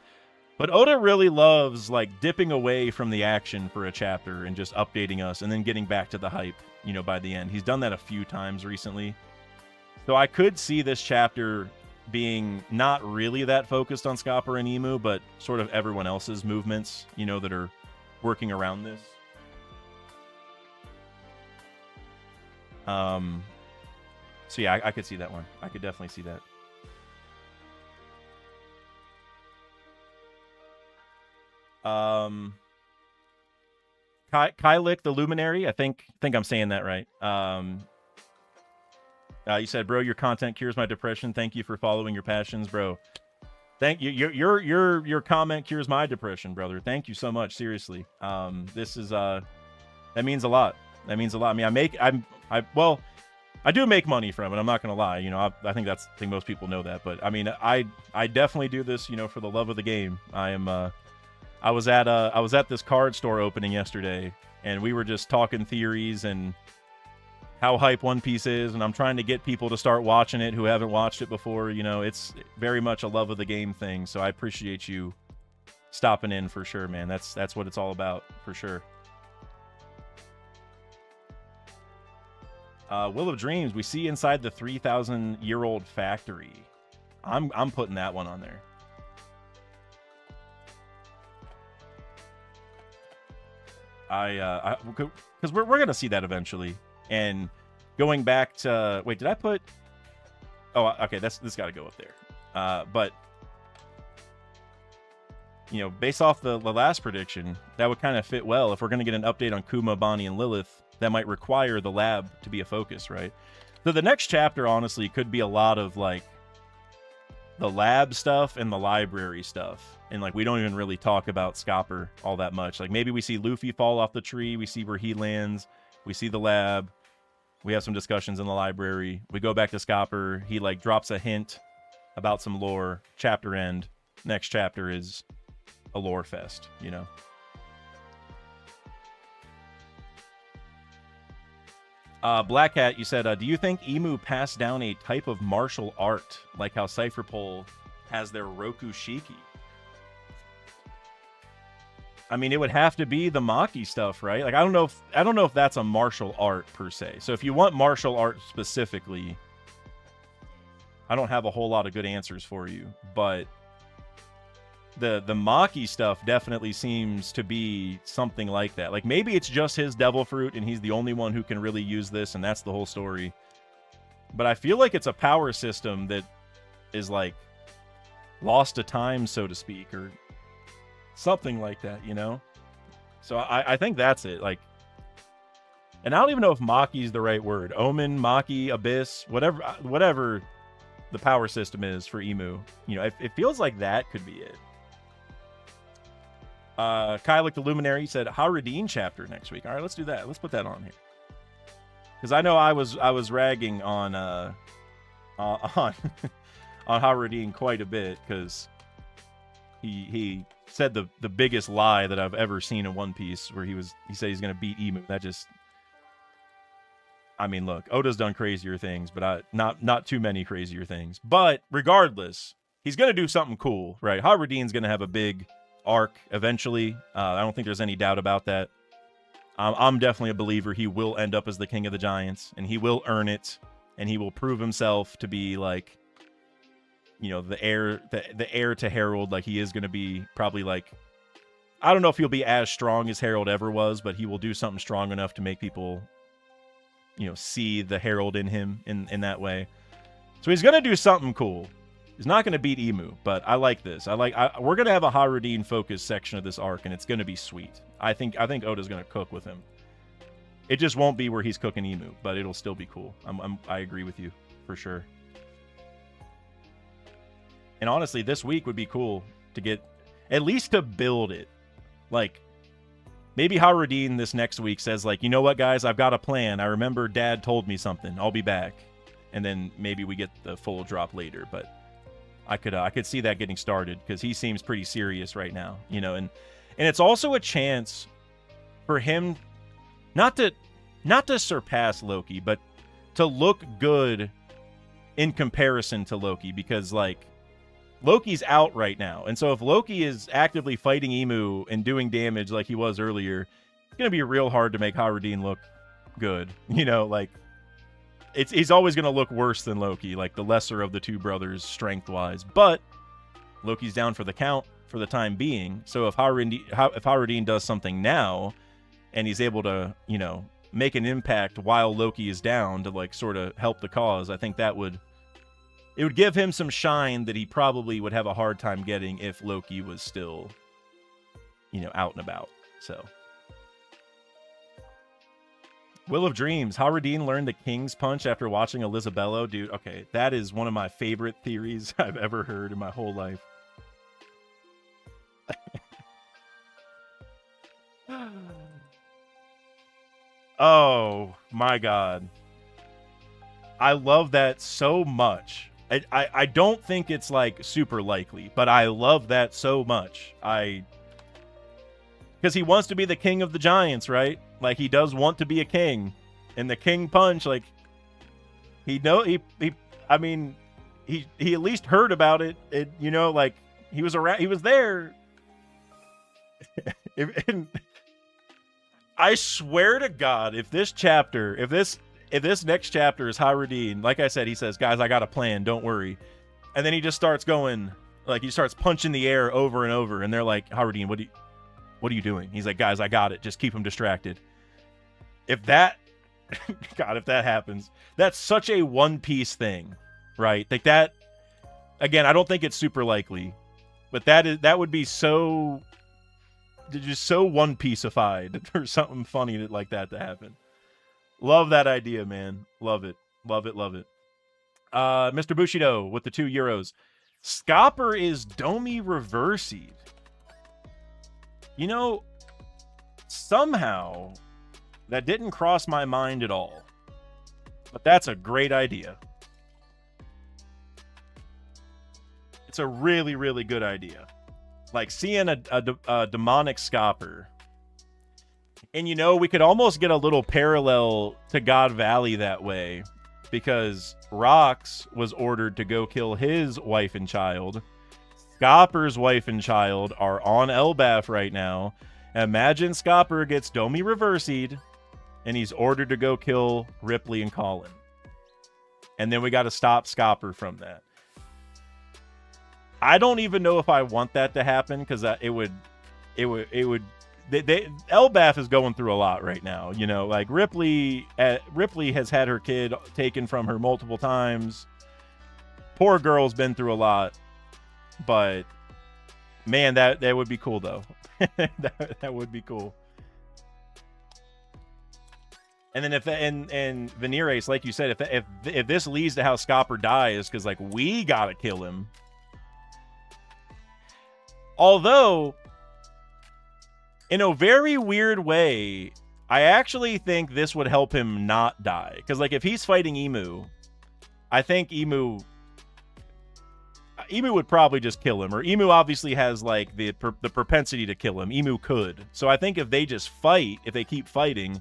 But Oda really loves like dipping away from the action for a chapter and just updating us and then getting back to the hype, by the end. He's done that a few times recently. So I could see this chapter being not really that focused on Scopper and Emu, but sort of everyone else's movements, you know, that are working around this. So yeah, I could see that one. I could definitely see that. Kylik the Luminary, I think I'm saying that right. You said, bro, your content cures my depression. Thank you for following your passions, bro. Thank you. Your comment cures my depression, brother. Thank you so much. Seriously. This is that means a lot. That means a lot. I mean, I do make money from it. I'm not gonna lie. You know, I think most people know that. But I mean, I definitely do this, you know, for the love of the game. I was at this card store opening yesterday, and we were just talking theories and how hype One Piece is, and I'm trying to get people to start watching it who haven't watched it before. You know, it's very much a love of the game thing. So I appreciate you stopping in for sure, man. That's what it's all about for sure. Will of Dreams, we see inside the 3,000-year-old factory. I'm putting that one on there. Because we're gonna see that eventually. And going back to wait, did I put? Oh, okay, this got to go up there. But you know, based off the last prediction, that would kind of fit well. If we're gonna get an update on Kuma, Bonnie, and Lilith, that might require the lab to be a focus, right? So the next chapter, honestly, could be a lot of like the lab stuff and the library stuff. And like we don't even really talk about Scopper all that much. Like maybe we see Luffy fall off the tree, we see where he lands, we see the lab, we have some discussions in the library, we go back to Scopper, he like drops a hint about some lore, chapter end, next chapter is a lore fest, you know. Black Hat, you said, do you think Emu passed down a type of martial art, like how Cypherpole has their Roku Shiki? I mean, it would have to be the Maki stuff, right? Like, I don't know if that's a martial art per se. So if you want martial art specifically, I don't have a whole lot of good answers for you, but the Maki stuff definitely seems to be something like that. Like maybe it's just his devil fruit and he's the only one who can really use this and that's the whole story. But I feel like it's a power system that is like lost to time, so to speak, or something like that, you know? So I think that's it. Like, and I don't even know if Maki is the right word. Omen, Maki, Abyss, whatever the power system is for Emu. You know, it feels like that could be it. Kylik the Luminary said Haradine chapter next week. All right, let's do that. Let's put that on here. Because I know I was ragging on on Haradine quite a bit because he said the biggest lie that I've ever seen in One Piece, where he said he's gonna beat Emu. That just, I mean, look, Oda's done crazier things, but not too many crazier things. But regardless, he's gonna do something cool, right? Haradine's gonna have a big arc eventually. I don't think there's any doubt about that. I'm definitely a believer he will end up as the King of the Giants, and he will earn it, and he will prove himself to be like, you know, the heir to Herald. Like he is going to be probably like, I don't know if he'll be as strong as Herald ever was, but he will do something strong enough to make people, you know, see the Herald in him in that way. So he's going to do something cool. He's not going to beat Emu, but I like this. We're going to have a Haradine focus section of this arc, and it's going to be sweet. I think Oda's going to cook with him. It just won't be where he's cooking Emu, but it'll still be cool. I agree with you for sure. And honestly, this week would be cool to get, at least to build it. Like, maybe Haradine this next week says, like, you know what, guys, I've got a plan. I remember Dad told me something. I'll be back. And then maybe we get the full drop later, but I could see that getting started because he seems pretty serious right now, you know, and it's also a chance for him not to surpass Loki, but to look good in comparison to Loki, because like Loki's out right now, and so if Loki is actively fighting Emu and doing damage like he was earlier, it's gonna be real hard to make Haradine look good, you know, like he's always going to look worse than Loki, like the lesser of the two brothers strength-wise. But Loki's down for the count for the time being. So if Haradin does something now, and he's able to, you know, make an impact while Loki is down to like sort of help the cause, I think it would give him some shine that he probably would have a hard time getting if Loki was still, you know, out and about. So Will of Dreams, Haradin learned the King's Punch after watching Elizabello. Dude, okay, that is one of my favorite theories I've ever heard in my whole life. Oh my god, I love that so much. I don't think it's like super likely, but I love that so much. Because he wants to be the king of the giants, right? Like, he does want to be a king, and the King Punch, like, I mean, he at least heard about it. You know, like, he was around, he was there. And I swear to God, if this next chapter is Haradin, like I said, he says, guys, I got a plan, don't worry. And then he just starts going, like, he starts punching the air over and over, and they're like, Haradin, what are you doing? He's like, guys, I got it. Just keep him distracted. If that, God, if that happens, that's such a One Piece thing, right? Like that, again, I don't think it's super likely, but that would be so, just so One Piece-ified for something funny like that to happen. Love that idea, man. Love it. Love it. Love it. Mr. Bushido with the €2. Scopper is Domi reversied. You know, somehow that didn't cross my mind at all. But that's a great idea. It's a really, really good idea. Like seeing a demonic Scopper. And, you know, we could almost get a little parallel to God Valley that way. Because Rox was ordered to go kill his wife and child. Scopper's wife and child are on Elbaf right now. Imagine Scopper gets Domi reversied, and he's ordered to go kill Ripley and Colin. And then we got to stop Scopper from that. I don't even know if I want that to happen, because it would. Elbaf is going through a lot right now. You know, like Ripley has had her kid taken from her multiple times. Poor girl's been through a lot. But man, that would be cool though. that would be cool. And then and Veneer Ace, like you said, if this leads to how Scopper dies, because like we gotta kill him. Although, in a very weird way, I actually think this would help him not die. Because like if he's fighting Emu, I think Emu would probably just kill him. Or Emu obviously has like the propensity to kill him. Emu could. So I think if they just fight, if they keep fighting,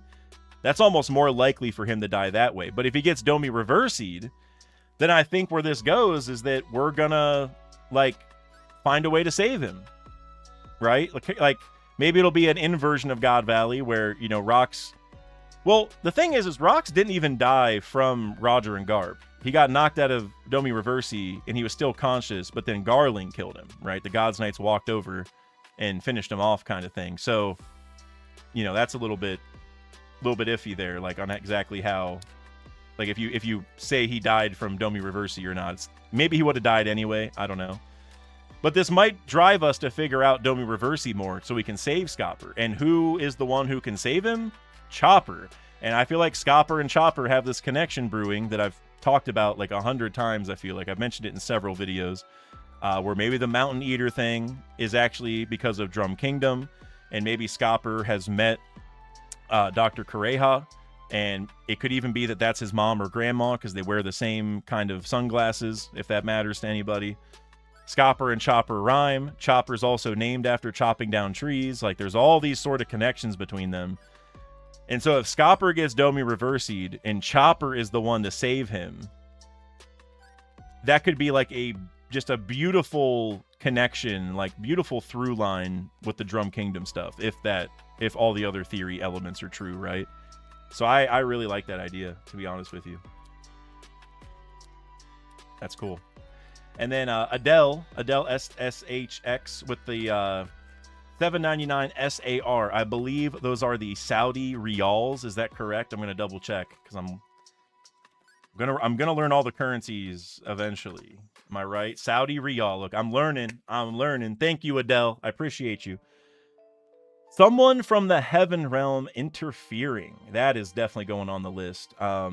that's almost more likely for him to die that way. But if he gets Domi reversied, then I think where this goes is that we're gonna like find a way to save him. Right? Like maybe it'll be an inversion of God Valley where, you know, Rox... Well, the thing is Rox didn't even die from Roger and Garp. He got knocked out of Domi Reversi, and he was still conscious, but then Garling killed him, right? The God's Knights walked over and finished him off kind of thing. So, you know, that's a little bit iffy there, like on exactly how... Like, if you say he died from Domi Reversi or not, maybe he would have died anyway. I don't know. But this might drive us to figure out Domi Reversi more so we can save Scopper. And who is the one who can save him? Chopper. And I feel like Scopper and Chopper have this connection brewing that I've talked about like 100 times. I feel like I've mentioned it in several videos, where maybe the Mountain Eater thing is actually because of Drum Kingdom, and maybe Scopper has met Dr. Kureha, and it could even be that that's his mom or grandma because they wear the same kind of sunglasses, if that matters to anybody. Scopper and Chopper rhyme. Chopper's also named after chopping down trees. Like, there's all these sort of connections between them. And so if Scopper gets Domi reversied and Chopper is the one to save him, that could be like just a beautiful connection, like beautiful through line with the Drum Kingdom stuff, if all the other theory elements are true, right? So I really like that idea, to be honest with you. That's cool. And then Adele SSHX with the 799 SAR. I believe those are the Saudi riyals. Is that correct? I'm gonna double check because I'm gonna learn all the currencies eventually. Am I right? Saudi riyal. Look, I'm learning. Thank you, Adele. I appreciate you. Someone from the heaven realm interfering. That is definitely going on the list. I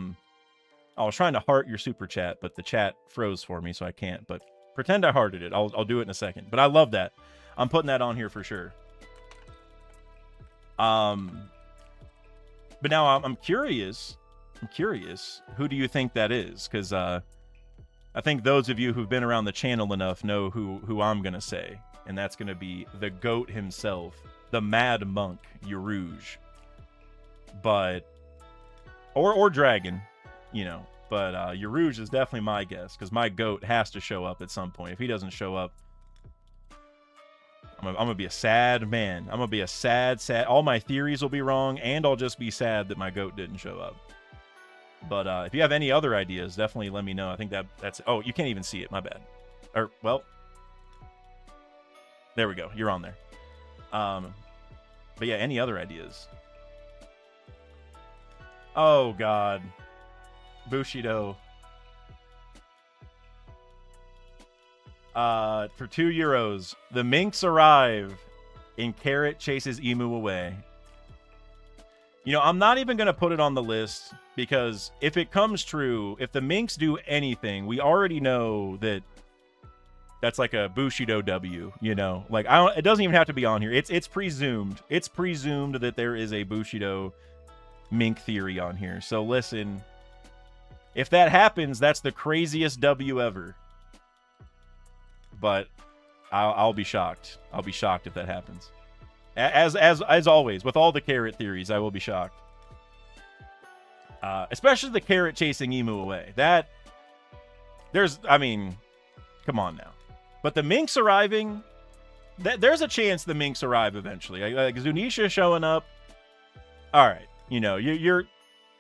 was trying to heart your super chat, but the chat froze for me, so I can't. But pretend I hearted it. I'll do it in a second. But I love that. I'm putting that on here for sure. But now I'm curious. Who do you think that is? Because I think those of you who've been around the channel enough know who I'm gonna say, and that's gonna be the GOAT himself, the Mad Monk, Yarouge. But or Dragon, you know. But Yarouge is definitely my guess, because my GOAT has to show up at some point. If he doesn't show up, I'm gonna be a sad man. I'm gonna be a sad. All my theories will be wrong, and I'll just be sad that my GOAT didn't show up. But if you have any other ideas, definitely let me know. I think that's... Oh, you can't even see it. My bad. Or, well... There we go. You're on there. But yeah, any other ideas? Oh, God. Bushido. For €2, the minks arrive and Carrot chases Emu away. You know, I'm not even going to put it on the list because if it comes true, if the minks do anything, we already know that that's like a Bushido W, you know? Like, it doesn't even have to be on here. It's presumed. It's presumed that there is a Bushido mink theory on here. So listen, if that happens, that's the craziest W ever. But I'll be shocked. I'll be shocked if that happens. As always, with all the Carrot theories, I will be shocked. Especially the Carrot chasing Emu away. I mean, come on now. But the minks arriving, there's a chance the minks arrive eventually. Like Zunisha showing up. All right, you know,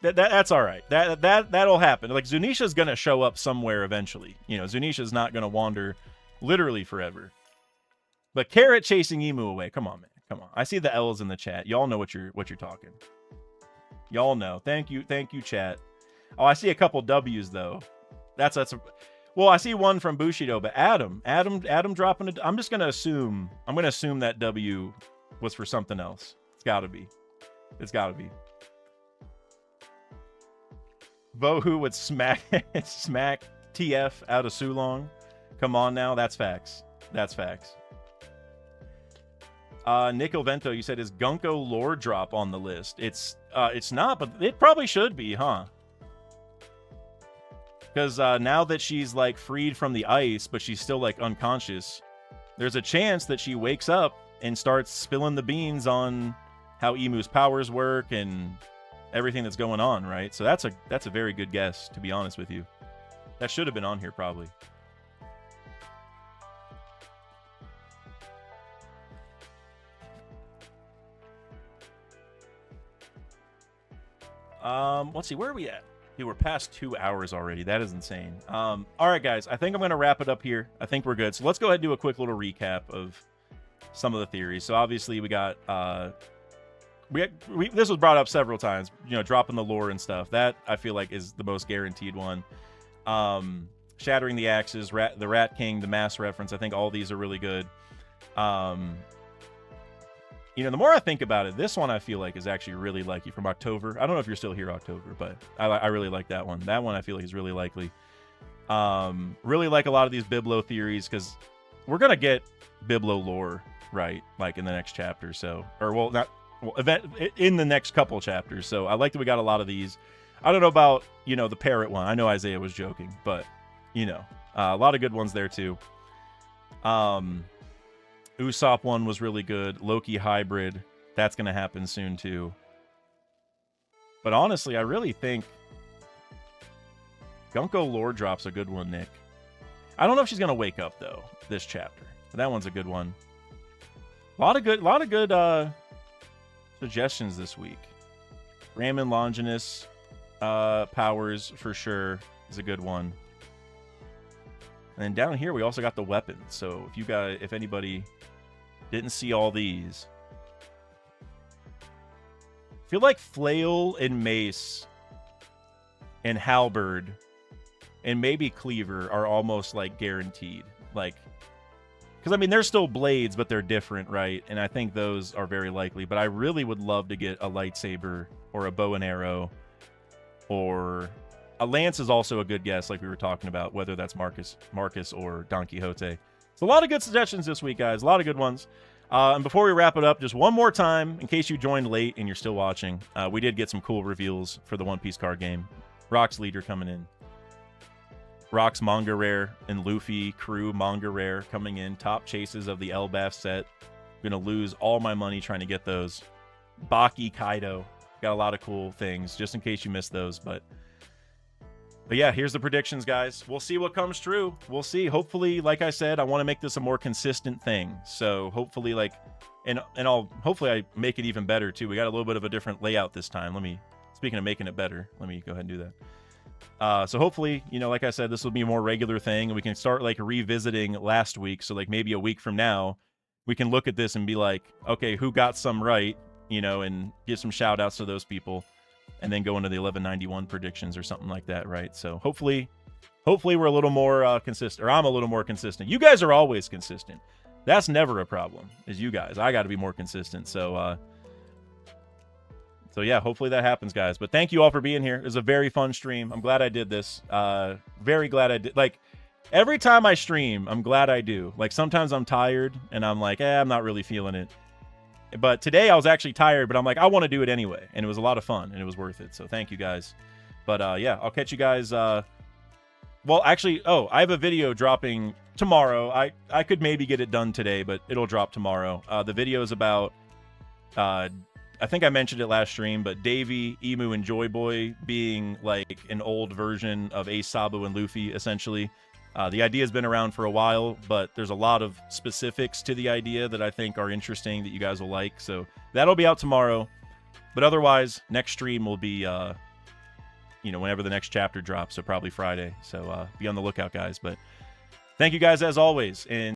that's all right. That'll happen. Like Zunisha's gonna show up somewhere eventually. You know, Zunisha's not gonna wander literally forever. But Carrot chasing Emu away. Come on, man. Come on. I see the L's in the chat. Y'all know what you're talking. Y'all know. Thank you, chat. Oh, I see a couple W's though. That's well, I see one from Bushido, but Adam dropping it. I'm gonna assume that W was for something else. It's gotta be. Bohu would smack TF out of Sulong. Come on now, that's facts. Nick Ovento, you said, is Gunko lore drop on the list? It's not, but it probably should be, huh? Because now that she's like freed from the ice, but she's still like unconscious, there's a chance that she wakes up and starts spilling the beans on how Emu's powers work and everything that's going on, right? So that's a very good guess, to be honest with you. That should have been on here probably. Let's see, where are we at? Dude, we're past 2 hours already. That is insane. All right, guys, I think I'm going to wrap it up here. I think we're good. So let's go ahead and do a quick little recap of some of the theories. So obviously we got, this was brought up several times, you know, dropping the lore and stuff. That I feel like is the most guaranteed one. Shattering the Axes, the Rat King, the Mass reference. I think all these are really good. You know, the more I think about it, this one I feel like is actually really likely from October. I don't know if you're still here, October, but I really like that one. That one I feel like is really likely. Really like a lot of these Biblo theories because we're going to get Biblo lore, right? Like in the next chapter. So, or well, not in the next couple chapters. So I like that we got a lot of these. I don't know about, you know, the parrot one. I know Isaiah was joking, but you know, a lot of good ones there too. Usopp one was really good. Loki hybrid. That's going to happen soon too. But honestly, I really think Gunko lore drop's a good one, Nick. I don't know if she's going to wake up though this chapter. But that one's a good one. A lot of good suggestions this week. Ramen Longinus powers for sure is a good one. And then down here, we also got the weapons. So if anybody didn't see all these, I feel like flail and mace and halberd and maybe cleaver are almost like guaranteed. Like, because I mean, they're still blades, but they're different, right? And I think those are very likely. But I really would love to get a lightsaber or a bow and arrow, or a lance is also a good guess, like we were talking about, whether that's Marcus or Don Quixote. So a lot of good suggestions this week, guys. A lot of good ones. And before we wrap it up, just one more time, in case you joined late and you're still watching, we did get some cool reveals for the One Piece card game. Rock's leader coming in. Rock's Manga Rare and Luffy Crew Manga Rare coming in. Top chases of the Elbaf set. I'm going to lose all my money trying to get those. Baki Kaido. Got a lot of cool things, just in case you missed those. But yeah, here's the predictions, guys. We'll see what comes true. We'll see. Hopefully, like I said, I want to make this a more consistent thing. So hopefully, hopefully I make it even better too. We got a little bit of a different layout this time. Speaking of making it better, let me go ahead and do that. So hopefully, like I said, this will be a more regular thing, and we can start like revisiting last week. So like maybe a week from now, we can look at this and be like, okay, who got some right, and give some shout outs to those people. And then go into the 1191 predictions or something like that, right? So hopefully we're a little more consistent, or I'm a little more consistent. You guys are always consistent. That's never a problem, is you guys. I got to be more consistent. So yeah, hopefully that happens, guys. But thank you all for being here. It was a very fun stream. I'm glad I did this. Very glad I did. Like, every time I stream, I'm glad I do. Like, sometimes I'm tired, and I'm like, I'm not really feeling it. But today I was actually tired, but I'm like, I want to do it anyway. And it was a lot of fun, and it was worth it. So thank you, guys. But yeah, I'll catch you guys. Well, actually, I have a video dropping tomorrow. I could maybe get it done today, but it'll drop tomorrow. The video is about, I think I mentioned it last stream, but Davy, Emu, and Joy Boy being like an old version of Ace, Sabo, and Luffy, essentially. The idea has been around for a while, but there's a lot of specifics to the idea that I think are interesting that you guys will like. So that'll be out tomorrow. But otherwise, next stream will be, whenever the next chapter drops, so probably Friday. So be on the lookout, guys. But thank you guys as always. And